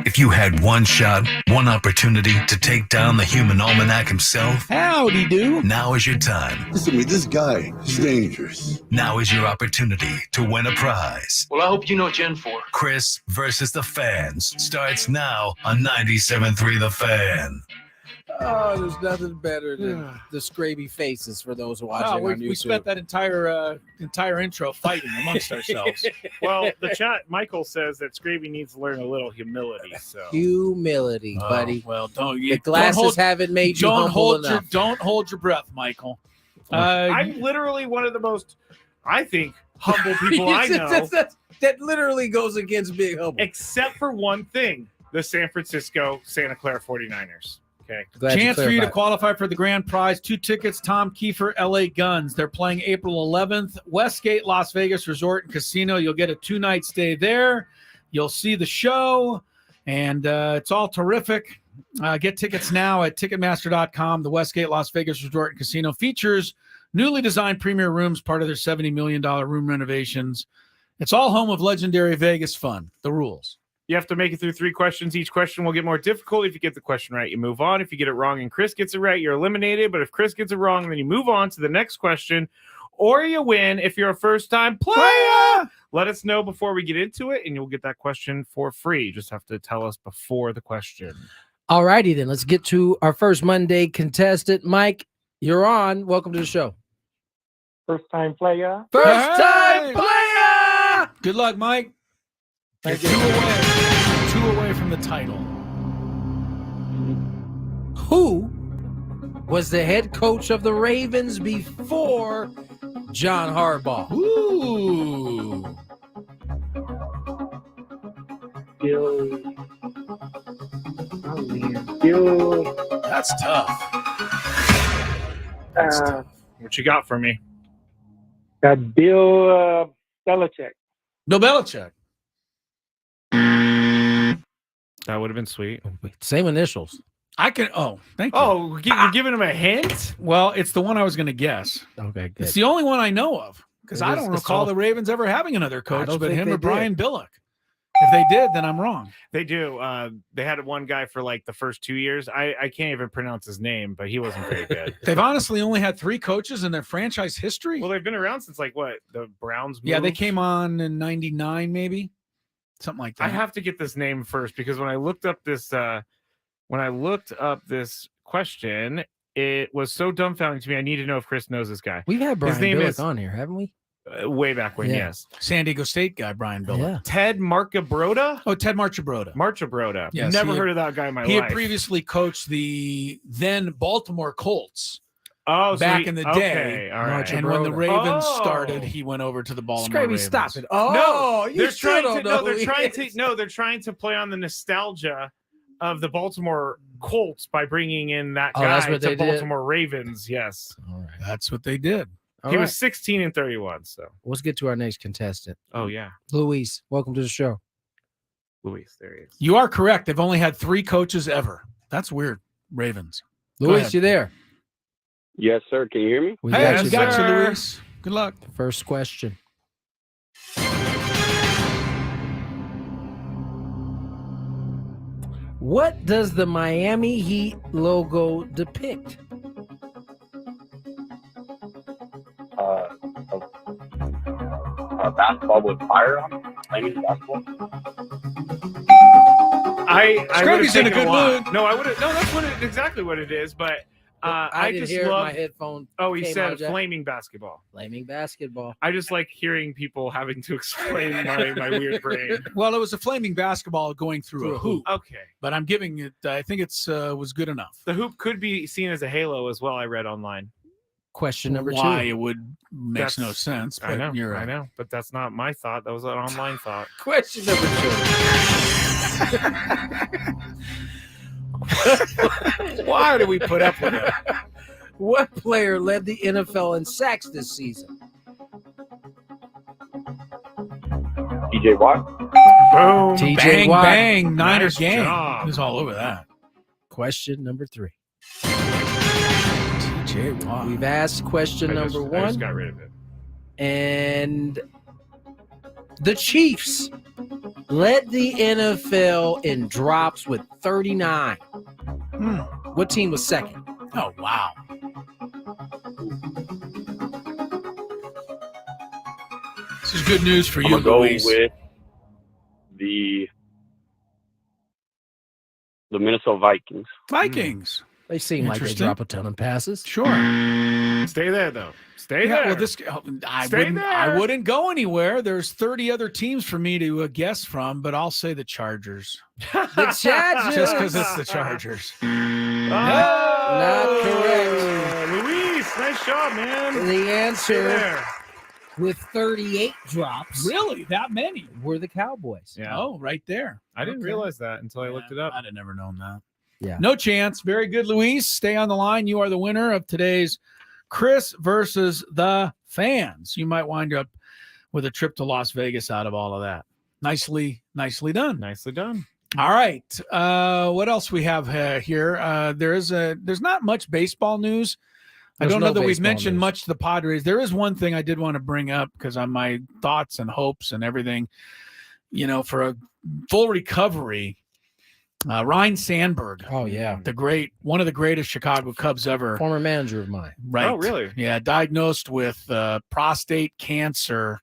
If you had one shot, one opportunity to take down the human almanac himself, howdy do. Now is your time. Listen to me, this guy is dangerous. Now is your opportunity to win a prize. Well, I hope you know Gen 4. Chris versus the fans starts now on 97.3 The Fan. Oh, there's nothing better than the Skraby faces for those watching on YouTube. We spent that entire intro fighting amongst ourselves. Well, the chat, Michael says that Skraby needs to learn a little humility. So Humility, buddy. Well, The glasses haven't made you humble enough. Don't hold your breath, Michael. I'm literally one of the most, I think, humble people I know. That literally goes against being humble. Except for one thing, the San Francisco Santa Clara 49ers. Okay. Chance for you to qualify for the grand prize. 2 tickets, Tom Kiefer, LA Guns. They're playing April 11th. Westgate, Las Vegas Resort and Casino. You'll get a 2-night stay there. You'll see the show, and it's all terrific. Get tickets now at Ticketmaster.com. The Westgate, Las Vegas Resort and Casino features newly designed premier rooms, part of their $70 million room renovations. It's all home of legendary Vegas fun. The rules. You have to make it through 3 questions. Each question will get more difficult. If you get the question right, you move on. If you get it wrong and Chris gets it right, you're eliminated. But if Chris gets it wrong, then you move on to the next question, or you win if you're a first-time player. Let us know before we get into it, and you'll get that question for free. You just have to tell us before the question. All righty, then. Let's get to our first Monday contestant. Mike, you're on. Welcome to the show. First-time player. First-time player! Good luck, Mike. Thank You're you. 2 away from the title. Who was the head coach of the Ravens before John Harbaugh? Ooh. Bill. That's tough. What you got for me? Got Bill Belichick. Bill Belichick. That would have been sweet. Same initials. Thank you. Oh, you're giving him a hint? Well, it's the one I was going to guess. Okay, good. It's the only one I know of because I don't recall the Ravens ever having another coach but him or Brian Billick. If they did, then I'm wrong. They do. They had one guy for like the first 2 years. I can't even pronounce his name, but he wasn't very good. They've honestly only had 3 coaches in their franchise history. Well, they've been around since like what? The Browns moved? Yeah, they came on in 99 maybe. Something like that. I have to get this name first because when I looked up this question, it was so dumbfounding to me. I need to know if Chris knows this guy. We've had Brian Billick on here, haven't we? Way back when, yes. San Diego State guy, Brian Billick. Yeah. Ted Marcabroda? Oh, Ted Marchabroda. Marchabroda. Yes, Never heard of that guy in my life. He had previously coached the then Baltimore Colts Oh, back in the day. All right. And when the Ravens Oh. started, he went over to the Baltimore Skraby, Ravens. stop it. No, You still don't know who he is. they're trying to play on the nostalgia of the Baltimore Colts by bringing in that guy that's what to they did? Baltimore Ravens. Yes. All right. That's what they did. He was 16 and 31. So Let's get to our next contestant. Oh yeah. Luis, welcome to the show. Luis, there he is. You are correct. They've only had 3 coaches ever. That's weird. Ravens. Go Luis, ahead. you there? Yes, sir. Can you hear me? We Hey, got we you, got sir. you, Luis. Good luck. First question. What does the Miami Heat logo depict? A basketball with fire on it. Flaming basketball. I Skraby's in a good mood. No, I would have. No, that's exactly what it is. But I didn't just hear it. love. My headphone. Oh, he came out said of jack. flaming basketball. Flaming basketball. I just like hearing people having to explain my weird brain. Well, it was a flaming basketball going through a hoop. Okay. But I'm giving it, I think it's was good enough. The hoop could be seen as a halo as well. I read online. Question number Why 2. it would makes no sense. But I know. You're I right. know. But that's not my thought. That was an online thought. Question number 2. Why do we put up with it? What player led the NFL in sacks this season? TJ Watt. Boom. TJ Bang, Watt. bang. Niners Nice game. job. He was all over that. Question number 3. TJ Watt. We've asked question number I 1. just got rid of it. And the Chiefs led the NFL in drops with 39. What team was second? Oh, wow. This is good news for I'm you, gonna go Luis. with the Minnesota Vikings. Vikings. They seem like they Interesting. drop a ton of passes. Sure. Stay there though. Stay Yeah, there. well, I wouldn't go anywhere. There's 30 other teams for me to guess from, but I'll say the Chargers. The Chargers. Just because it's the Chargers. Not correct. Luis, nice job, man. The Stay answer there. with 38 drops Really? That many? were the Cowboys. Yeah. Oh, right there. I didn't Okay. realize that until I looked it up. I'd have never known that. Yeah. No chance. Very good, Luis. Stay on the line. You are the winner of today's Chris versus the fans. You might wind up with a trip to Las Vegas out of all of that. Nicely done. Nicely done. All right. What else we have here? There's not much baseball news. I There's don't know no that we've baseball mentioned news. much to the Padres. There is one thing I did want to bring up because on my thoughts and hopes and everything, for a full recovery, Ryan Sandberg, Oh, yeah. one of the greatest Chicago Cubs ever. Former manager of mine. Right. Oh, really? Yeah. Diagnosed with prostate cancer.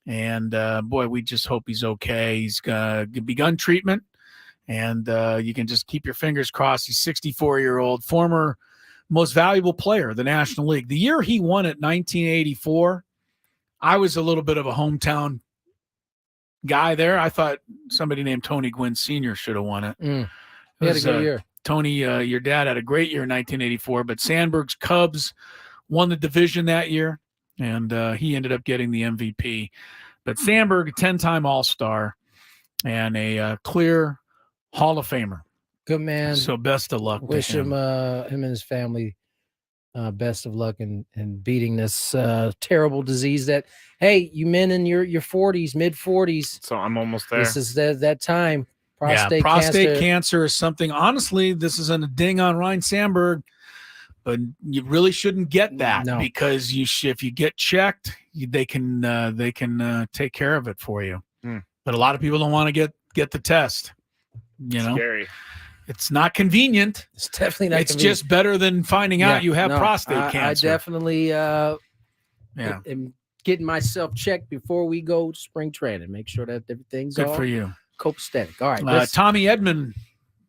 And boy, we just hope he's okay. He's begun treatment. And you can just keep your fingers crossed. He's 64-year-old, former most valuable player of the National League. The year he won it, 1984, I was a little bit of a hometown guy there. I thought somebody named Tony Gwynn Sr. should have won it. He had a was, good year. Tony, your dad had a great year in 1984, but Sandberg's Cubs won the division that year, and he ended up getting the MVP. But Sandberg, a 10-time All-Star and a clear Hall of Famer. Good man. So best of luck Wish to him. him and his family best of luck in beating this terrible disease that, hey, you men in your 40s, mid 40s. So I'm almost there. This is that time. Prostate cancer is something, honestly, this isn't a ding on Ryan Sandberg, but you really shouldn't get that because if you get checked, they can take care of it for you. But a lot of people don't want to get the test. Scary. It's not convenient. It's definitely not It's convenient. just better than finding out you have prostate cancer. I definitely am getting myself checked before we go to spring training. Make sure that everything's Good all for you. copacetic. All right. Tommy Edman,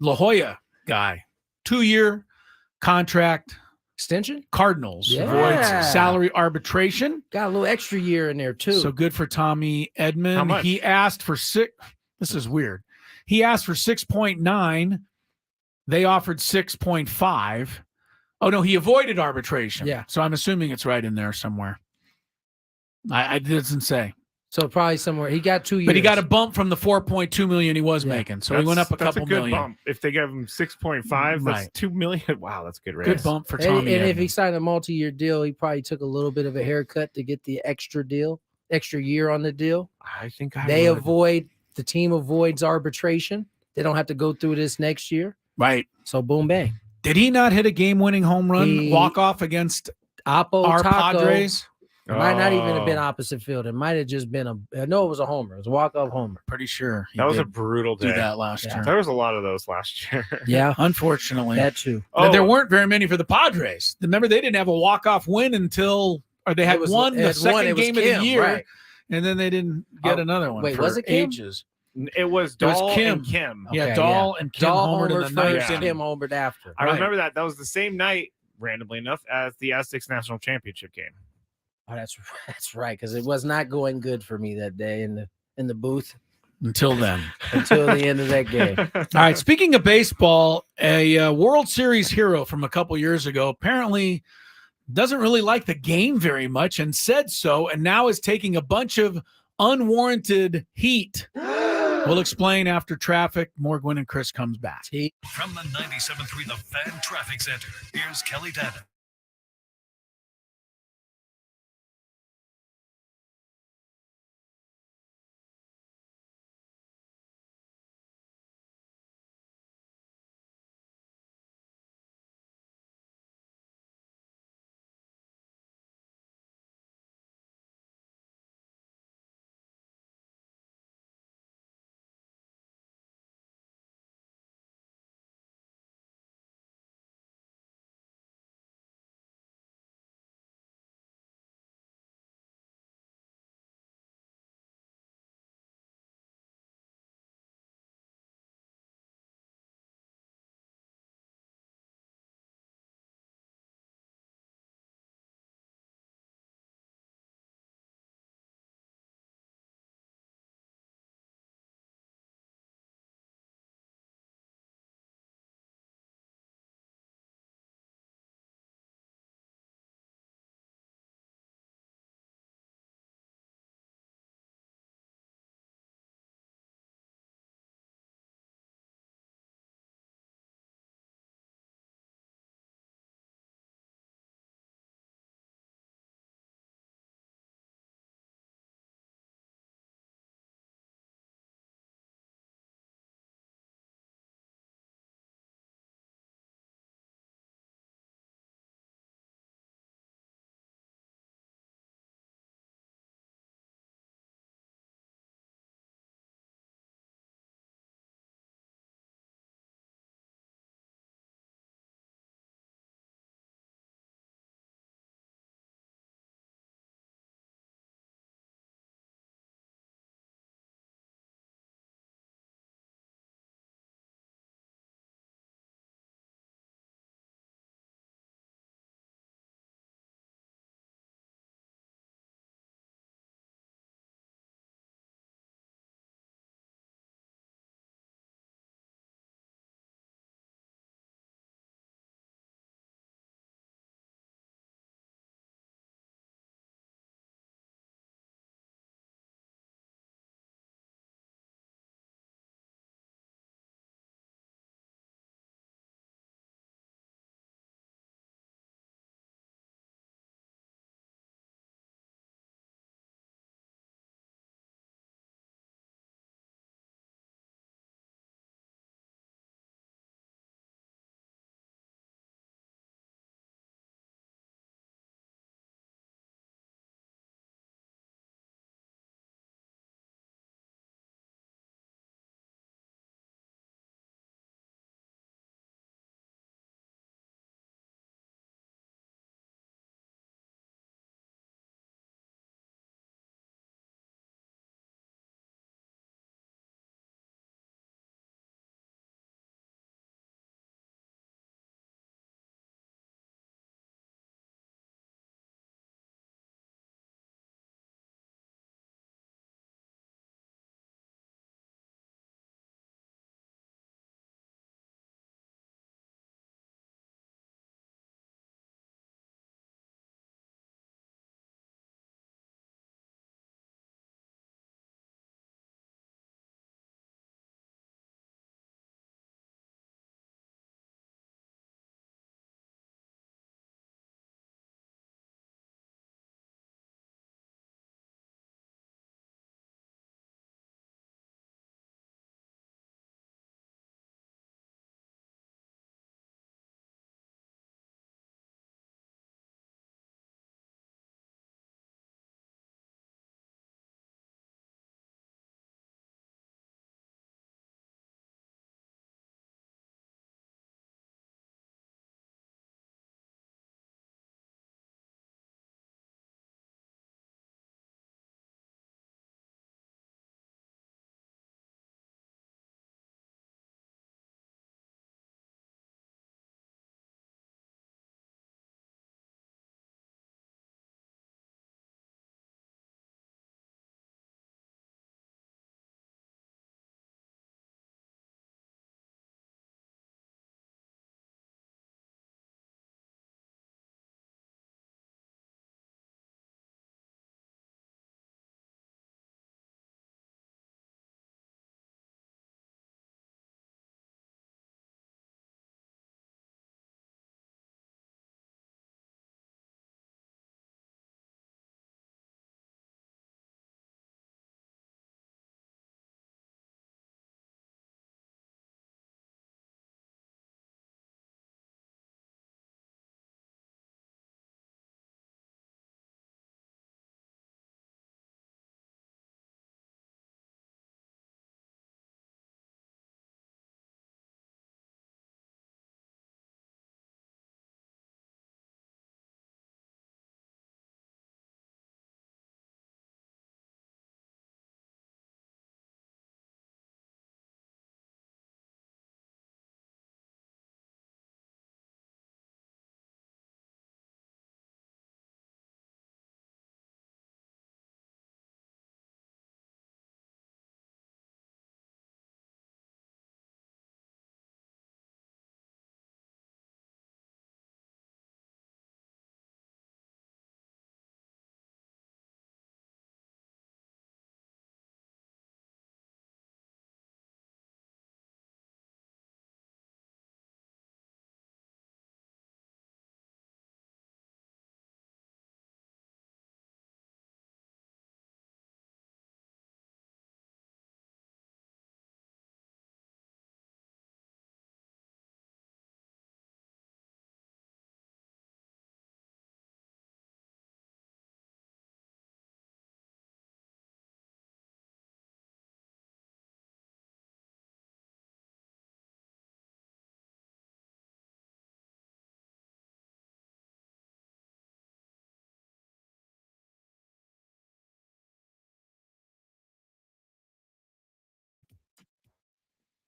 La Jolla guy, 2-year contract extension. Cardinals Yeah. avoids salary arbitration. Got a little extra year in there too. So good for Tommy Edman. How much? He asked for six. This is weird. He asked for 6.9. They offered 6.5. Oh, no, he avoided arbitration. Yeah. So I'm assuming it's right in there somewhere. I doesn't say. So probably somewhere. He got 2 years. But he got a bump from the 4.2 million he was Yeah. making. So he went up a couple that's a good million. bump. If they gave him 6.5, that's Right. 2 million. Wow, that's a good raise. Good bump for And, Tommy. and if he Edman. signed a multi-year deal, he probably took a little bit of a haircut to get the extra year on the deal. I think The team avoids arbitration. They don't have to go through this next year. Right. So boom, bang. Did he not hit a game-winning home run He- walk-off against Apo our Taco. Padres? It might not even have been Oh. opposite field. It might have just been I know it was a homer. It was a walk-off homer. Pretty sure he That was a did brutal do day. that last year. There was a lot of those last year. Yeah, Unfortunately. that too. There weren't very many for the Padres. Remember, they didn't have a walk-off win they had won the second game of the year, right. and then they didn't get another one wait, for was it Kim? ages. It was It was Dahl Kim. and Kim. Yeah, Okay, Dahl and Kim Dahl homered in homered the ninth first, inning. Kim homered after. I Right. remember that. That was the same night, randomly enough, as the Aztecs national championship game. Oh, that's right, because it was not going good for me that day in the booth Until then. until the end of that game. All right. Speaking of baseball, a World Series hero from a couple years ago apparently doesn't really like the game very much and said so, and now is taking a bunch of unwarranted heat. We'll explain after traffic. More Gwynn and Chris comes back. From the 97.3 The Fan Traffic Center, here's Kelly Dannon.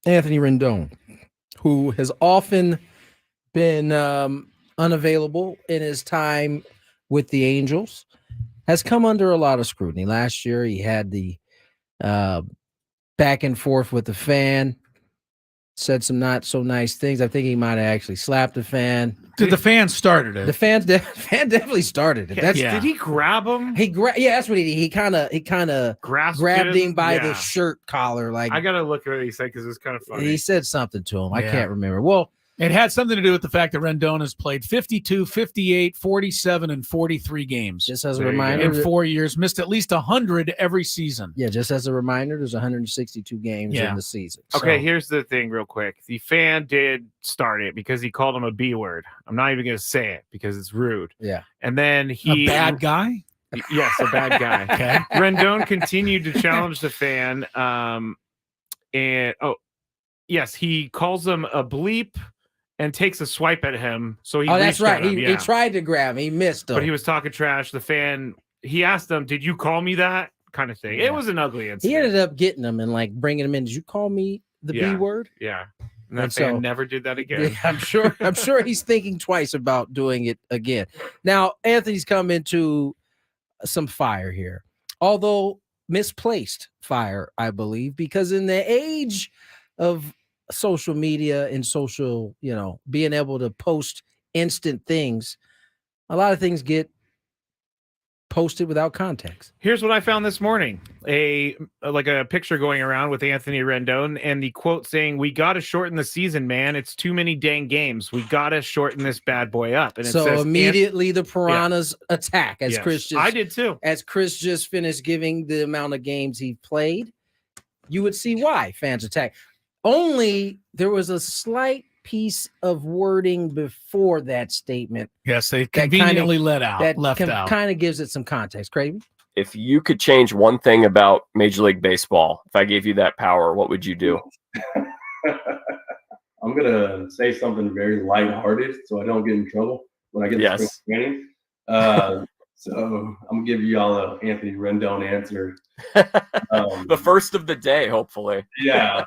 Anthony Rendon, who has often been unavailable in his time with the Angels, has come under a lot of scrutiny. Last year, he had the back and forth with the fan, said some not so nice things. I think he might have actually slapped the fan. The fan started it. The fan definitely started it. Did he grab him? Yeah, that's what he did. He kind of grabbed him by the shirt collar. Like, I gotta look at what he said because it's kind of funny. He said something to him. I Yeah. can't remember. Well, it had something to do with the fact that Rendon has played 52, 58, 47, and 43 games. Just as a reminder, in 4 years, missed at least 100 every season. Yeah, just as a reminder, there's 162 games in the season. Okay, here's the thing real quick. The fan did start it because he called him a B word. I'm not even going to say it because it's rude. Yeah. And then he... A bad guy? Yes, a bad guy. Okay. Rendon continued to challenge the fan. Yes, he calls him a bleep and takes a swipe at him. So he that's reached at right. him, He tried to grab him. He missed him. but he was talking trash. The fan, he asked him, "Did you call me that?" kind of thing. Yeah. It was an ugly incident. He ended up getting him and like bringing him in. Did you call me the B word? Yeah. And that And fan so- never did that again. Yeah, I'm sure he's thinking twice about doing it again. Now, Anthony's come into some fire here, although misplaced fire, I believe, because in the age of social media and social, being able to post instant things, a lot of things get posted without context. Here's what I found this morning: a picture going around with Anthony Rendon and the quote saying, "We got to shorten the season, man. It's too many dang games. We got to shorten this bad boy up." And it So says, immediately the Piranhas attack as Yes. Chris I did too. As Chris just finished giving the amount of games he played, you would see why fans attack. Only there was a slight piece of wording before that statement. Yes, they conveniently left out. Kind of gives it some context. Craven? If you could change one thing about Major League Baseball, if I gave you that power, what would you do? I'm gonna say something very lighthearted so I don't get in trouble when I get to spring training. So I'm gonna give you all an Anthony Rendon answer. The first of the day, hopefully. Yeah.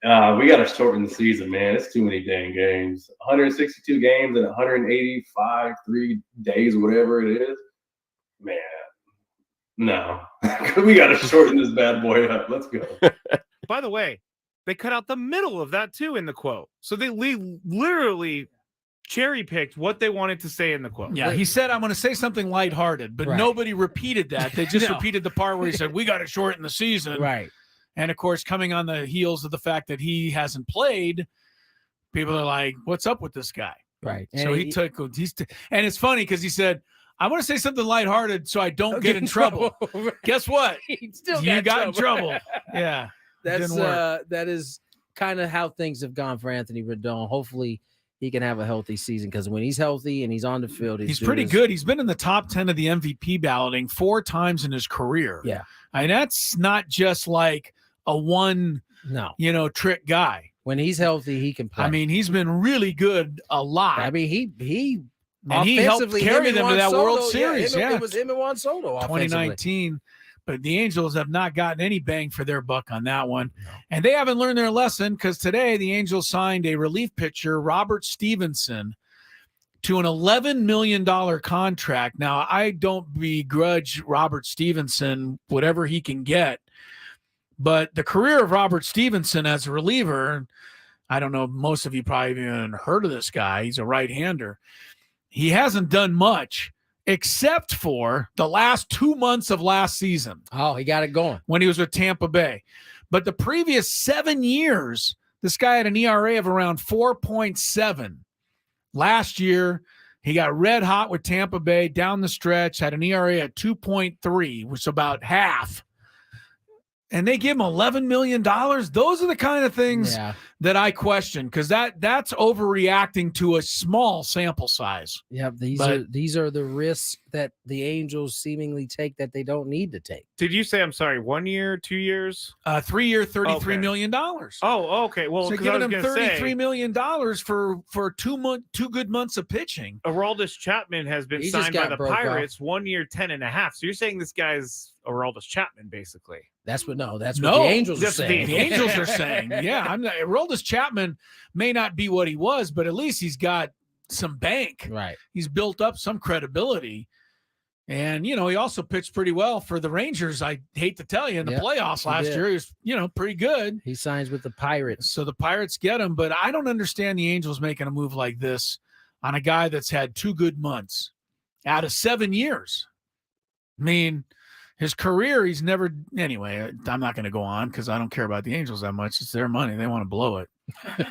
We got to shorten the season, man. It's too many dang games. 162 games in 185, 3 days, whatever it is. Man, no. We got to shorten this bad boy up. Let's go. By the way, they cut out the middle of that too in the quote. So they literally cherry picked what they wanted to say in the quote. Yeah, he said, "I'm going to say something lighthearted," but nobody repeated that. They just repeated the part where he said, "We got to shorten the season." Right. And of course, coming on the heels of the fact that he hasn't played, people are like, "What's up with this guy?" Right. So and it's funny because he said, "I want to say something lighthearted so I don't get in trouble." Guess what? He still got in trouble. Yeah. That's Didn't work. that is kind of how things have gone for Anthony Rendon. Hopefully he can have a healthy season because when he's healthy and he's on the field, He's pretty good. He's been in the top 10 of the MVP balloting 4 times in his career. Yeah. And that's not just like a trick guy. When he's healthy, he can play. I mean, he's been really good a lot. I mean, he helped carry them to that World Series. It was him and Juan Soto. 2019. But the Angels have not gotten any bang for their buck on that one. No. And they haven't learned their lesson because today the Angels signed a relief pitcher, Robert Stevenson, to an $11 million contract. Now, I don't begrudge Robert Stevenson whatever he can get. But the career of Robert Stevenson as a reliever, I don't know, most of you probably even heard of this guy. He's a right-hander. He hasn't done much except for the last 2 months of last season. Oh, he got it going. When he was with Tampa Bay. But the previous 7 years, this guy had an ERA of around 4.7. Last year, he got red hot with Tampa Bay down the stretch, had an ERA at 2.3, which is about half. And they give him $11 million. Those are the kind of things that I question, because that's overreacting to a small sample size. Yep, these are the risks that the Angels seemingly take that they don't need to take. Did you say, I'm sorry, 1 year, 2 years? 3 year, $33 million. Oh, okay. Well, so giving him $33 million for 2 good months of pitching. Aroldis Chapman has been signed by the Pirates 1 year, 10.5. So you're saying this guy's Aroldis Chapman, basically. That's what the Angels are saying. The Angels are saying, yeah, Aroldis Chapman may not be what he was, but at least he's got some bank. Right. He's built up some credibility. And, he also pitched pretty well for the Rangers. I hate to tell you, in the playoffs last year, he was, pretty good. He signs with the Pirates. So the Pirates get him, but I don't understand the Angels making a move like this on a guy that's had 2 good months out of 7 years. I mean, his career, he's never – anyway, I'm not going to go on because I don't care about the Angels that much. It's their money. They want to blow it.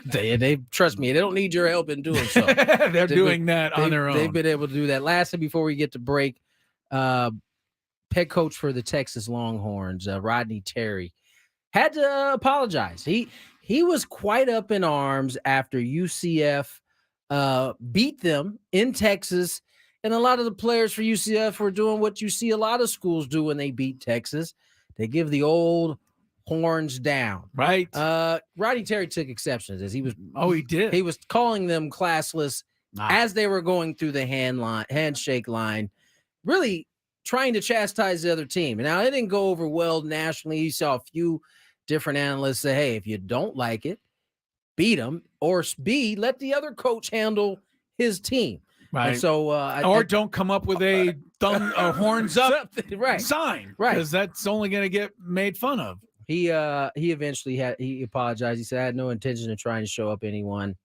They trust me. They don't need your help in doing so. They're doing that on their own. They've been able to do that. Lastly, before we get to break, head coach for the Texas Longhorns, Rodney Terry, had to apologize. He was quite up in arms after UCF beat them in Texas. And a lot of the players for UCF were doing what you see a lot of schools do when they beat Texas. They give the old horns down. Right. Rodney Terry took exceptions as he was. Oh, he did. He was calling them classless as they were going through the handshake line, really trying to chastise the other team. And now it didn't go over well nationally. You saw a few different analysts say, hey, if you don't like it, beat them, or B, let the other coach handle his team. Right. And so, or don't come up with a horns up right sign, right? Because that's only going to get made fun of. He eventually he apologized. He said, I had no intention of trying to show up anyone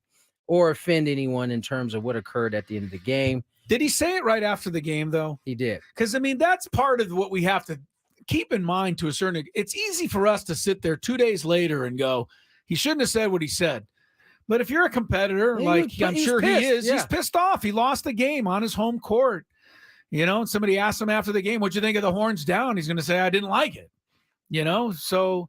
or offend anyone in terms of what occurred at the end of the game. Did he say it right after the game, though? He did. Because, that's part of what we have to keep in mind to a certain – it's easy for us to sit there 2 days later and go, he shouldn't have said what he said. But if you're a competitor, I'm sure he is, he's pissed off. He lost the game on his home court. And somebody asked him after the game, what'd you think of the horns down? He's going to say, I didn't like it. So,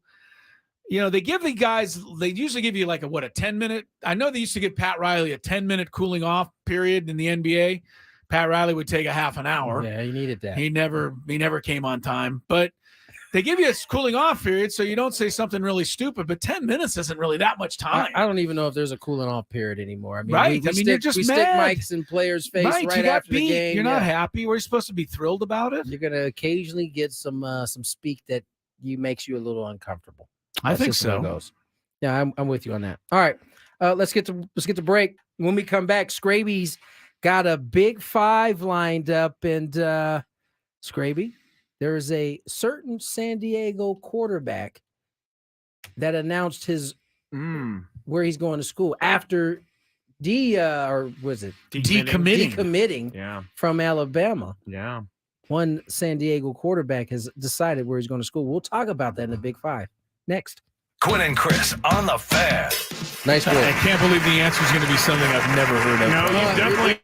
they give the guys, they usually give you like a 10-minute. I know they used to give Pat Riley a 10-minute cooling off period in the NBA. Pat Riley would take a half an hour. Yeah, he needed that. He never came on time. But they give you a cooling off period so you don't say something really stupid, but 10 minutes isn't really that much time. I don't even know if there's a cooling off period anymore. Right. You're just stick mics in players' face right after the game. You're not happy. We're supposed to be thrilled about it. You're going to occasionally get some speak that makes you a little uncomfortable. I think so. Goes. Yeah, I'm with you on that. All right. Let's get to break. When we come back, Skraby's got a big 5 lined up, and Skraby, there is a certain San Diego quarterback that announced his where he's going to school after decommitting from Alabama. Yeah. One San Diego quarterback has decided where he's going to school. We'll talk about that in the Big 5 next. Gwynn and Chris on the Fan. Nice work. I can't believe the answer is going to be something I've never heard of. No, you definitely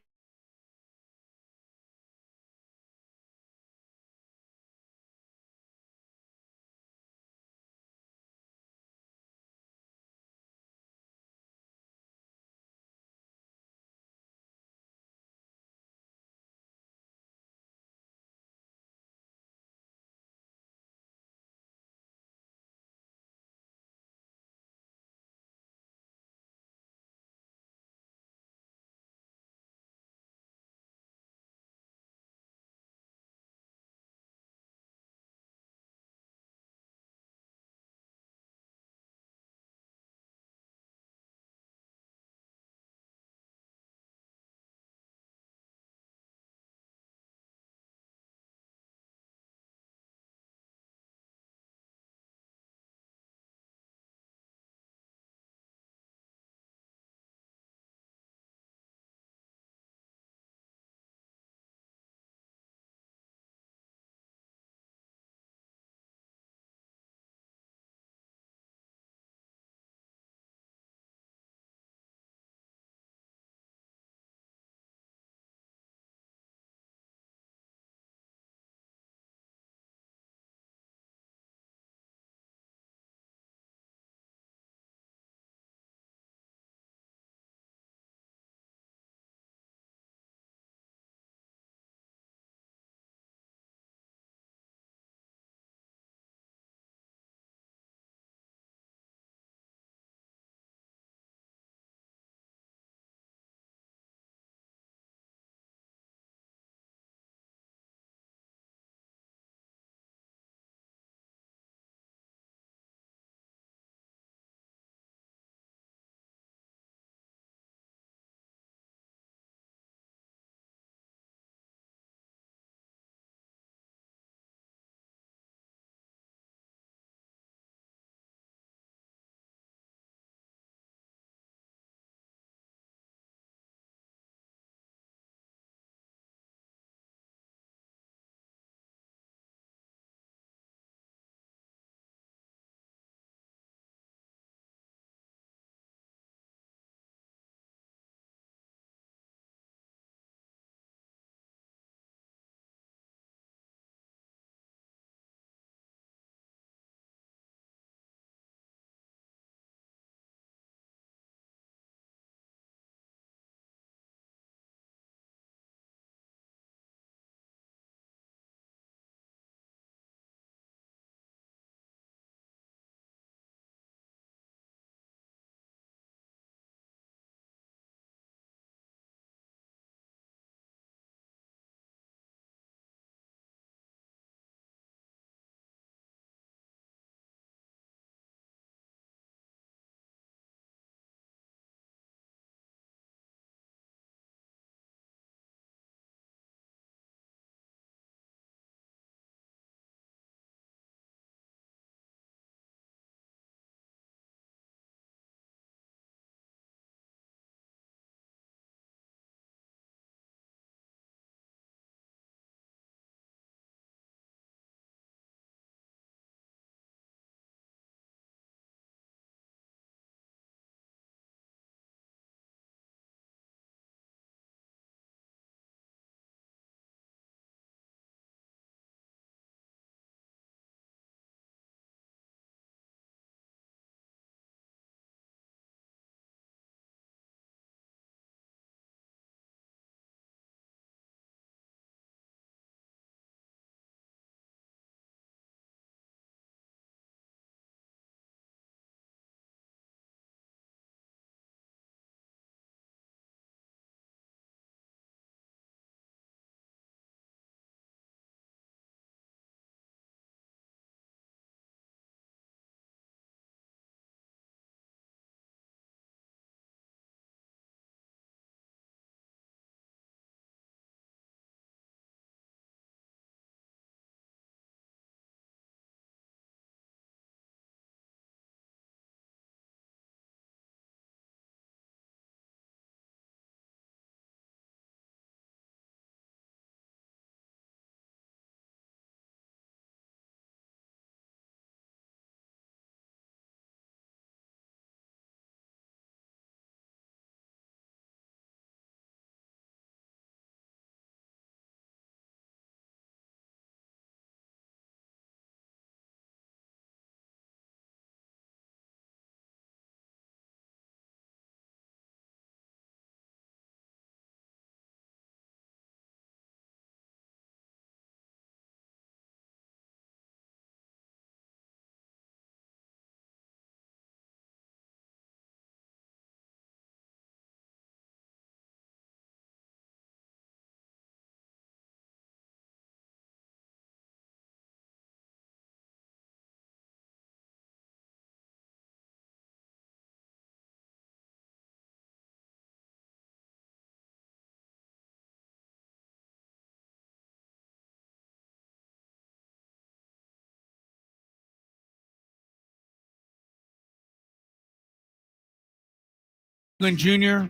Jr.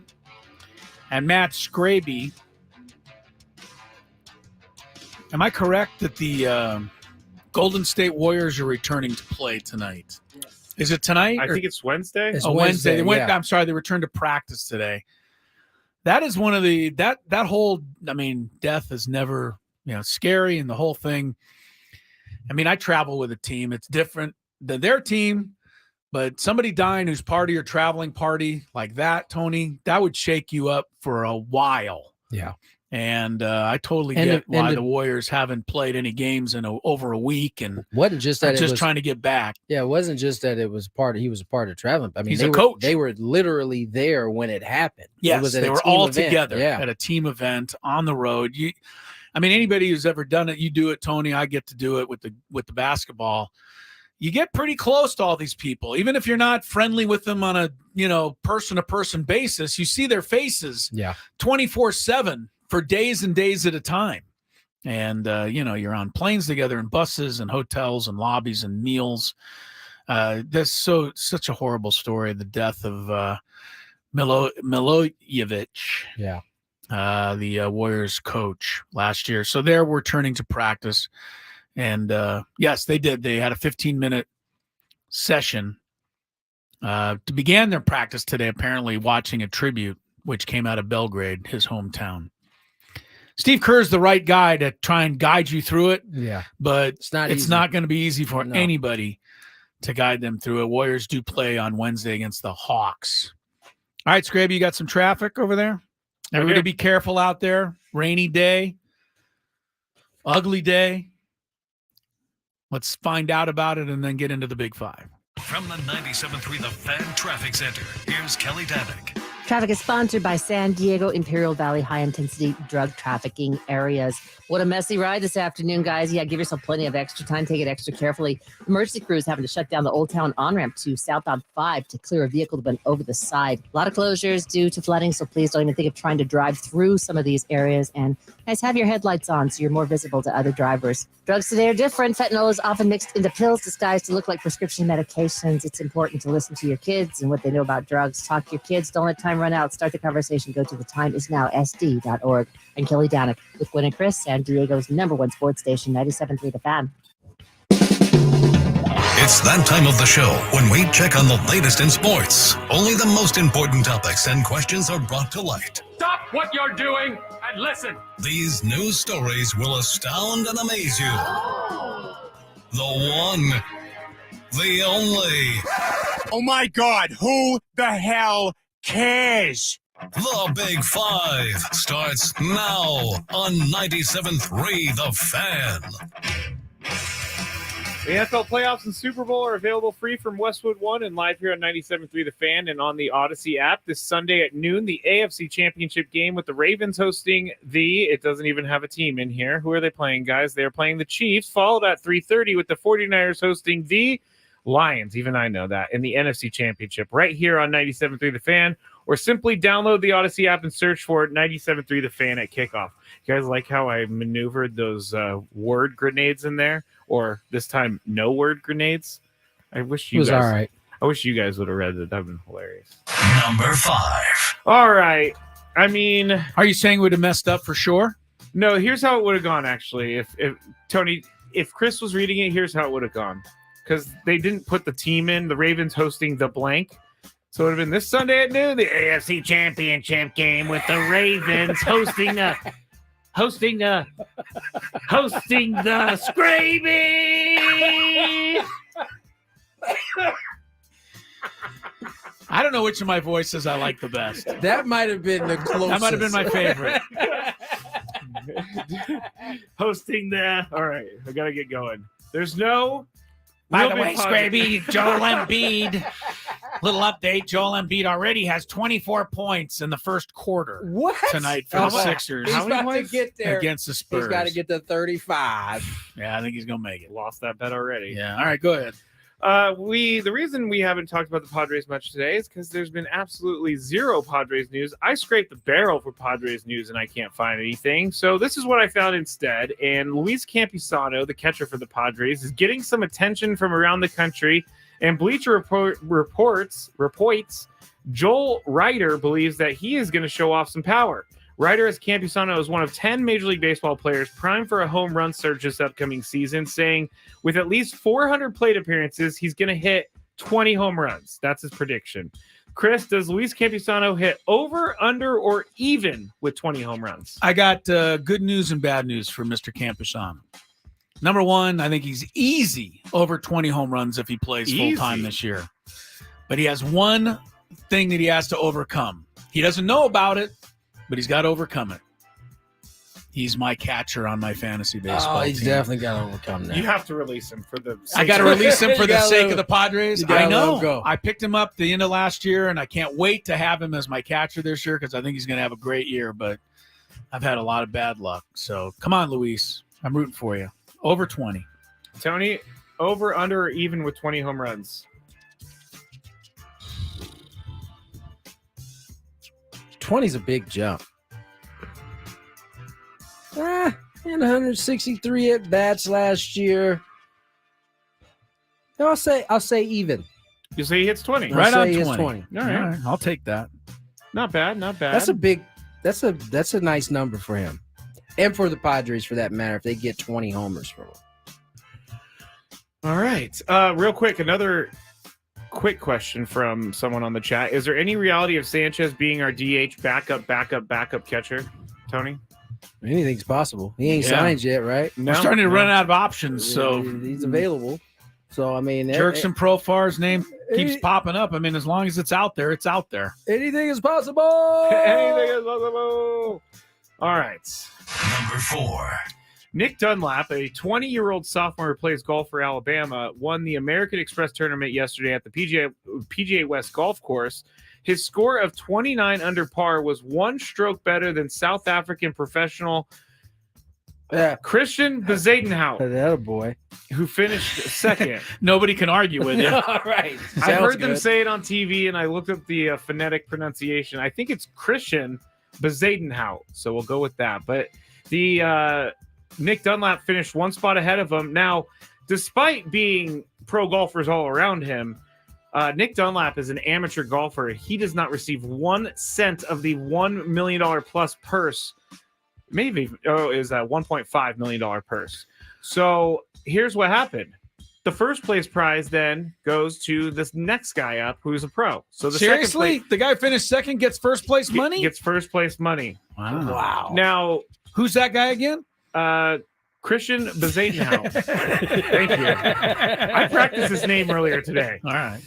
and Matt Skraby. Am I correct that the Golden State Warriors are returning to play tonight? Is it tonight? I think it's Wednesday. It's Wednesday. They went. yeah. I'm sorry, they returned to practice today. That is one of the that whole. I mean, death is never scary, and the whole thing. I mean, I travel with a team. It's different than their team, but somebody dying who's part of your traveling party like that, Tony, that would shake you up for a while. Yeah. And I totally get why the Warriors haven't played any games in over a week, and wasn't just that just trying to get back. Yeah, it wasn't just that he was a part of traveling. I mean, he's a coach. They were literally there when it happened. Yes, they were all together yeah. at a team event on the road. I mean, anybody who's ever done it, you do it, Tony. I get to do it with the basketball. You get pretty close to all these people, even if you're not friendly with them on a person-to-person basis. You see their faces, 24/7 for days and days at a time, and you're on planes together, and buses, and hotels, and lobbies, and meals. That's such a horrible story. The death of Milojevic. Yeah. The Warriors coach last year. So they're returning to practice. And yes, they did. They had a 15-minute session to begin their practice today, apparently watching a tribute, which came out of Belgrade, his hometown. Steve Kerr's the right guy to try and guide you through it. Yeah. But it's not going to be easy for No. anybody to guide them through it. Warriors do play on Wednesday against the Hawks. All right, Skraby, you got some traffic over there? Everybody be careful out there. Rainy day. Ugly day. Let's find out about it and then get into the Big Five. From the 97.3 The Fan Traffic Center, here's Kelly Danick. Traffic is sponsored by San Diego Imperial Valley high-intensity drug trafficking areas. What a messy ride this afternoon, guys. Yeah, give yourself plenty of extra time. Take it extra carefully. Emergency crews having to shut down the Old Town on-ramp to southbound 5 to clear a vehicle that went over the side. A lot of closures due to flooding, so please don't even think of trying to drive through some of these areas. And guys, have your headlights on so you're more visible to other drivers. Drugs today are different. Fentanyl is often mixed into pills disguised to look like prescription medications. It's important to listen to your kids and what they know about drugs. Talk to your kids. Don't let time run out. Start the conversation. Go to thetimeisnowsd.org. I'm Kelly Danick with Gwynn and Chris, San Diego's #1 sports station, 97.3 The Fan. It's that time of the show when we check on the latest in sports. Only the most important topics and questions are brought to light. Stop what you're doing and listen. These news stories will astound and amaze you. The one, the only. Oh my God, who the hell cares? The Big Five starts now on 97.3 The Fan. The NFL playoffs and Super Bowl are available free from Westwood One and live here on 97.3 The Fan and on the Odyssey app this Sunday at noon. The AFC Championship game with the Ravens hosting it doesn't even have a team in here. Who are they playing, guys? They're playing the Chiefs, followed at 3:30 with the 49ers hosting the Lions. Even I know that. In the NFC Championship right here on 97.3 The Fan, or simply download the Odyssey app and search for 97.3 The Fan at kickoff. You guys like how I maneuvered those word grenades in there? Or this time, no word grenades? I wish you It was guys. all right. I wish you guys would have read that. That'd been hilarious. Number 5. All right. I mean, are you saying we'd have messed up for sure? No. Here's how it would have gone. Actually, if Tony, if Chris was reading it, here's how it would have gone. Because they didn't put the team in. The Ravens hosting the blank. So it would have been this Sunday at noon, the AFC Championship game with the Ravens hosting the Skraby. I don't know which of my voices I like the best. That might have been the closest. That might have been my favorite. Hosting the. All right, I gotta get going. There's no. By the way, Skraby, Joel Embiid. Little update: Joel Embiid already has 24 points in the first quarter tonight for the Sixers. He's about to get there against the Spurs. He's got to get to 35. Yeah, I think he's gonna make it. Lost that bet already. Yeah. All right, go ahead. The reason we haven't talked about the Padres much today is because there's been absolutely zero Padres news. I scraped the barrel for Padres news and I can't find anything. So this is what I found instead. And Luis Campusano, the catcher for the Padres, is getting some attention from around the country And Bleacher reports Joel Ryder believes that he is going to show off some power. Ryder as Campusano is one of 10 Major League Baseball players primed for a home run surge this upcoming season, saying with at least 400 plate appearances, he's going to hit 20 home runs. That's his prediction. Chris, does Luis Campusano hit over, under, or even with 20 home runs? I got good news and bad news for Mr. Campusano. Number one, I think he's easy over 20 home runs if he plays full-time this year. But he has one thing that he has to overcome. He doesn't know about it, but he's got to overcome it. He's my catcher on my fantasy baseball he's team. definitely got to overcome that. You have to release him for the I got to release him for the sake of the Padres. I know. Go. I picked him up the end of last year, and I can't wait to have him as my catcher this year because I think he's going to have a great year, but I've had a lot of bad luck. So come on, Luis. I'm rooting for you. Over 20. Tony, over, under, or even with 20 home runs? 20's a big jump. And 163 at bats last year. No, I'll say even. You say he hits 20. Right on 20. All right. I'll take that. Not bad. That's a nice number for him. And for the Padres, for that matter, if they get 20 homers from him. All right. Real quick, another quick question from someone on the chat. Is there any reality of Sanchez being our DH backup catcher, Tony? Anything's possible. He ain't signed yet, right? We're starting to run out of options, so he's available. So, I mean, Jerkson Profar's name keeps popping up. I mean, as long as it's out there, it's out there. Anything is possible. Anything is possible. All right. Number 4. Nick Dunlap, a 20-year-old sophomore who plays golf for Alabama, won the American Express tournament yesterday at the PGA West golf course. His score of 29 under par was one stroke better than South African professional Christian Bezuidenhout. That boy. Who finished second. Nobody can argue with it. All right. I heard them say it on TV, and I looked up the phonetic pronunciation. I think it's Christian Bezuidenhout, so we'll go with that. But the Nick Dunlap finished one spot ahead of him. Now, despite being pro golfers all around him, Nick Dunlap is an amateur golfer. He does not receive 1 cent of the $1 million plus purse. Maybe is a $1.5 million purse. So here's what happened. The first place prize then goes to this next guy up who's a pro. So the Seriously? second place, the guy finished second gets first place money? Gets first place money. Wow. Now, who's that guy again? Christian Bezuidenhout. Thank you. I practiced his name earlier today. All right.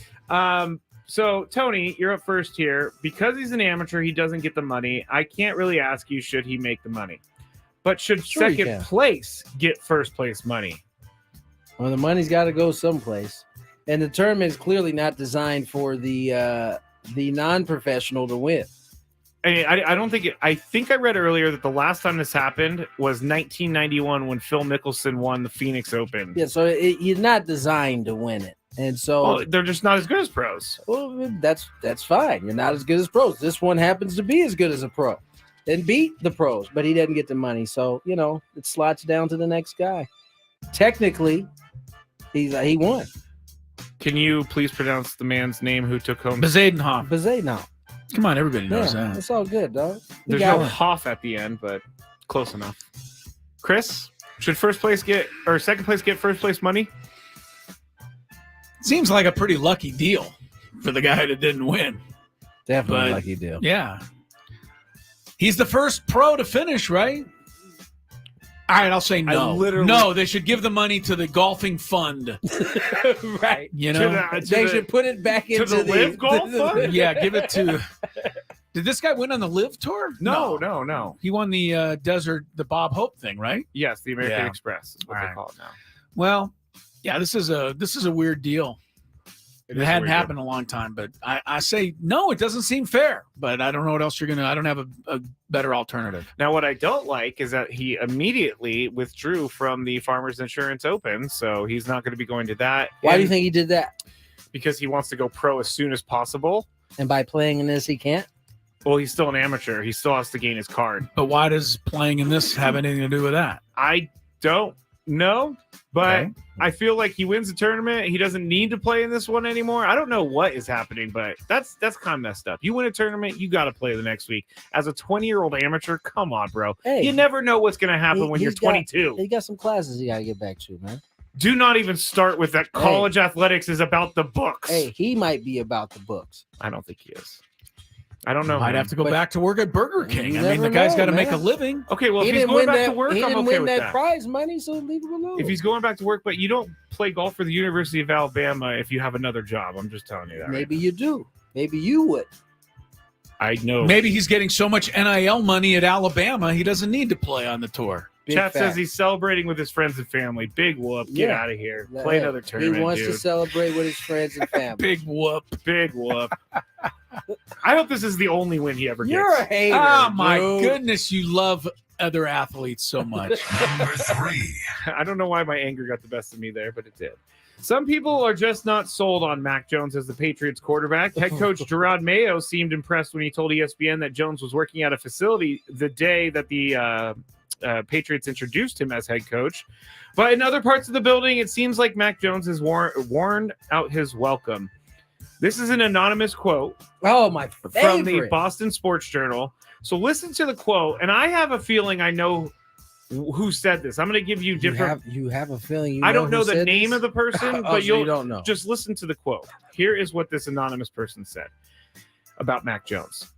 So, Tony, you're up first here. Because he's an amateur, he doesn't get the money. I can't really ask you, should he make the money? But should second place get first place money? Well, the money's got to go someplace. And the tournament is clearly not designed for the non-professional to win. I don't think I think I read earlier that the last time this happened was 1991 when Phil Mickelson won the Phoenix Open. Yeah, so you're not designed to win it. And so they're just not as good as pros. Well, that's fine. You're not as good as pros. This one happens to be as good as a pro and beat the pros, but he doesn't get the money. So, it slots down to the next guy. Technically, he won. Can you please pronounce the man's name who took home? Bezuidenhout. Come on, everybody knows that. It's all good, dog. There's no Hoff at the end, but close enough. Chris, should second place get first place money? Seems like a pretty lucky deal for the guy that didn't win. Definitely a lucky deal. Yeah. He's the first pro to finish, right? All right, I'll say no. No, they should give the money to the golfing fund. Right. They should put it back into the Live Golf Fund? Yeah, give it to... Did this guy win on the Live Tour? No. He won the the Bob Hope thing, right? Yes, the American Express is what they call it now. Well, yeah, this is a weird deal. It hadn't happened in a long time, but I say no, it doesn't seem fair. But I don't know what else I don't have a better alternative. Now, what I don't like is that he immediately withdrew from the Farmers Insurance Open, so he's not going to be going to that. Why do you think he did that? Because he wants to go pro as soon as possible. And by playing in this, he can't? Well, he's still an amateur. He still has to gain his card. But why does playing in this have anything to do with that? I don't No, but Okay. I feel like he wins the tournament. He doesn't need to play in this one anymore. I don't know what is happening, but that's kind of messed up. You win a tournament, you got to play the next week. As a 20-year-old amateur, come on, bro. Hey, you never know what's going to happen when you're 22. He got some classes he got to get back to, man. Do not even start with that. College athletics is about the books. Hey, he might be about the books. I don't think he is. I don't know. Might have to go back to work at Burger King. You I mean, the never guy's know, got to make man. a living. Okay, well, He if he's didn't going win back to work, he I'm didn't okay win with that that. prize money, so leave him alone. If he's going back to work, but you don't play golf for the University of Alabama if you have another job. I'm just telling you that. Maybe you do. Maybe you would. I know. Maybe he's getting so much NIL money at Alabama, he doesn't need to play on the tour. Chat says he's celebrating with his friends and family. Big whoop. Get out of here. Play another tournament, He wants dude. to celebrate with his friends and family. Big whoop. Big whoop. I hope this is the only win he ever gets. You're a hater. Oh, my dude. goodness. You love other athletes so much. Number 3. I don't know why my anger got the best of me there, but it did. Some people are just not sold on Mac Jones as the Patriots quarterback. Head coach Gerard Mayo seemed impressed when he told ESPN that Jones was working at a facility the day that the Patriots introduced him as head coach. But in other parts of the building, it seems like Mac Jones has worn out his welcome. This is an anonymous quote. Oh, my favorite. From the Boston Sports Journal. So listen to the quote, and I have a feeling I know who said this. I'm going to give you different. You have a feeling. I don't know the name of the person, but you don't know. Just listen to the quote. Here is what this anonymous person said about Mac Jones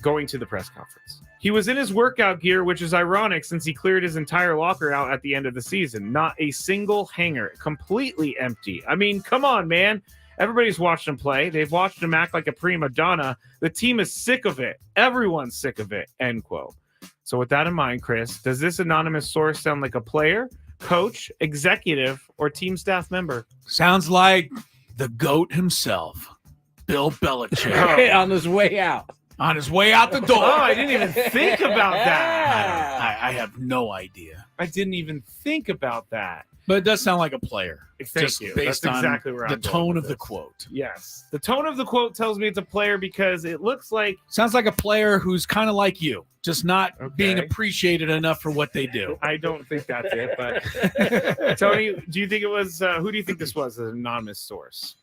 going to the press conference. He was in his workout gear, which is ironic since he cleared his entire locker out at the end of the season. Not a single hanger, completely empty. I mean, come on, man. Everybody's watched him play. They've watched him act like a prima donna. The team is sick of it. Everyone's sick of it, end quote. So with that in mind, Chris, does this anonymous source sound like a player, coach, executive, or team staff member? Sounds like the GOAT himself, Bill Belichick. On his way out. On his way out the door. Oh, I didn't even think about that. I have no idea. I didn't even think about that. But it does sound like a player. Thank just you. Based That's on exactly where the I'm going tone with of the this. quote. Yes. The tone of the quote tells me it's a player because it looks like... Sounds like a player who's kind of like you, just not being Okay. appreciated enough for what they do. I don't think that's it, but... Tony, do you think it was... who do you think this was, an anonymous source?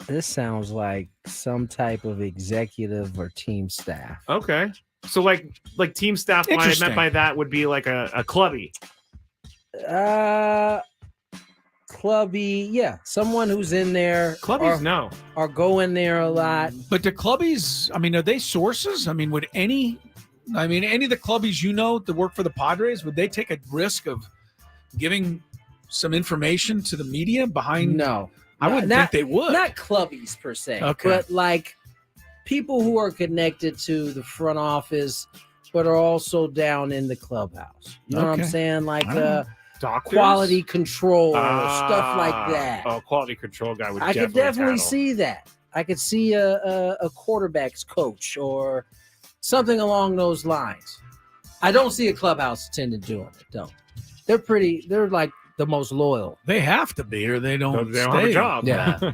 This sounds like some type of executive or team staff. Okay. So like team staff, what I Interesting. meant by that would be like a clubby. Clubby, yeah, someone who's in there. Clubbies, no. Or go in there a lot. But the clubbies, I mean, are they sources? I mean, any of the clubbies you know that work for the Padres, would they take a risk of giving some information to the media behind? No. I wouldn't think they would. Not clubbies per se, Okay. but like people who are connected to the front office, but are also down in the clubhouse. You know what I'm Okay. saying? Like Doctors? quality control, stuff like that. Oh, quality control guy would I could definitely definitely tattle. see that. I could see a quarterback's coach or something along those lines. I don't see a clubhouse attendant doing it, though. They're like the most loyal. They have to be, or they don't. They don't have a stay. job. Yeah.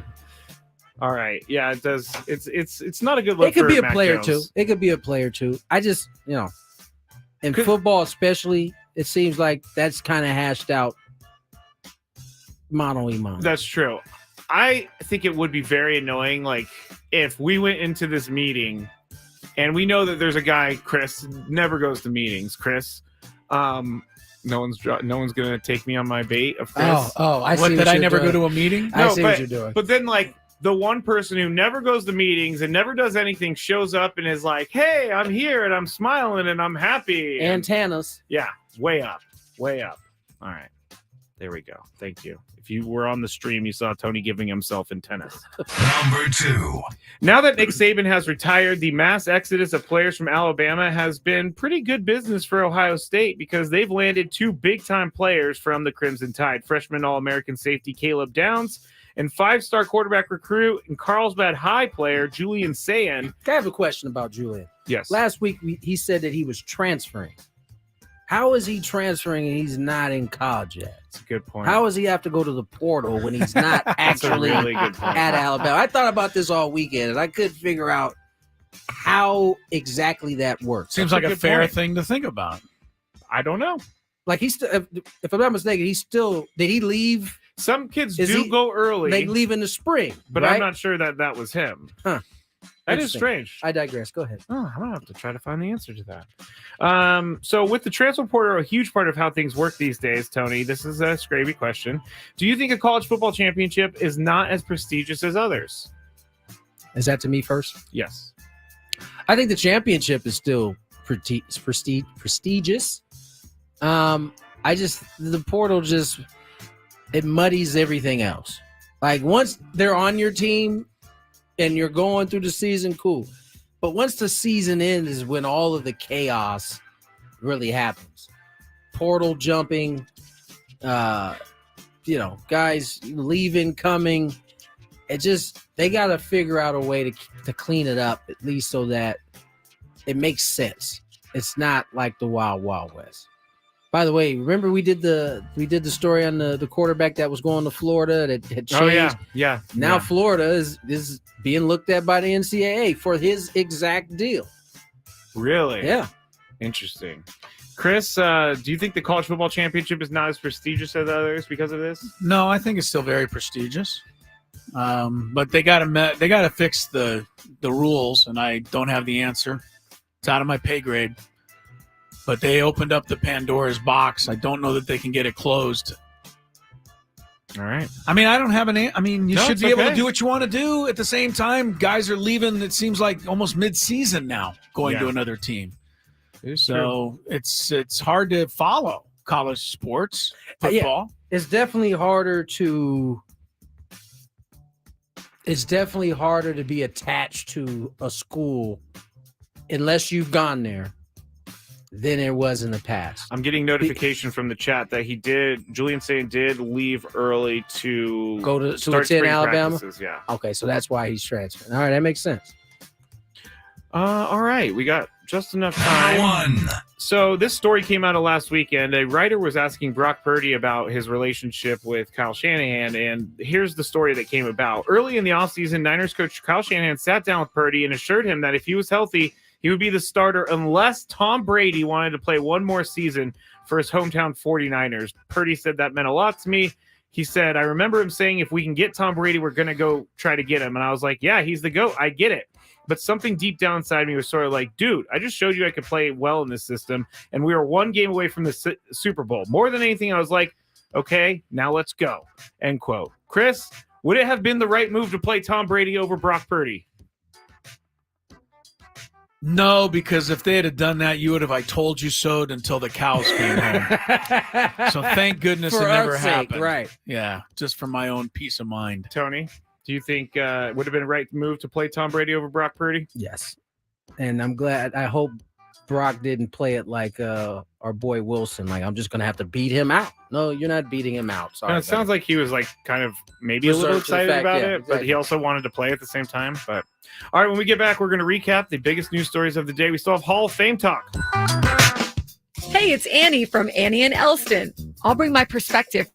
All right. Yeah, it does. It's not a good look. It could for be a Mac player Jones. too. It could be a player too. I just, in football especially, it seems like that's kind of hashed out mano a mano. That's true. I think it would be very annoying, like if we went into this meeting and we know that there's a guy, Chris, never goes to meetings. Chris, no one's gonna take me on my bait of Chris. I see What, did I you're never doing. go to a meeting? I see but, what you're doing. But then, like, the one person who never goes to meetings and never does anything shows up and is like, hey, I'm here and I'm smiling and I'm happy. Antennas. Yeah, way up. All right. There we go. Thank you. If you were on the stream, you saw Tony giving himself antennas. Number 2. Now that Nick Saban has retired, the mass exodus of players from Alabama has been pretty good business for Ohio State because they've landed 2 big-time players from the Crimson Tide. Freshman All-American safety Caleb Downs and 5-star quarterback recruit and Carlsbad High player Julian Sayin. I have a question about Julian. Yes. Last week, he said that he was transferring. How is he transferring and he's not in college yet? That's a good point. How does he have to go to the portal when he's not That's a actually really good point. at Alabama? I thought about this all weekend, and I couldn't figure out how exactly that works. Seems That's like a a good fair point. thing to think about. I don't know. Like he's still, if I'm not mistaken, did he leave? Some kids do go early. They leave in the spring, but right? I'm not sure that was him. Huh. That is strange. I digress. Go ahead. Oh, I'm gonna have to try to find the answer to that. So with the transfer portal, a huge part of how things work these days, Tony, this is a Skraby question. Do you think a college football championship is not as prestigious as others? Is that to me first? Yes. I think the championship is still prestigious. The portal just, it muddies everything else. Like once they're on your team and you're going through the season, cool. But once the season ends is when all of the chaos really happens. Portal jumping, guys leaving, coming. They got to figure out a way to clean it up, at least so that it makes sense. It's not like the Wild Wild West. By the way, remember we did the story on the quarterback that was going to Florida that had changed. Oh yeah. Now Florida is being looked at by the NCAA for his exact deal. Really? Yeah. Interesting. Chris, do you think the college football championship is not as prestigious as others because of this? No, I think it's still very prestigious. But they got to fix the rules, and I don't have the answer. It's out of my pay grade. But they opened up the Pandora's box. I don't know that they can get it closed. All right. I mean, I don't have you should be able to okay. do what you want to do. At the same time, guys are leaving, it seems like almost mid-season now, going to another team. So it's hard to follow college sports, football. Yeah, it's definitely harder to be attached to a school unless you've gone there than it was in the past. I'm getting notification from the chat that Julian saying did leave early to go to start attend spring Alabama. practices, yeah. Okay, so that's why he's transferring. All right, that makes sense. All right, we got just enough time. So this story came out of last weekend. A writer was asking Brock Purdy about his relationship with Kyle Shanahan, and here's the story that came about. Early in the offseason, Niners coach Kyle Shanahan sat down with Purdy and assured him that if he was healthy, he would be the starter unless Tom Brady wanted to play one more season for his hometown 49ers. Purdy said that meant a lot to me. He said, I remember him saying, if we can get Tom Brady, we're going to go try to get him. And I was like, yeah, he's the GOAT. I get it. But something deep down inside me was sort of like, dude, I just showed you I could play well in this system, and we were one game away from the Super Bowl. More than anything, I was like, okay, now let's go, end quote. Chris, would it have been the right move to play Tom Brady over Brock Purdy? No, because if they had done that, you would have I told you so until the cows came home. So thank goodness it never happened. Right. Yeah, just for my own peace of mind. Tony, do you think would have been a right move to play Tom Brady over Brock Purdy? Yes. And I'm glad. I hope Brock didn't play it like our boy Wilson. Like, I'm just going to have to beat him out. No, you're not beating him out. Sorry. And it sounds like he was like kind of maybe a little excited about it, but he also wanted to play at the same time. But all right, when we get back, we're going to recap the biggest news stories of the day. We still have Hall of Fame talk. Hey, it's Annie from Annie and Elston. I'll bring my perspective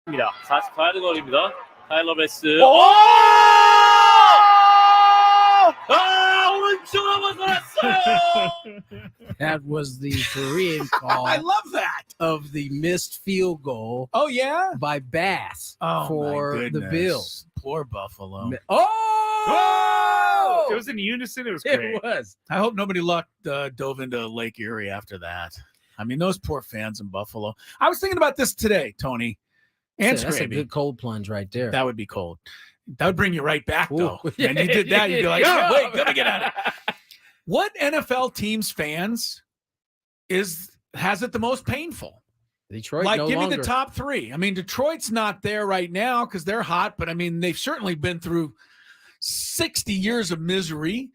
입니다. 48야드 거리입니다. 타일러 베스. 오른쪽으로 벗어났어요. That was the Korean call. I love that. Of the missed field goal. Oh, yeah? By Bass for the goodness. Bills. Poor Buffalo. Oh! It was in unison. It was great. It was. I hope nobody dove into Lake Erie after that. I mean, those poor fans in Buffalo. I was thinking about this today, Tony. And That's a Skraby. good cold plunge right there. That would be cold. That would bring you right back, though. Ooh. And you did that, you'd be like, oh, wait, let me get at it. What NFL team's fans has it the most painful? Detroit, Like, no give longer. me the top three. I mean, Detroit's not there right now because they're hot, but I mean, they've certainly been through 60 years of misery.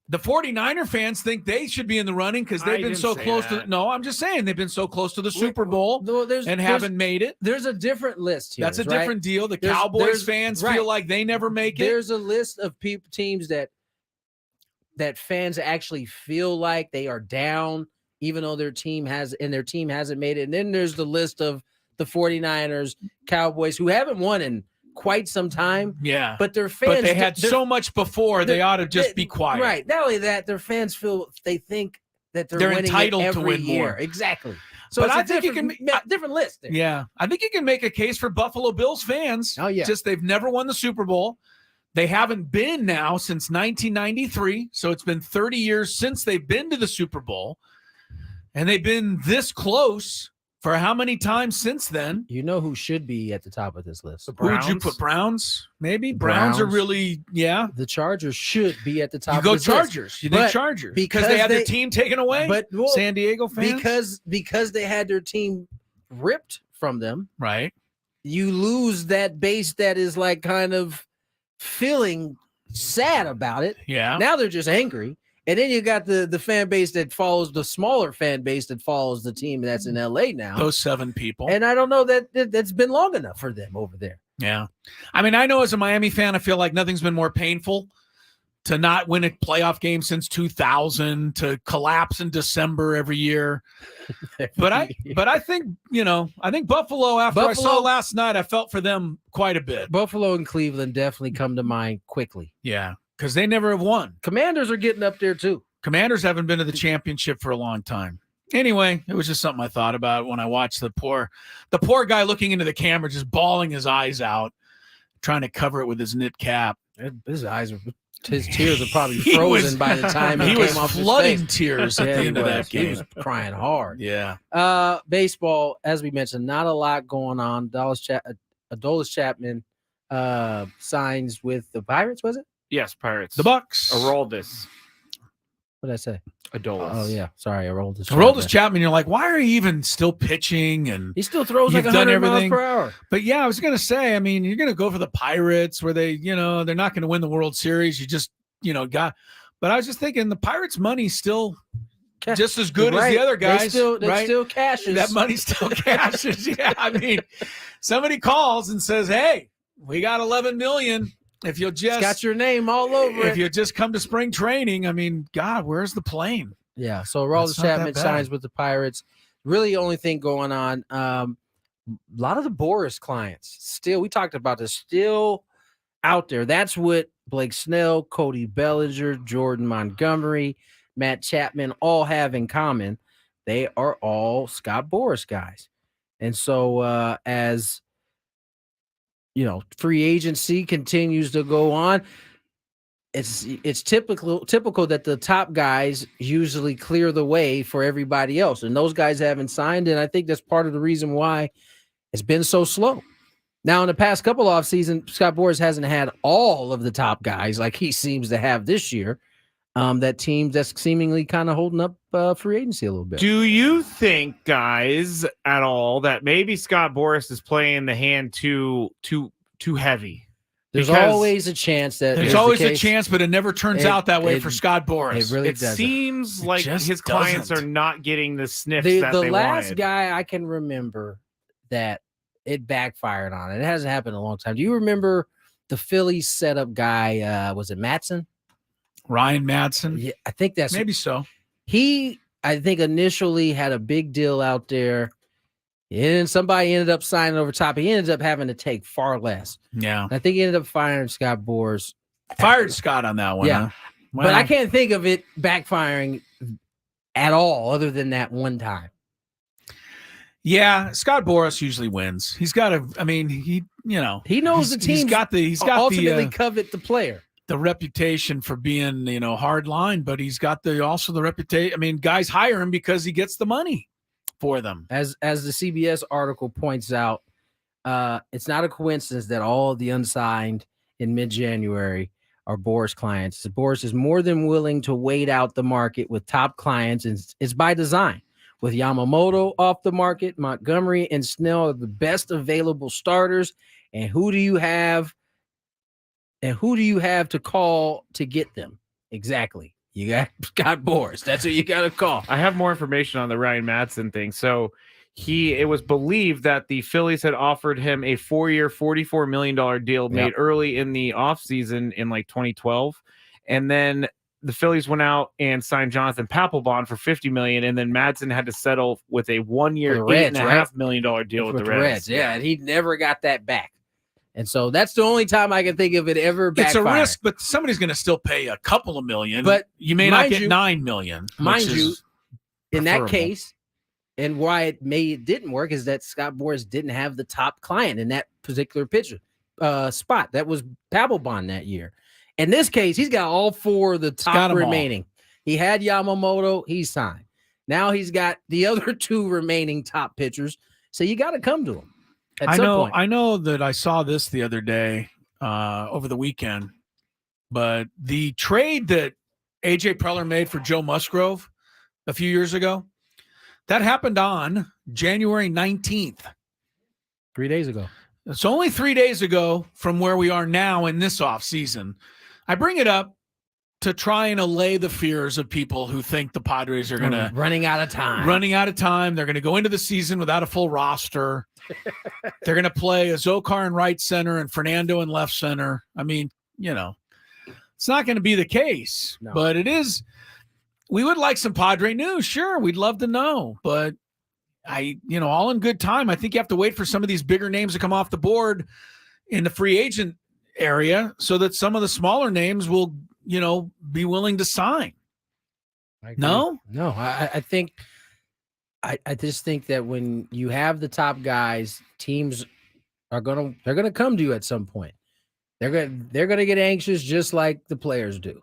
The 49er fans think they should be in the running because they've been so close to. No, I'm just saying they've been so close to the Super Bowl and haven't made it. There's a different list here. That's a different deal. The Cowboys fans feel like they never make it. There's a list of teams that fans actually feel like they are down, even though their team hasn't made it. And then there's the list of the 49ers, Cowboys, who haven't won in quite some time. Yeah. But their fans, but they had so much before, they ought to just be quiet. Right. Not only that, their fans they think that they're winning entitled every to win year. more. Exactly. So but it's I a think you can different list there. Yeah. I think you can make a case for Buffalo Bills fans. Oh, yeah. Just they've never won the Super Bowl. They haven't been now since 1993. So it's been 30 years since they've been to the Super Bowl. And they've been this close for how many times since then? You know who should be at the top of this list? Who would you put? Browns? Maybe Browns are really, yeah. The Chargers should be at the top. You go of this Chargers. List. You think But Chargers because they had their team taken away. But San Diego fans because they had their team ripped from them. Right. You lose that base that is like kind of feeling sad about it. Yeah. Now they're just angry. And then you got the fan base that follows the smaller fan base that follows the team that's in LA now. Those 7 people. And I don't know that's been long enough for them over there. Yeah. I mean, I know as a Miami fan, I feel like nothing's been more painful to not win a playoff game since 2000, to collapse in December every year. But I think, I think Buffalo, I saw last night, I felt for them quite a bit. Buffalo and Cleveland definitely come to mind quickly. Yeah. Because they never have won. Commanders are getting up there too. Commanders haven't been to the championship for a long time. Anyway, it was just something I thought about when I watched the poor guy looking into the camera, just bawling his eyes out, trying to cover it with his knit cap. His tears are probably frozen by the time he was came off flooding his face. tears at the end of that game. He was crying hard. Yeah. Baseball, as we mentioned, not a lot going on. Adolis Chapman signs with the Pirates, was it? Yes, Pirates. The Bucks. Aroldis. What did I say? Adolis. Oh, yeah. Sorry, Aroldis. Aroldis Chapman, you're like, why are you even still pitching? And he still throws like you've done 100 miles everything per hour. But yeah, I was going to say, I mean, you're going to go for the Pirates where they, they're not going to win the World Series. You just, but I was just thinking the Pirates' money's still just as good as the other guys. That still cashes. That money still cashes. Yeah. I mean, somebody calls and says, hey, we got 11 million. If you'll just got your name all over it. If you just come to spring training, I mean, God, where's the plane? Yeah. So Aroldis Chapman signs with the Pirates. Really, the only thing going on. A lot of the Boris clients still. We talked about this. Still out there. That's what Blake Snell, Cody Bellinger, Jordan Montgomery, Matt Chapman all have in common. They are all Scott Boras guys, and so as free agency continues to go on. It's typical that the top guys usually clear the way for everybody else, and those guys haven't signed. And I think that's part of the reason why it's been so slow. Now, in the past couple off season, Scott Boras hasn't had all of the top guys like he seems to have this year. That team that's seemingly kind of holding up free agency a little bit. Do you think, guys, at all that maybe Scott Boras is playing the hand too heavy? There's always a chance that there's always a chance, but it never turns out that way for Scott Boras. It really it doesn't. seems like his clients are not getting the sniffs the that they last wanted. guy I can remember that it backfired on. It hasn't happened in a long time. Do you remember the Phillies setup guy? Was it Matson? Ryan Madsen? Yeah, I think that's maybe so. I think initially had a big deal out there. And somebody ended up signing over top. He ended up having to take far less. Yeah. I think he ended up firing Scott Boras. Fired Scott on that one. Yeah. Huh? But I Well, can't think of it backfiring at all other than that one time. Yeah, Scott Boras usually wins. He's got a. I mean, he knows the team. He's got ultimately covet the player. The reputation for being hard line, but he's got also the reputation. I mean, guys hire him because he gets the money for them. As the CBS article points out, it's not a coincidence that all of the unsigned in mid-January are Boras clients. Boras is more than willing to wait out the market with top clients, and it's by design. With Yamamoto off the market, Montgomery and Snell are the best available starters. And who do you have? And who do you have to call to get them? Exactly. You got Scott Boras. That's who you got to call. I have more information on the Ryan Madsen thing. So it was believed that the Phillies had offered him a 4-year, $44 million deal made early in the offseason in like 2012. And then the Phillies went out and signed Jonathan Papelbon for $50 million, and then Madsen had to settle with a 1-year, $8.5 million deal with the Reds. Yeah, and he never got that back. And so that's the only time I can think of it ever backfiring. It's a risk, but somebody's going to still pay a couple of million. But you may not get $9 million. Mind you, in that case, and why it didn't work is that Scott Boras didn't have the top client in that particular pitcher spot. That was Papelbon that year. In this case, he's got all 4 of the top remaining. He had Yamamoto, he's signed. Now he's got the other 2 remaining top pitchers. So you got to come to him. At some point. I know that I saw this the other day over the weekend, but the trade that AJ Preller made for Joe Musgrove a few years ago, that happened on January 19th. 3 days ago. It's only 3 days ago from where we are now in this offseason. I bring it up to try and allay the fears of people who think the Padres are going to running out of time. They're going to go into the season without a full roster. They're going to play Azócar in right center and Fernando in left center. I mean, it's not going to be the case, but it is. We would like some Padre news. Sure. We'd love to know, but all in good time. I think you have to wait for some of these bigger names to come off the board in the free agent area so that some of the smaller names will, be willing to sign. No, I think I just think that when you have the top guys, teams they're gonna come to you at some point. They're gonna get anxious just like the players do.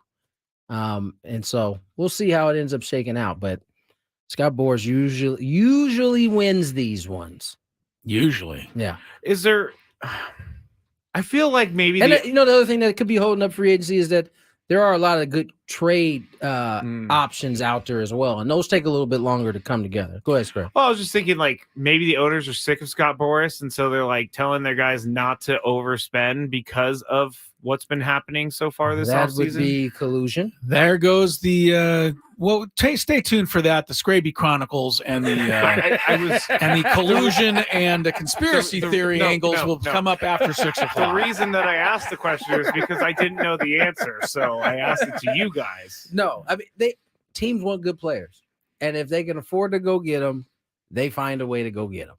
And so we'll see how it ends up shaking out. But Scott Boras usually wins these ones. Usually. Yeah. Is there I feel like maybe the other thing that could be holding up free agency is that there are a lot of good trade options out there as well, and those take a little bit longer to come together. Go ahead, Skraby. Well, I was just thinking like maybe the owners are sick of Scott Boras, and so they're like telling their guys not to overspend because of what's been happening so far this offseason. That would be collusion. There goes the stay tuned for that. The Skraby Chronicles and the and the collusion and the conspiracy theory angles will come up after 6 o'clock. The reason that I asked the question is because I didn't know the answer, so I asked it to you guys. No, I mean teams want good players, and if they can afford to go get them, they find a way to go get them.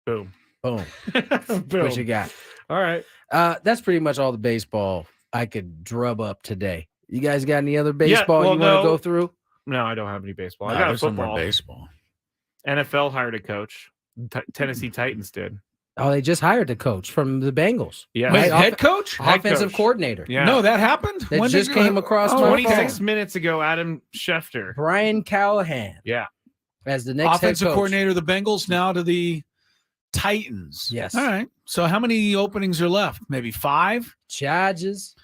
Boom. Boom. What you got? All right. That's pretty much all the baseball I could drum up today. You guys got any other baseball you want to go through? No, I don't have any baseball. No, I got there's some football. more baseball. NFL hired a coach. Tennessee Titans did. Oh, they just hired the coach from the Bengals. Yeah. Wait, head coach? Offensive coordinator. Yeah. No, that happened? That just came across my 26 phone. minutes ago, Adam Schefter. Brian Callahan. Yeah. As the next offensive head coach. coordinator of the Bengals, now to the Titans. Yes. All right. So how many openings are left? Maybe 5? Charges,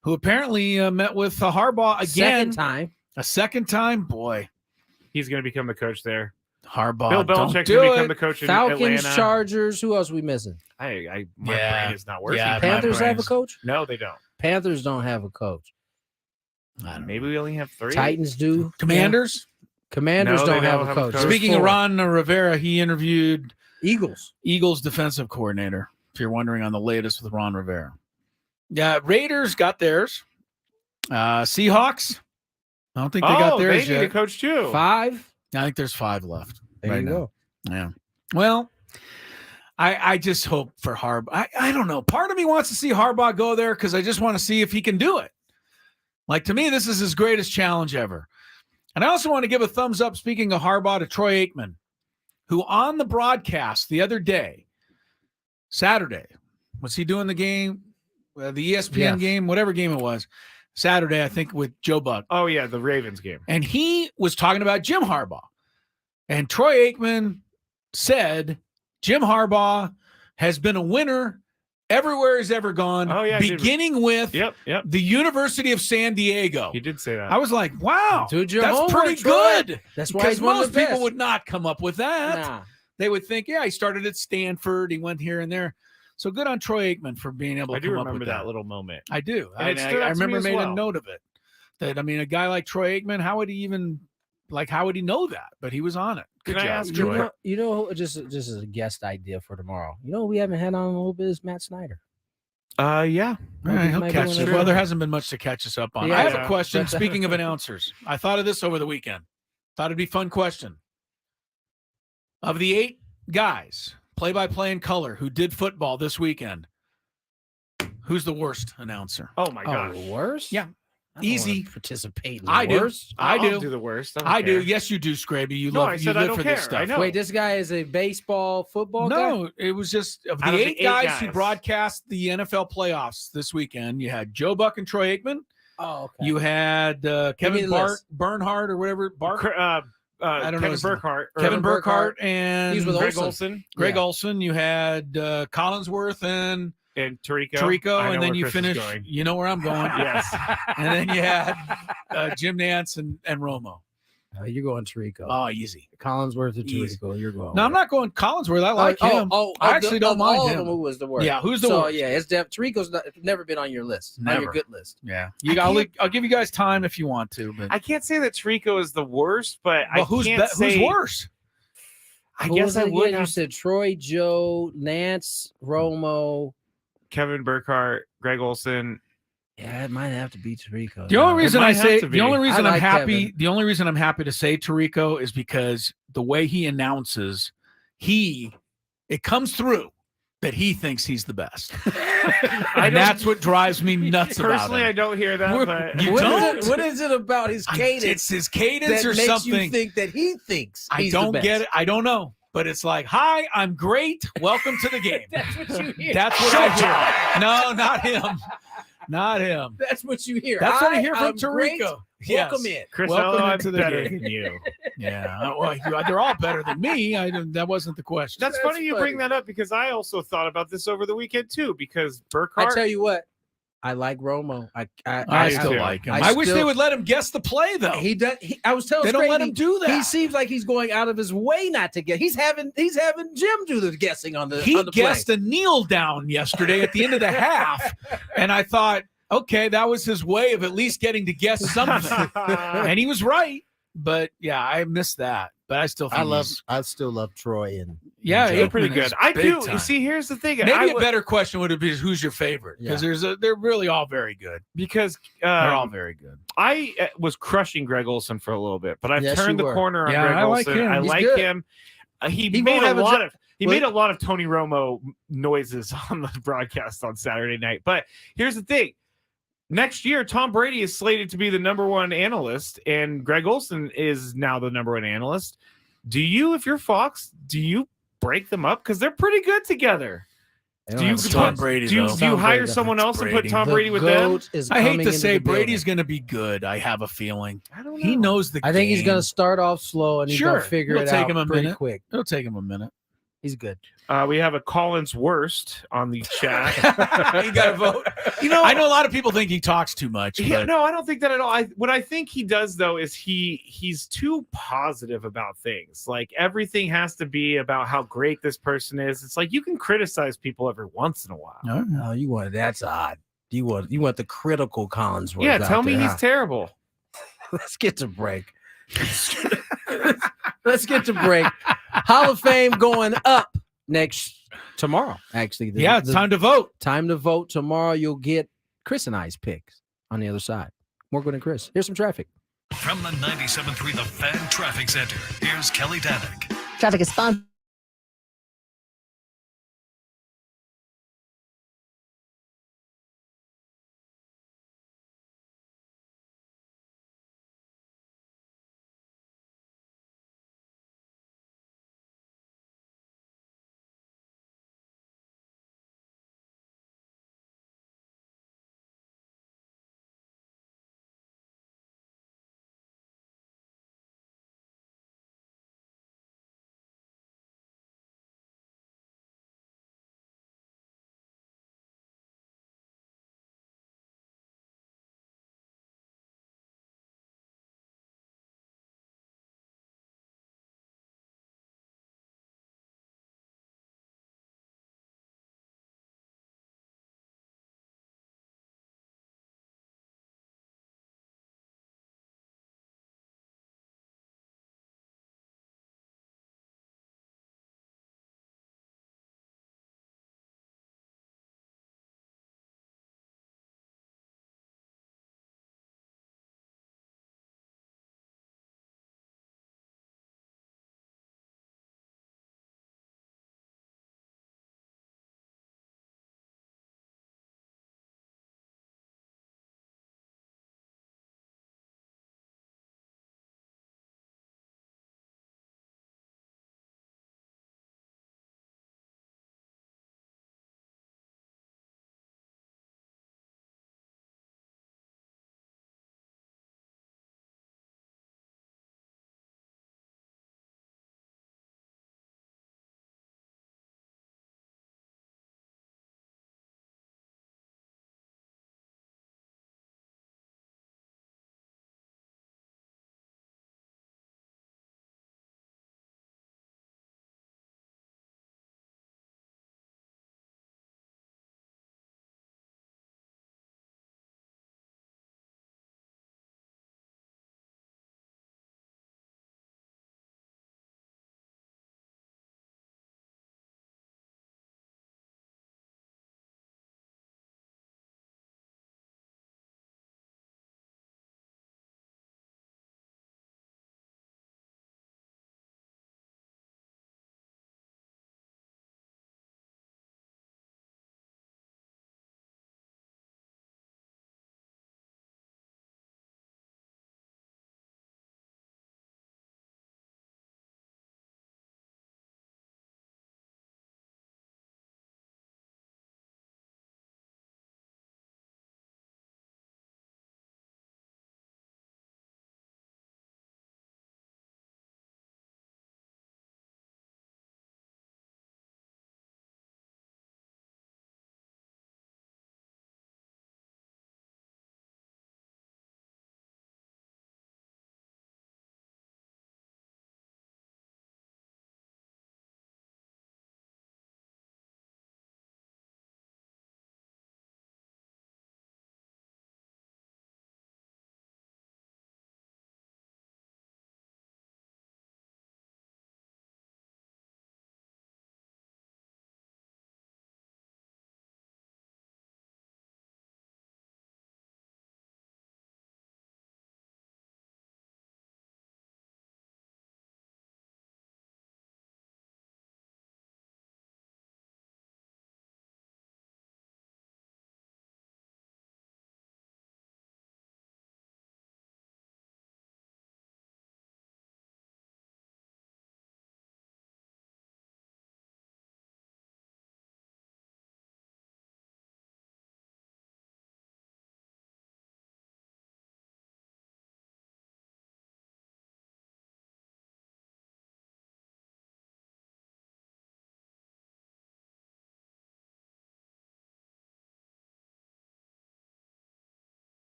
who apparently met with Harbaugh again. A second time? Boy. He's going to become the coach there. Harbaugh. Bill Belichick's going to become the coach in Falcons, Atlanta. Chargers. Who else we missing? My brain is not working. Yeah, Panthers have a coach? No, they don't. Panthers don't have a coach. Maybe we only have 3. Titans do. Commanders? Commanders No, don't they have don't a have a coach. coach. Speaking of Ron Rivera, he interviewed Eagles defensive coordinator, if you're wondering on the latest with Ron Rivera. Yeah, Raiders got theirs. Seahawks, I don't think they got theirs they yet. need a coach too. 5? I think there's 5 left. There you go. Yeah. Well, I just hope for Harbaugh. I don't know. Part of me wants to see Harbaugh go there because I just want to see if he can do it. Like, to me, this is his greatest challenge ever. And I also want to give a thumbs up, speaking of Harbaugh, to Troy Aikman, who on the broadcast the other day, Saturday, was he doing the game, the ESPN game, whatever game it was, Saturday, I think, with Joe Buck. Oh, yeah, the Ravens game. And he was talking about Jim Harbaugh. And Troy Aikman said Jim Harbaugh has been a winner everywhere he's ever gone, beginning with the University of San Diego. He did say that. I was like, wow, Dude, your that's homework, pretty Troy. good. That's why Because he's one of most the people best. would not come up with that. Nah. They would think, he started at Stanford. He went here and there. So good on Troy Aikman for being able to come up with that. I do remember that little moment. I do. And I remember made well. a note of it. That, I mean, a guy like Troy Aikman, how would he know that? But he was on it. Good Can I job, ask Troy. You know, just as a guest idea for tomorrow. You know who we haven't had on a little bit is Matt Snyder. Yeah. All right, he'll Maybe catch one us. of Well, them. there hasn't been much to catch us up on. Yeah. I have a question. Speaking of announcers, I thought of this over the weekend. Thought it'd be a fun question. Of the 8 guys, play-by-play in color, who did football this weekend, who's the worst announcer? Oh, my gosh. The worst? Yeah. I don't Easy. wanna participate in the I do. worst. I do. I'll do the worst. I do. Yes, you do, Skraby. You No, love. I You said I live don't for care. this stuff. I know. Wait, this guy is a baseball, football guy? No, it was just of the Out of the 8 8 guys who guys. broadcast the NFL playoffs this weekend. You had Joe Buck and Troy Aikman. Oh, okay. You had me Kevin the list. Bernhardt or whatever. I don't know Kevin his name. Burkhardt. Kevin Burkhardt and He's with Greg Olsen. Olson. Greg Olson. You had Collinsworth and Tirico. I know and then where you Chris is finish. going. You know where I'm going. Yes. And then you had Jim Nantz and Romo. You're going Tirico. Oh, easy. Collinsworth and Easy. Tirico. You're going. No, I'm not going Collinsworth. I like him. I actually don't mind all him. of them, who was the worst? Yeah, who's the so, worst? yeah, it's Tirico's never been on your list. On Never. your good list. Yeah, I'll give you guys time if you want to. But I can't say that Tirico is the worst, but I who's can't say who's worse? I Who guess was I it would. again? You Have said Troy, Joe, Nance, Romo. Kevin Burkhardt, Greg Olson. Yeah, it might have to be Tirico. The only reason might I have say to the be. only reason I I'm like happy Kevin. the only reason I'm happy to say Tirico is because the way he announces, it comes through that he thinks he's the best. And that's what drives me nuts about Personally, him. I don't hear that, but You What is don't? it- what is it about his cadence? It's his cadence that or makes something. you think that he thinks I he's don't the best. get it. I don't know. But it's like, hi, I'm great. Welcome to the game. That's what you hear. That's what I hear. No, not him. Not him. That's what you hear. That's what I hear from I'm great. Tirico. Welcome in. Chris, Welcome I'm into the better game. than you. Yeah, well, they're all better than me. That wasn't the question. That's funny you bring that up because I also thought about this over the weekend too. Because Burkhardt, I tell you what, I like Romo. I still like him. I wish they would let him guess the play though. He does. I was telling They don't let Skraby, him do that. He seems like he's going out of his way not to get. He's having Jim do the guessing on the. He on the guessed play. a kneel down yesterday at the end of the half, and I thought, okay, that was his way of at least getting to guess something, and he was right. But yeah, I missed that. But I still think I still love Troy and yeah, they're pretty Aikman good. is I big do. time. See, here's the thing. Maybe a better question would be who's your favorite because they're really all very good. Because They're all very good. I was crushing Greg Olson for a little bit, but I've Yes, turned you the were. corner on Yeah, Greg I like Olson. him. I He's like good. him. He He made won't a have a lot jo- of made a lot of Tony Romo noises on the broadcast on Saturday night. But here's the thing. Next year, Tom Brady is slated to be the #1 analyst, and Greg Olson is now the #1 analyst. Do you, if you're Fox, do you break them up? Because they're pretty good together. Do you, Tom Brady, do you, though. do you Tom hire Brady, someone that's else and Brady. put Tom The Brady with them? GOAT is I hate coming to into say the Brady's building. going to be good. I have a feeling. I don't know. He knows the I think he's game. going to start off slow and he's Sure. going to figure It'll it take out him a pretty minute. quick. It'll take him a minute. He's good. We have a Collins worst on the chat. You got to vote. You know, I know a lot of people think he talks too much. Yeah, But no, I don't think that at all. What I think he does though is he's too positive about things. Like everything has to be about how great this person is. It's like you can criticize people every once in a while. Oh, you want that's odd. You want the critical Collinsworth. Yeah, out tell me there, he's huh? terrible. Let's get to break. Let's get to break. Hall of Fame going up tomorrow. Actually, it's time to vote. Time to vote tomorrow. You'll get Chris and I's picks on the other side. More Gwynn and Chris. Here's some traffic. From the 97.3 The Fan Traffic Center, here's Kelly Danick. Traffic is sponsored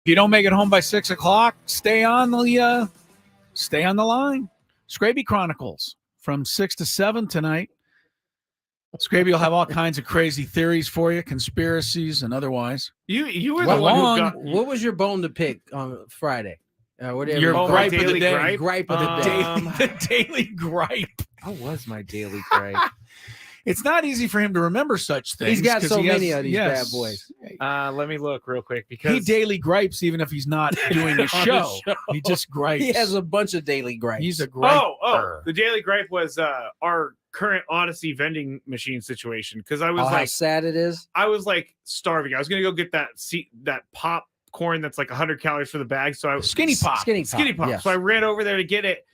you don't make it home by 6 o'clock, stay on the line. Skraby Chronicles from 6 to 7 tonight. Skraby will have all kinds of crazy theories for you, conspiracies and otherwise. You were the one who got. What was your bone to pick on Friday? Whatever. Your gripe of the daily day. Gripe of the day. The daily gripe. What was my daily gripe? It's not easy for him to remember such things. He's got 'cause so he has- many of these yes. bad boys. Let me look real quick because He daily gripes even if he's not doing a On the show. show. He just gripes. He has a bunch of daily gripes. He's a griper. The daily gripe was our current Odyssey vending machine situation because I was how like sad it is. I was like starving. I was gonna go get that popcorn that's like 100 calories for the bag. So I Skinny pop. Yes. So I ran over there to get it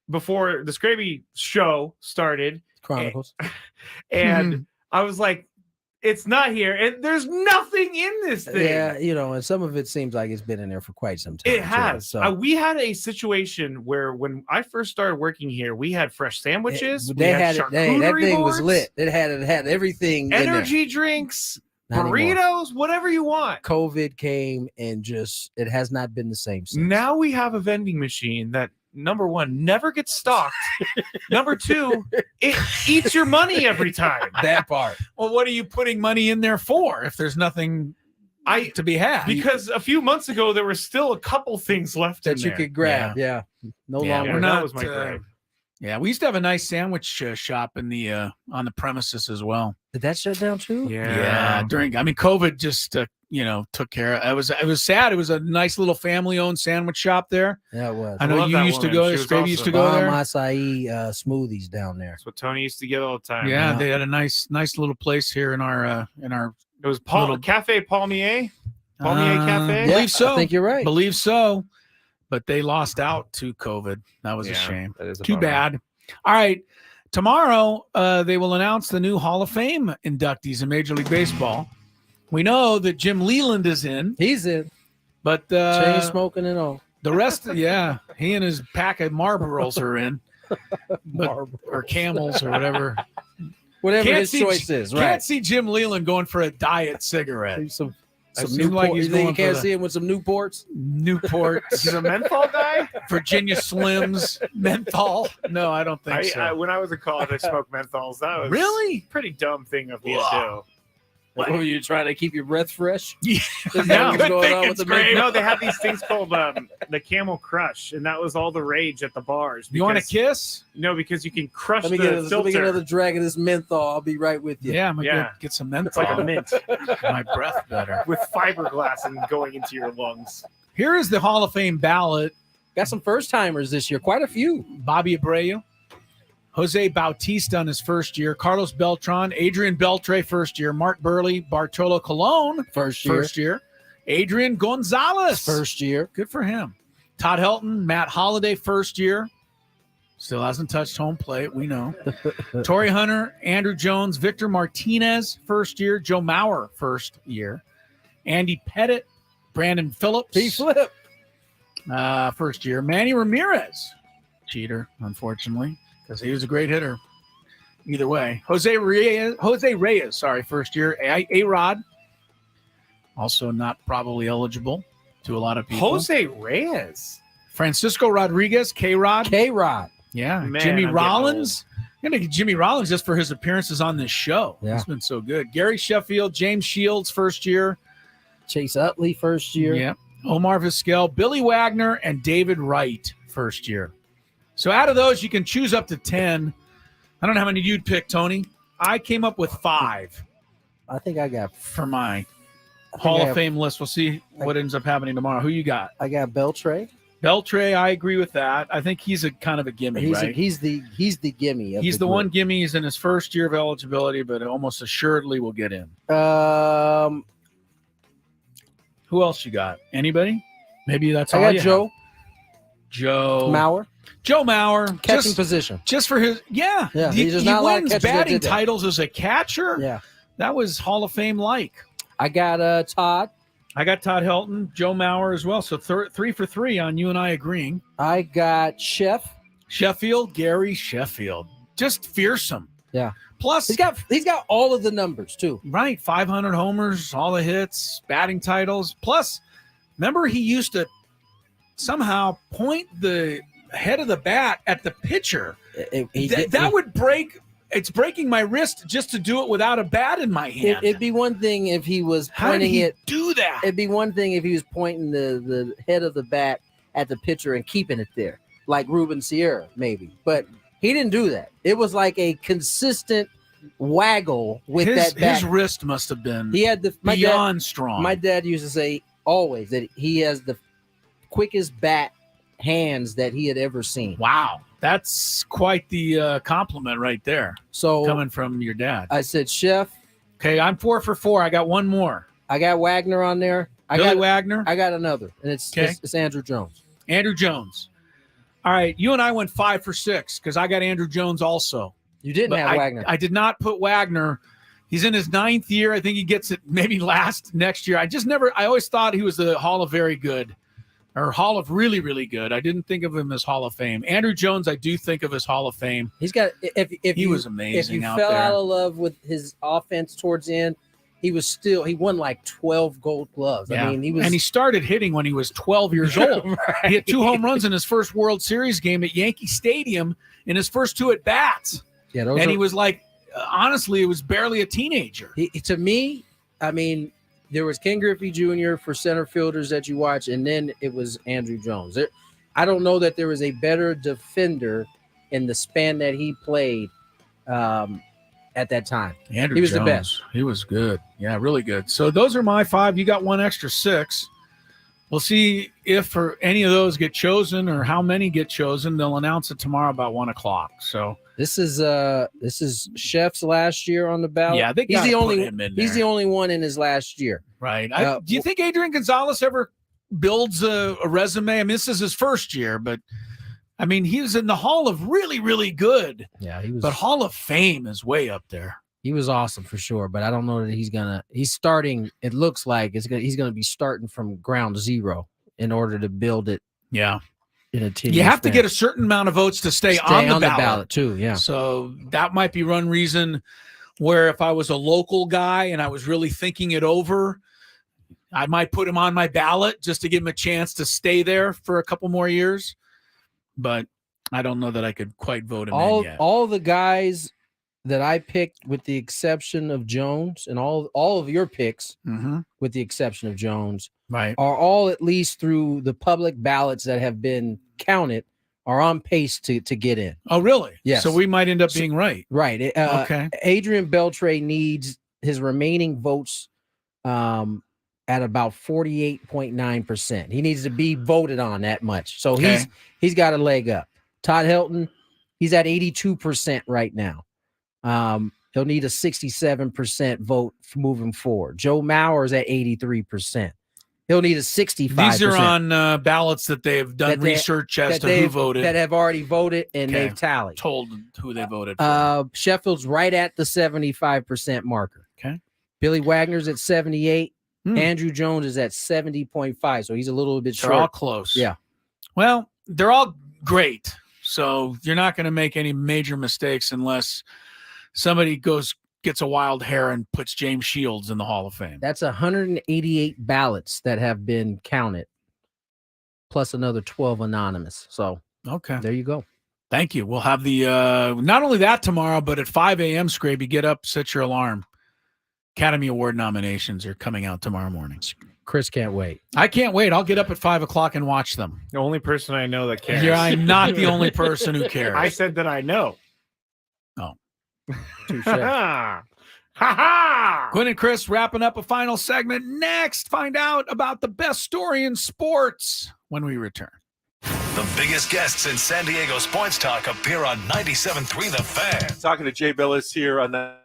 before the Skraby show started. Chronicles. And I was like, it's not here. And there's nothing in this thing. Yeah, and some of it seems like it's been in there for quite some time. It has. So We had a situation where when I first started working here, we had fresh sandwiches. they had it. That charcuterie thing was boards, lit. It had everything. energy drinks, Not anymore. burritos, whatever you want. COVID came and it has not been the same since. Now we have a vending machine that, number one, never gets stocked. Number two, it eats your money every time. That part. Well, what are you putting money in there for if there's nothing to be had? Because a few months ago there were still a couple things left that in you there. could grab. Yeah. No longer. That was my gripe. Yeah, we used to have a nice sandwich shop in the on the premises as well. Did that shut down too? Yeah, COVID just took care of it. It was sad. It was a nice little family-owned sandwich shop there. Yeah, it was. I know you used to go there. Skraby used to go there. Acai smoothies down there. That's what Tony used to get all the time. Yeah, they had a nice little place here in our It was Cafe Palmier. Cafe. Believe so. I think you're right. Believe so. But they lost out to COVID. That was a shame. That is a Too bummer. bad. All right. Tomorrow, they will announce the new Hall of Fame inductees in Major League Baseball. We know that Jim Leland is in. He's in. But chain smoking and all. The rest, he and his pack of Marlboros are in. Or Camels or whatever. Whatever his choice is, right? Can't see Jim Leland going for a diet cigarette. Some Newport. you think you can't see him with some Newports? Newports. He's a menthol guy? Virginia Slims. Menthol? No, I don't think so. When I was in college, I smoked menthols. That was really pretty dumb thing of me to do. What were you trying to keep your breath fresh? Yeah. No, what's going on with the no, they had these things called the Camel Crush, and that was all the rage at the bars. You want a kiss? No, because you can crush Let me the filter. let me get another drag of this menthol. I'll be right with you. Yeah, I'm gonna get some menthol. It's like a mint. My breath better. With fiberglass and going into your lungs. Here is the Hall of Fame ballot. Got some first timers this year, quite a few. Bobby Abreu, Jose Bautista on his first year, Carlos Beltran, Adrian Beltre first year, Mark Burley, Bartolo Colon first year, Adrian Gonzalez first year. Good for him. Todd Helton, Matt Holliday first year. Still hasn't touched home plate, we know. Torrey Hunter, Andrew Jones, Victor Martinez first year, Joe Mauer first year, Andy Pettit, Brandon Phillips. P-Flip. First year. Manny Ramirez. Cheater, unfortunately, because he was a great hitter. Either way. Jose Reyes, first year. A-Rod. Also not probably eligible to a lot of people. Jose Reyes. Francisco Rodriguez, K-Rod. K-Rod. Yeah. Man, Jimmy I'm Rollins. I'm going to get Jimmy Rollins just for his appearances on this show. Yeah. He's been so good. Gary Sheffield, James Shields, first year. Chase Utley, first year. Yeah. Omar Vizquel, Billy Wagner, and David Wright, first year. So out of those, you can choose up to 10. I don't know how many you'd pick, Tony. I came up with 5. I think I got for my Hall of Fame list. We'll see what ends up happening tomorrow. Who you got? I got Beltre. Beltre, I agree with that. I think he's a kind of a gimme, right? He's the gimme. He's the one gimme. He's in his first year of eligibility, but almost assuredly will get in. Who else you got? Anybody? Maybe that's all I got you Joe. have. Joe Mauer. Joe Mauer. Catching position. Just for his, Yeah, He there's not a lot of wins catchers that batting did that. titles as a catcher. Yeah. That was Hall of Fame like. I got Todd. I got Todd Helton, Joe Mauer as well. So 3 for 3 on you and I agreeing. I got Sheffield, Gary Sheffield. Just fearsome. Yeah. Plus, he's got all of the numbers too. Right, 500 homers, all the hits, batting titles. Plus, Remember, he used to somehow point the head of the bat at the pitcher. That would break. It's breaking my wrist just to do it without a bat in my hand. It'd be one thing if he was How did pointing he it. do that? It'd be one thing if he was pointing the head of the bat at the pitcher and keeping it there, like Ruben Sierra, maybe. But he didn't do that. It was like a consistent waggle with that bat. His wrist must have been beyond strong. My dad used to say always that he has the quickest bat hands that he had ever seen. Wow. That's quite the compliment right there. So coming from your dad. I said, Chef. Okay, I'm 4 for 4. I got one more. I got Wagner on there. Billy Wagner. I got another, and it's Andrew Jones. Andrew Jones. All right, you and I went 5 for 6 because I got Andrew Jones also. You didn't have Wagner. I did not put Wagner. He's in his 9th year. I think he gets it maybe next year. I always thought he was the Hall of Very Good. Or Hall of Really, Really Good. I didn't think of him as Hall of Fame. Andrew Jones, I do think of as Hall of Fame. He's got. If he was amazing. If you out fell there. out of love with his offense towards the end, he won like 12 Gold Gloves. Yeah. I mean, and he started hitting when he was 12 years old. Right. He hit 2 home runs in his first World Series game at Yankee Stadium in his first 2 at bats. Yeah, he was like, honestly, it was barely a teenager. To me, I mean. There was Ken Griffey Jr. for center fielders that you watch, and then it was Andrew Jones. I don't know that there was a better defender in the span that he played at that time. Andrew he was Jones, the best. He was good. Yeah, really good. So those are my 5. You got one extra 6. We'll see if any of those get chosen or how many get chosen. They'll announce it tomorrow about 1:00. So this is Chef's last year on the ballot. Yeah, he's the only one in his last year. Right. Do you think Adrian Gonzalez ever builds a resume? I mean, this is his first year, but I mean, he was in the Hall of Really, Really Good. Yeah, he was. But Hall of Fame is way up there. He was awesome for sure, but I don't know that he's starting. It looks like he's gonna be starting from ground zero in order to build it. Yeah. In a team. You have to get a certain amount of votes to stay on the ballot too. Yeah. So that might be one reason where if I was a local guy and I was really thinking it over, I might put him on my ballot just to give him a chance to stay there for a couple more years. But I don't know that I could quite vote him in yet. All the guys that I picked, with the exception of Jones, and all of your picks, with the exception of Jones, right, are all at least through the public ballots that have been counted are on pace to get in. Oh, really? Yes. So we might end up being right. Right. Okay. Adrian Beltre needs his remaining votes at about 48.9%. He needs to be voted on that much. So he's got a leg up. Todd Helton, he's at 82% right now. He'll need a 67% vote moving forward. Joe Mauer's at 83%. He'll need a 65%. These are on ballots that they have done research as to who voted. That have already voted and they've tallied. Told who they voted for. Sheffield's right at the 75% marker. Okay. Billy Wagner's at 78. Andrew Jones is at 70.5. So he's a little bit short. They're all close. Yeah. Well, they're all great. So you're not going to make any major mistakes unless somebody gets a wild hair and puts James Shields in the Hall of Fame. That's 188 ballots that have been counted, plus another 12 anonymous. So okay, there you go. Thank you. We'll have the not only that tomorrow, but at 5 a.m. Skraby, get up, set your alarm. Academy Award nominations are coming out tomorrow morning. Chris can't wait. I can't wait. I'll get up at 5 o'clock and watch them. The only person I know that cares. Yeah, I'm not the only person who cares. I said that I know. Oh. Touche. Ha ha! Gwynn and Chris wrapping up a final segment. Next, find out about the best story in sports when we return. The biggest guests in San Diego sports talk appear on 97.3 The Fan. Talking to Jay Billis here on that.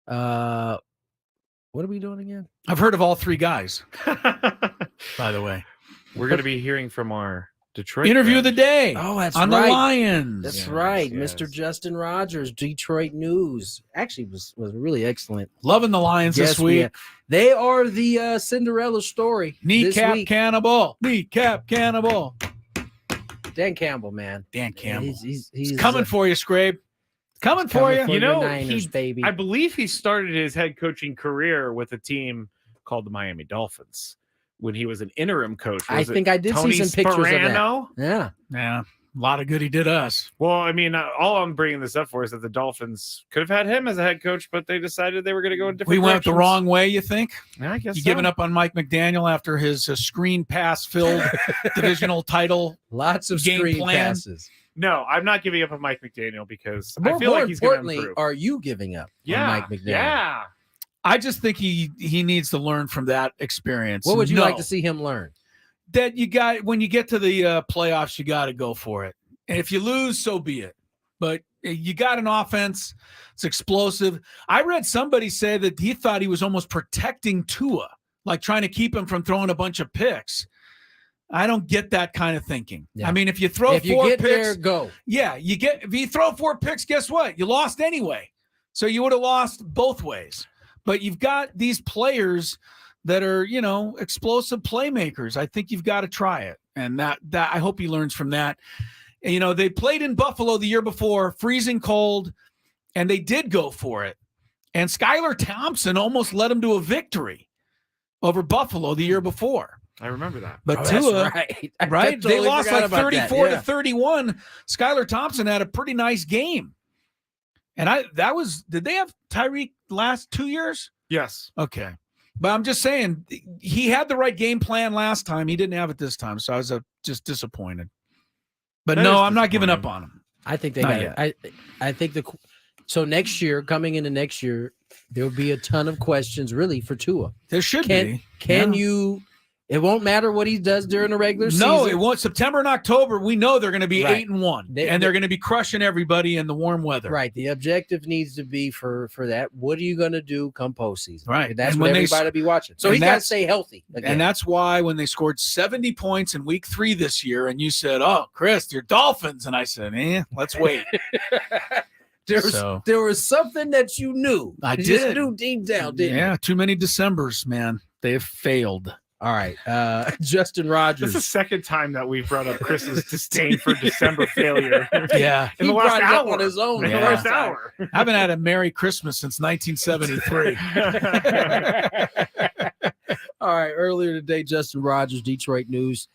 What are we doing again? I've heard of all three guys, by the way. We're going to be hearing from our Detroit interview of the day. Oh, that's on right. the Lions. That's right. Mr. Justin Rogers, Detroit News. Actually was really excellent. Loving the Lions this week. They are the Cinderella story. Kneecap cannibal. Kneecap cannibal. Dan Campbell, man. Dan Campbell. He's coming for you, Skrabe. Coming for you. You know, Niners, baby. I believe he started his head coaching career with a team called the Miami Dolphins when he was an interim coach. I think I did see some pictures of that. Yeah. Yeah. A lot of good he did us. Well, I mean, all I'm bringing this up for is that the Dolphins could have had him as a head coach, but they decided they were going to go in different We went the directions. wrong way, you think? I guess You so. giving up on Mike McDaniel after his screen pass-filled divisional title? Lots of game screen plan? passes. No, I'm not giving up on Mike McDaniel because More I feel like he's going to importantly, improve. are you giving up on Mike McDaniel? Yeah. I just think he needs to learn from that experience. What would you No. like to see him learn? That you got when you get to the playoffs, you got to go for it. And if you lose, so be it. But you got an offense; it's explosive. I read somebody say that he thought he was almost protecting Tua, like trying to keep him from throwing a bunch of picks. I don't get that kind of thinking. Yeah. I mean, if you throw If you four get picks, there, go. Yeah, if you throw 4 picks, guess what? You lost anyway. So you would have lost both ways. But you've got these players that are, explosive playmakers. I think you've got to try it. And that I hope he learns from that. And, they played in Buffalo the year before, freezing cold, and they did go for it. And Skylar Thompson almost led them to a victory over Buffalo the year before. I remember that. But that's Tua, right. right? They totally lost forgot like about that. 34 Yeah. to 31. Skylar Thompson had a pretty nice game. And did they have Tyreek last 2 years? Yes. Okay. But I'm just saying he had the right game plan last time. He didn't have it this time. So I was just disappointed. But That no, is I'm not giving up disappointing. on him. I think they Not got it. I think so next year, coming into next year, there'll be a ton of questions really for Tua. There should be. Can Yeah. you? It won't matter what he does during the regular season. No, it won't. September and October, we know they're going to be Right. 8-1, They- and they're going to be crushing everybody in the warm weather. Right. The objective needs to be for that. What are you going to do come postseason? Right. That's And what when they everybody be watching. So and he got to that's- stay healthy. Again. And that's why when they scored 70 points in week 3 this year, and you said, "Oh, Chris, you're Dolphins," and I said, let's wait. there was something that you knew. I You did. just knew deep down, didn't you? Yeah, too many Decembers, man. They have failed. All right. Justin Rogers. This is the second time that we've brought up Chris's disdain for December failure. Yeah. In He the last brought it up hour. on his own. In the Yeah. last hour. I haven't had a Merry Christmas since 1973. All right. Earlier today, Justin Rogers, Detroit News,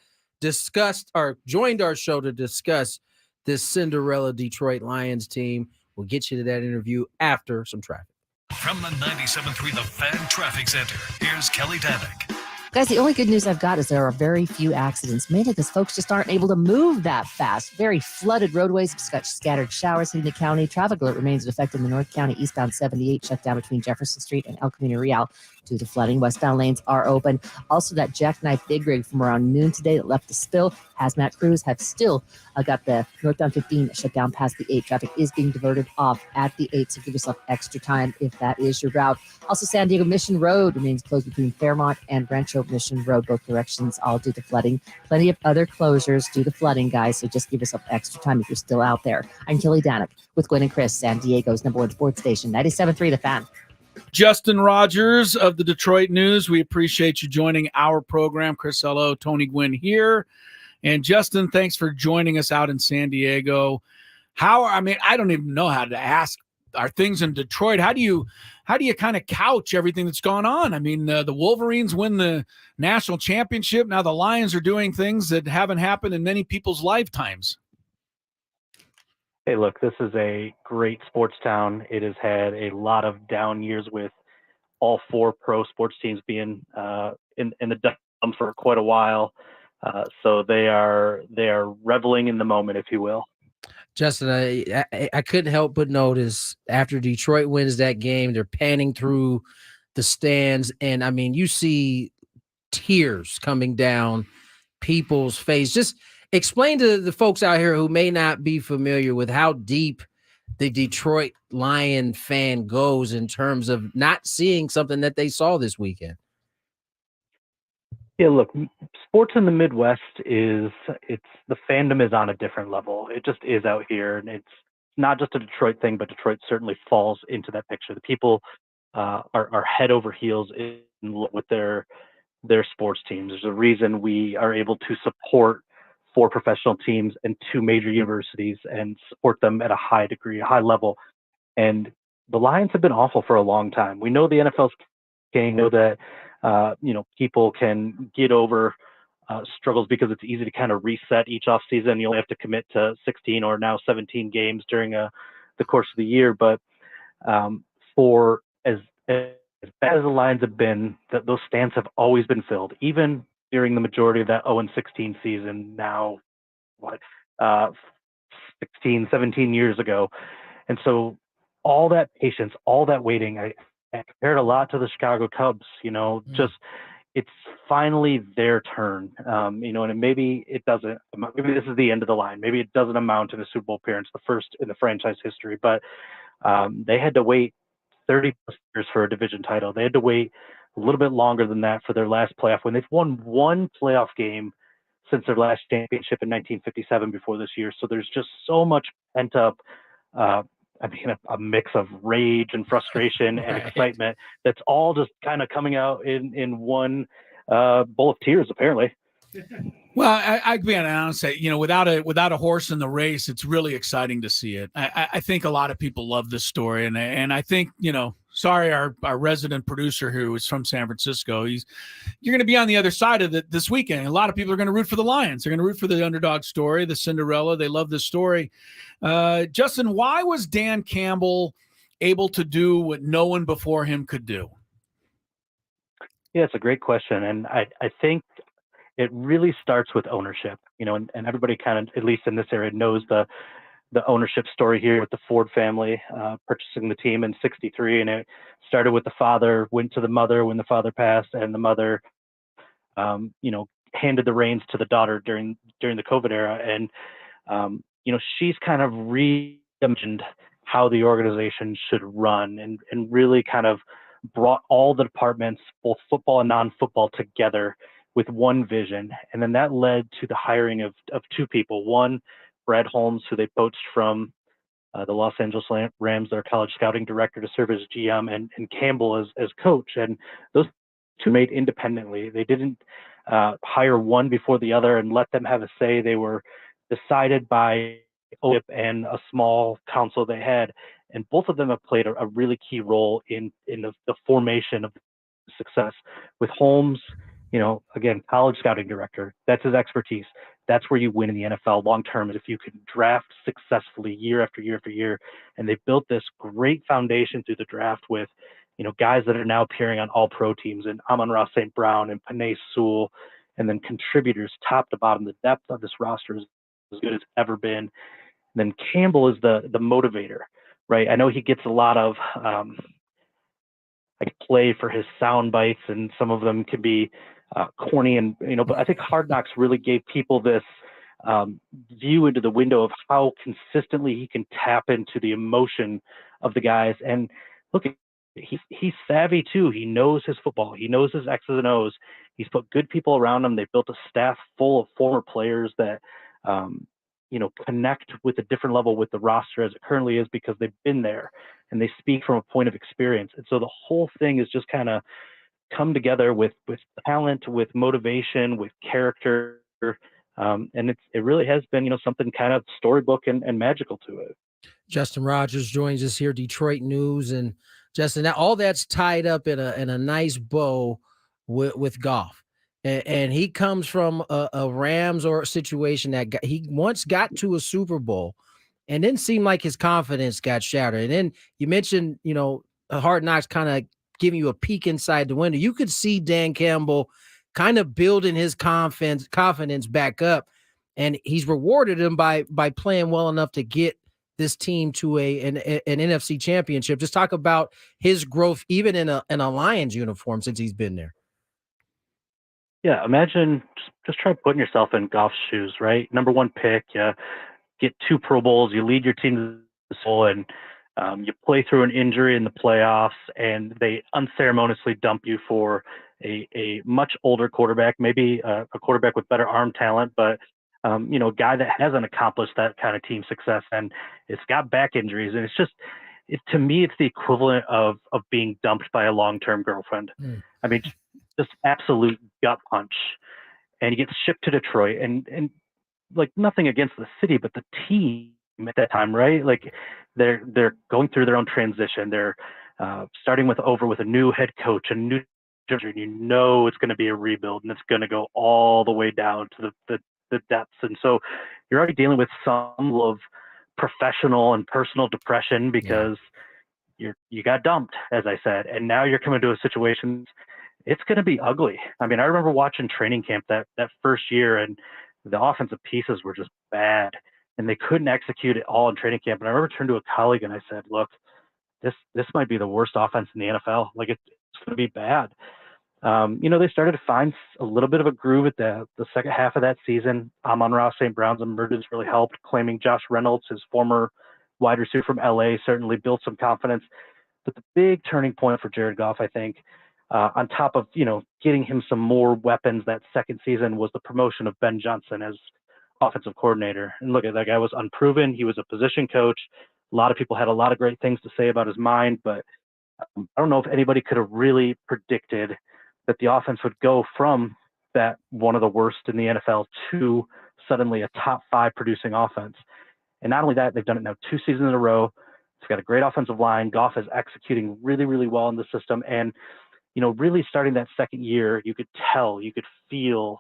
joined our show to discuss this Cinderella Detroit Lions team. We'll get you to that interview after some traffic. From the 97.3 The Fan Traffic Center, here's Kelly Danick. Guys, the only good news I've got is there are very few accidents, mainly because folks just aren't able to move that fast. Very flooded roadways, scattered showers hitting the county. Traffic alert remains in effect in the North County eastbound 78, shut down between Jefferson Street and El Camino Real due to flooding. Westbound lanes are open. Also, that jackknife big rig from around noon today that left the spill. Hazmat crews have still got the northbound 15 shut down past the 8. Traffic is being diverted off at the 8, so give yourself extra time if that is your route. Also, San Diego Mission Road remains closed between Fairmont and Rancho Mission Road, both directions, all due to flooding. Plenty of other closures due to flooding, guys, so just give yourself extra time if you're still out there. I'm Kelly Danick with Gwynn and Chris, San Diego's #1 sports station, 97.3 The Fan. Justin Rogers of the Detroit News. We appreciate you joining our program. Chris L.O., Tony Gwynn here. And Justin, thanks for joining us out in San Diego. I don't even know how to ask. Are things in Detroit? How do you kind of couch everything that's gone on? I mean, the Wolverines win the national championship. Now the Lions are doing things that haven't happened in many people's lifetimes. Hey, look, this is a great sports town. It has had a lot of down years with all 4 pro sports teams being in the dumps for quite a while. So they are reveling in the moment, if you will. Justin, I couldn't help but notice after Detroit wins that game, they're panning through the stands. And I mean, you see tears coming down people's face. Just explain to the folks out here who may not be familiar with how deep the Detroit Lion fan goes in terms of not seeing something that they saw this weekend? Yeah, look, sports in the Midwest the fandom is on a different level. It just is out here, and it's not just a Detroit thing, but Detroit certainly falls into that picture. The people are head over heels in love with their sports teams. There's a reason we are able to support 4 professional teams and 2 major universities and support them at a high degree, a high level. And the Lions have been awful for a long time. We know the NFL's king, know that people can get over struggles because it's easy to kind of reset each offseason. You only have to commit to 16 or now 17 games during the course of the year. But for as bad as the Lions have been, those stands have always been filled, even during the majority of that 0-16 season. Now, 16, 17 years ago, and so all that patience, all that waiting, I compared a lot to the Chicago Cubs. Just it's finally their turn. And maybe it doesn't. Maybe this is the end of the line. Maybe it doesn't amount to a Super Bowl appearance, the first in the franchise history. But they had to wait 30 plus years for a division title. They had to wait a little bit longer than that for their last playoff win. They've won 1 playoff game since their last championship in 1957 before this year. So there's just so much pent up, a mix of rage and frustration and excitement that's all just kind of coming out in one bowl of tears, apparently. Well, I'd be honest, without a horse in the race, it's really exciting to see it. I think a lot of people love this story, and I think, sorry, our resident producer who is from San Francisco, you're going to be on the other side of it this weekend. A lot of people are going to root for the Lions. They're going to root for the underdog story, the Cinderella. They love this story. Justin, why was Dan Campbell able to do what no one before him could do? Yeah, it's a great question, and I think it really starts with ownership, and everybody kind of, at least in this area, knows the ownership story here with the Ford family purchasing the team in '63, and it started with the father, went to the mother when the father passed, and the mother, handed the reins to the daughter during the COVID era, and she's kind of reimagined how the organization should run, and really kind of brought all the departments, both football and non-football, together with one vision. And then that led to the hiring of 2 people. One, Brad Holmes, who they poached from the Los Angeles Rams, their college scouting director, to serve as GM, and Campbell as coach. And those 2 made independently. They didn't hire one before the other and let them have a say. They were decided by ownership and a small council they had. And both of them have played a really key role in the formation of success. With Holmes, again, college scouting director, that's his expertise. That's where you win in the NFL long term, is if you can draft successfully year after year after year. And they've built this great foundation through the draft with, guys that are now appearing on all pro teams, and Amon-Ra St. Brown and Penei Sewell, and then contributors top to bottom. The depth of this roster is as good as it's ever been. And then Campbell is the motivator, right? I know he gets a lot of play for his sound bites, and some of them can be corny, and but I think Hard Knocks really gave people this view into the window of how consistently he can tap into the emotion of the guys. And look, he's savvy too. He knows his football. He knows his X's and O's. He's put good people around him. They've built a staff full of former players that connect with a different level with the roster as it currently is, because they've been there and they speak from a point of experience. And so the whole thing is just kind of come together with talent, with motivation, with character. And it really has been, something kind of storybook and magical to it. Justin Rogers joins us here, Detroit News. And Justin, all that's tied up in a nice bow with Goff. And he comes from a Rams or a situation that he once got to a Super Bowl and then seemed like his confidence got shattered. And then you mentioned, Hard Knocks kind of giving you a peek inside the window. You could see Dan Campbell kind of building his confidence back up, and he's rewarded him by playing well enough to get this team to an NFC championship. Just talk about his growth, even in a Lions uniform, since he's been there. Yeah, imagine just try putting yourself in Goff's shoes, right? Number 1 pick, you get 2 Pro Bowls, you lead your team to and you play through an injury in the playoffs, and they unceremoniously dump you for a much older quarterback, maybe a quarterback with better arm talent, but a guy that hasn't accomplished that kind of team success, and it's got back injuries, and it's just, to me, it's the equivalent of being dumped by a long-term girlfriend. I mean, just absolute gut punch. And he gets shipped to Detroit, and like, nothing against the city, but the team at that time, right? Like, they're going through their own transition. They're starting over with a new head coach, a new, and it's going to be a rebuild, and it's going to go all the way down to the depths. And so you're already dealing with some level of professional and personal depression because you got dumped, as I said, and now you're coming to a situation. It's going to be ugly. I mean, I remember watching training camp that first year, and the offensive pieces were just bad, and they couldn't execute it all in training camp. And I remember turning to a colleague and I said, look, this might be the worst offense in the NFL. Like, it's going to be bad. They started to find a little bit of a groove at the second half of that season. Amon-Ra St. Brown's emergence really helped. Claiming Josh Reynolds, his former wide receiver from LA, certainly built some confidence. But the big turning point for Jared Goff, I think, on top of, getting him some more weapons that second season, was the promotion of Ben Johnson as offensive coordinator. And look, that guy was unproven. He was a position coach. A lot of people had a lot of great things to say about his mind, but I don't know if anybody could have really predicted that the offense would go from that one of the worst in the NFL to suddenly a top 5 producing offense. And not only that, they've done it now 2 seasons in a row. It's got a great offensive line. Goff is executing really, really well in the system. And, really starting that second year, you could feel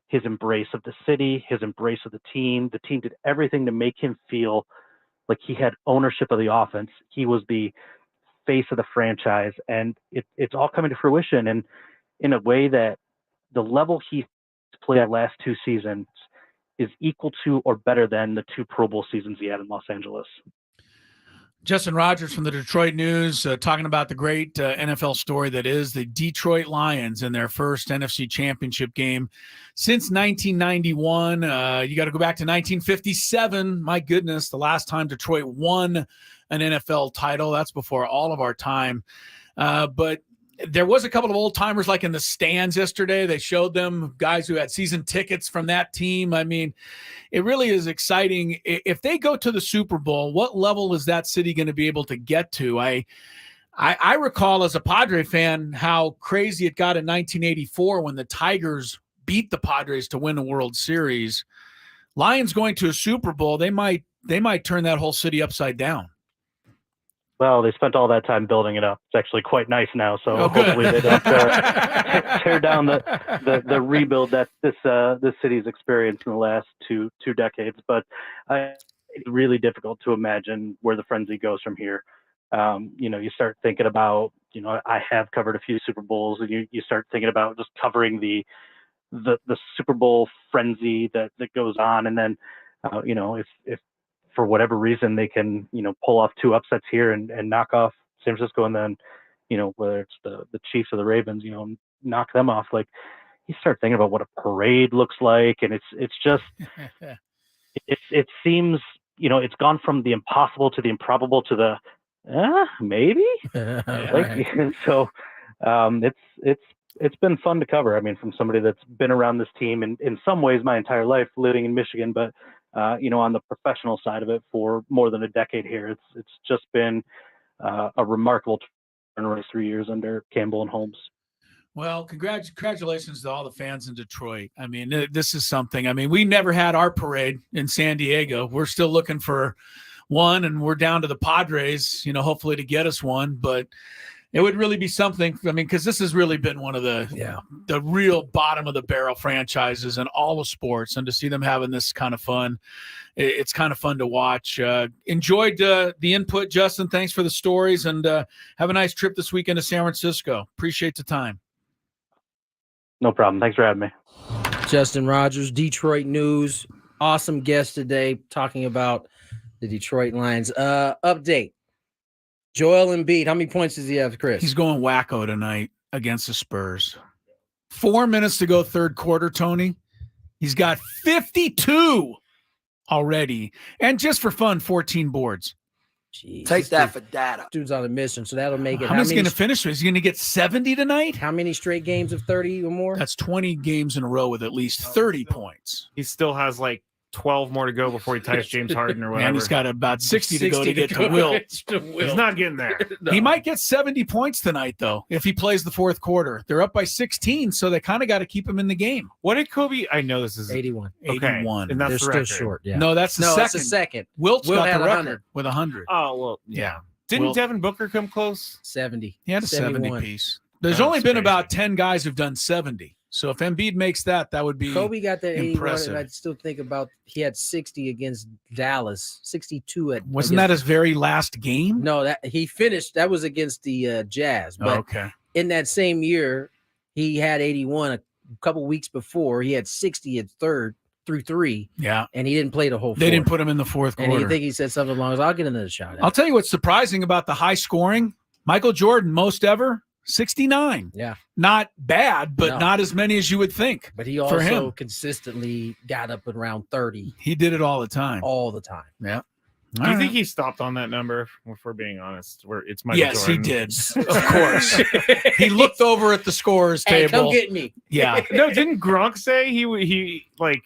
his embrace of the city, his embrace of the team. The team did everything to make him feel like he had ownership of the offense. He was the face of the franchise, and it's all coming to fruition. And in a way that the level he played at last 2 seasons is equal to or better than the 2 Pro Bowl seasons he had in Los Angeles. Justin Rogers from the Detroit News talking about the great NFL story that is the Detroit Lions in their first NFC Championship game since 1991. You got to go back to 1957. My goodness, the last time Detroit won an NFL title. That's before all of our time. But there was a couple of old timers like in the stands yesterday. They showed them guys who had season tickets from that team. I mean, it really is exciting. If they go to the Super Bowl, what level is that city going to be able to get to? I recall as a Padre fan how crazy it got in 1984 when the Tigers beat the Padres to win a World Series. Lions going to a Super Bowl, they might turn that whole city upside down. Well, they spent all that time building it up. It's actually quite nice now, so hopefully they don't tear down the rebuild that this city's experienced in the last two decades. But it's really difficult to imagine where the frenzy goes from here. You start thinking about, I have covered a few Super Bowls, and you start thinking about just covering the Super Bowl frenzy that goes on, and then if for whatever reason they can pull off 2 upsets here and knock off San Francisco, and then whether it's the Chiefs or the Ravens, knock them off, like, you start thinking about what a parade looks like, and it's just it seems it's gone from the impossible to the improbable to the maybe so it's been fun to cover. I mean, from somebody that's been around this team in some ways my entire life living in Michigan, but on the professional side of it for more than a decade here, it's just been a remarkable turnaround 3 years under Campbell and Holmes. Well, congratulations to all the fans in Detroit. I mean, this is something. I mean, we never had our parade in San Diego. We're still looking for one, and we're down to the Padres, hopefully to get us one. But it would really be something. I mean, because this has really been one of the real bottom of the barrel franchises in all of sports, and to see them having this kind of fun, it's kind of fun to watch. Enjoyed the input, Justin. Thanks for the stories, and have a nice trip this weekend to San Francisco. Appreciate the time. No problem. Thanks for having me. Justin Rogers, Detroit News. Awesome guest today talking about the Detroit Lions. Update. Joel Embiid, how many points does he have, Chris? He's going wacko tonight against the Spurs. 4 minutes to go third quarter, Tony. He's got 52 already. And just for fun, 14 boards. Jeez, Take that for data. Dude's on a mission, so that'll make it. How many going to finish? Is he going to get 70 tonight? How many straight games of 30 or more? That's 20 games in a row with at least 30 points. He still has like 12 more to go before he ties James Harden or whatever. And he's got about 60 to go to get to Will. He's not getting there. No. He might get 70 points tonight, though, if he plays the fourth quarter. They're up by 16, so they kind of got to keep him in the game. What did Kobe? I know this is 81. Okay. 81. And that's They're the still record. short. Yeah. No, that's the no, second. it's the second. Wilt's Will got had the 100. record with 100. Oh, well, yeah. Didn't Will- Devin Booker come close? 70. He had a 70 71. piece. There's That's only been crazy. about 10 guys who've done 70. So if Embiid makes that, that would be Kobe got that 81, impressive. and I still think about he had 60 against Dallas, 62 at. Wasn't that his very last game? No, that he finished. That was against the Jazz. But Okay. in that same year, he had 81 a couple weeks before. He had 60 at third through 3. Yeah. And he didn't play the whole. They didn't fourth. put him in the fourth And quarter. you think he said something along as I'll get another shot. I'll tell you what's surprising about the high scoring. Michael Jordan, most ever, 69. Yeah. Not bad, but No. not as many as you would think. But he for also him. consistently got up around 30 He did it all the time. all the time. Yeah. Do you think he stopped on that number? If we're being honest, where it's Michael Yes, Jordan. he did. Of course. He looked over at the scorers Hey, table. come get me. Yeah. No, didn't Gronk say he like?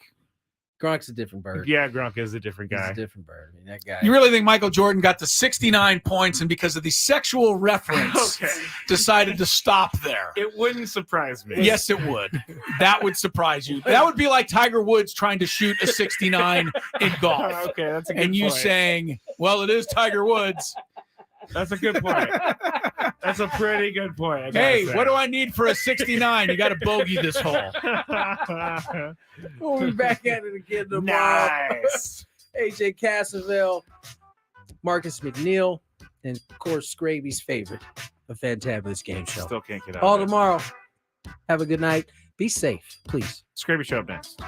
Gronk's a different bird. Yeah, Gronk is a different He's guy. a different bird. I mean, that guy. You really think Michael Jordan got to 69 points and because of the sexual reference Okay. decided to stop there? It wouldn't surprise me. Yes, it would. That would surprise you. That would be like Tiger Woods trying to shoot a 69 in golf. Okay, that's a good And you point. saying, well, it is Tiger Woods. That's a good point. That's a pretty good point. I gotta Hey, say. what do I need for a 69? You got to bogey this hole. We'll be back at it again tomorrow. Nice. AJ Cassavell, Marcus McNeil, and of course, Skraby's favorite, the Fantabulous Game Show. Still can't get out. All of it. tomorrow. Have a good night. Be safe, please. Skraby show up next.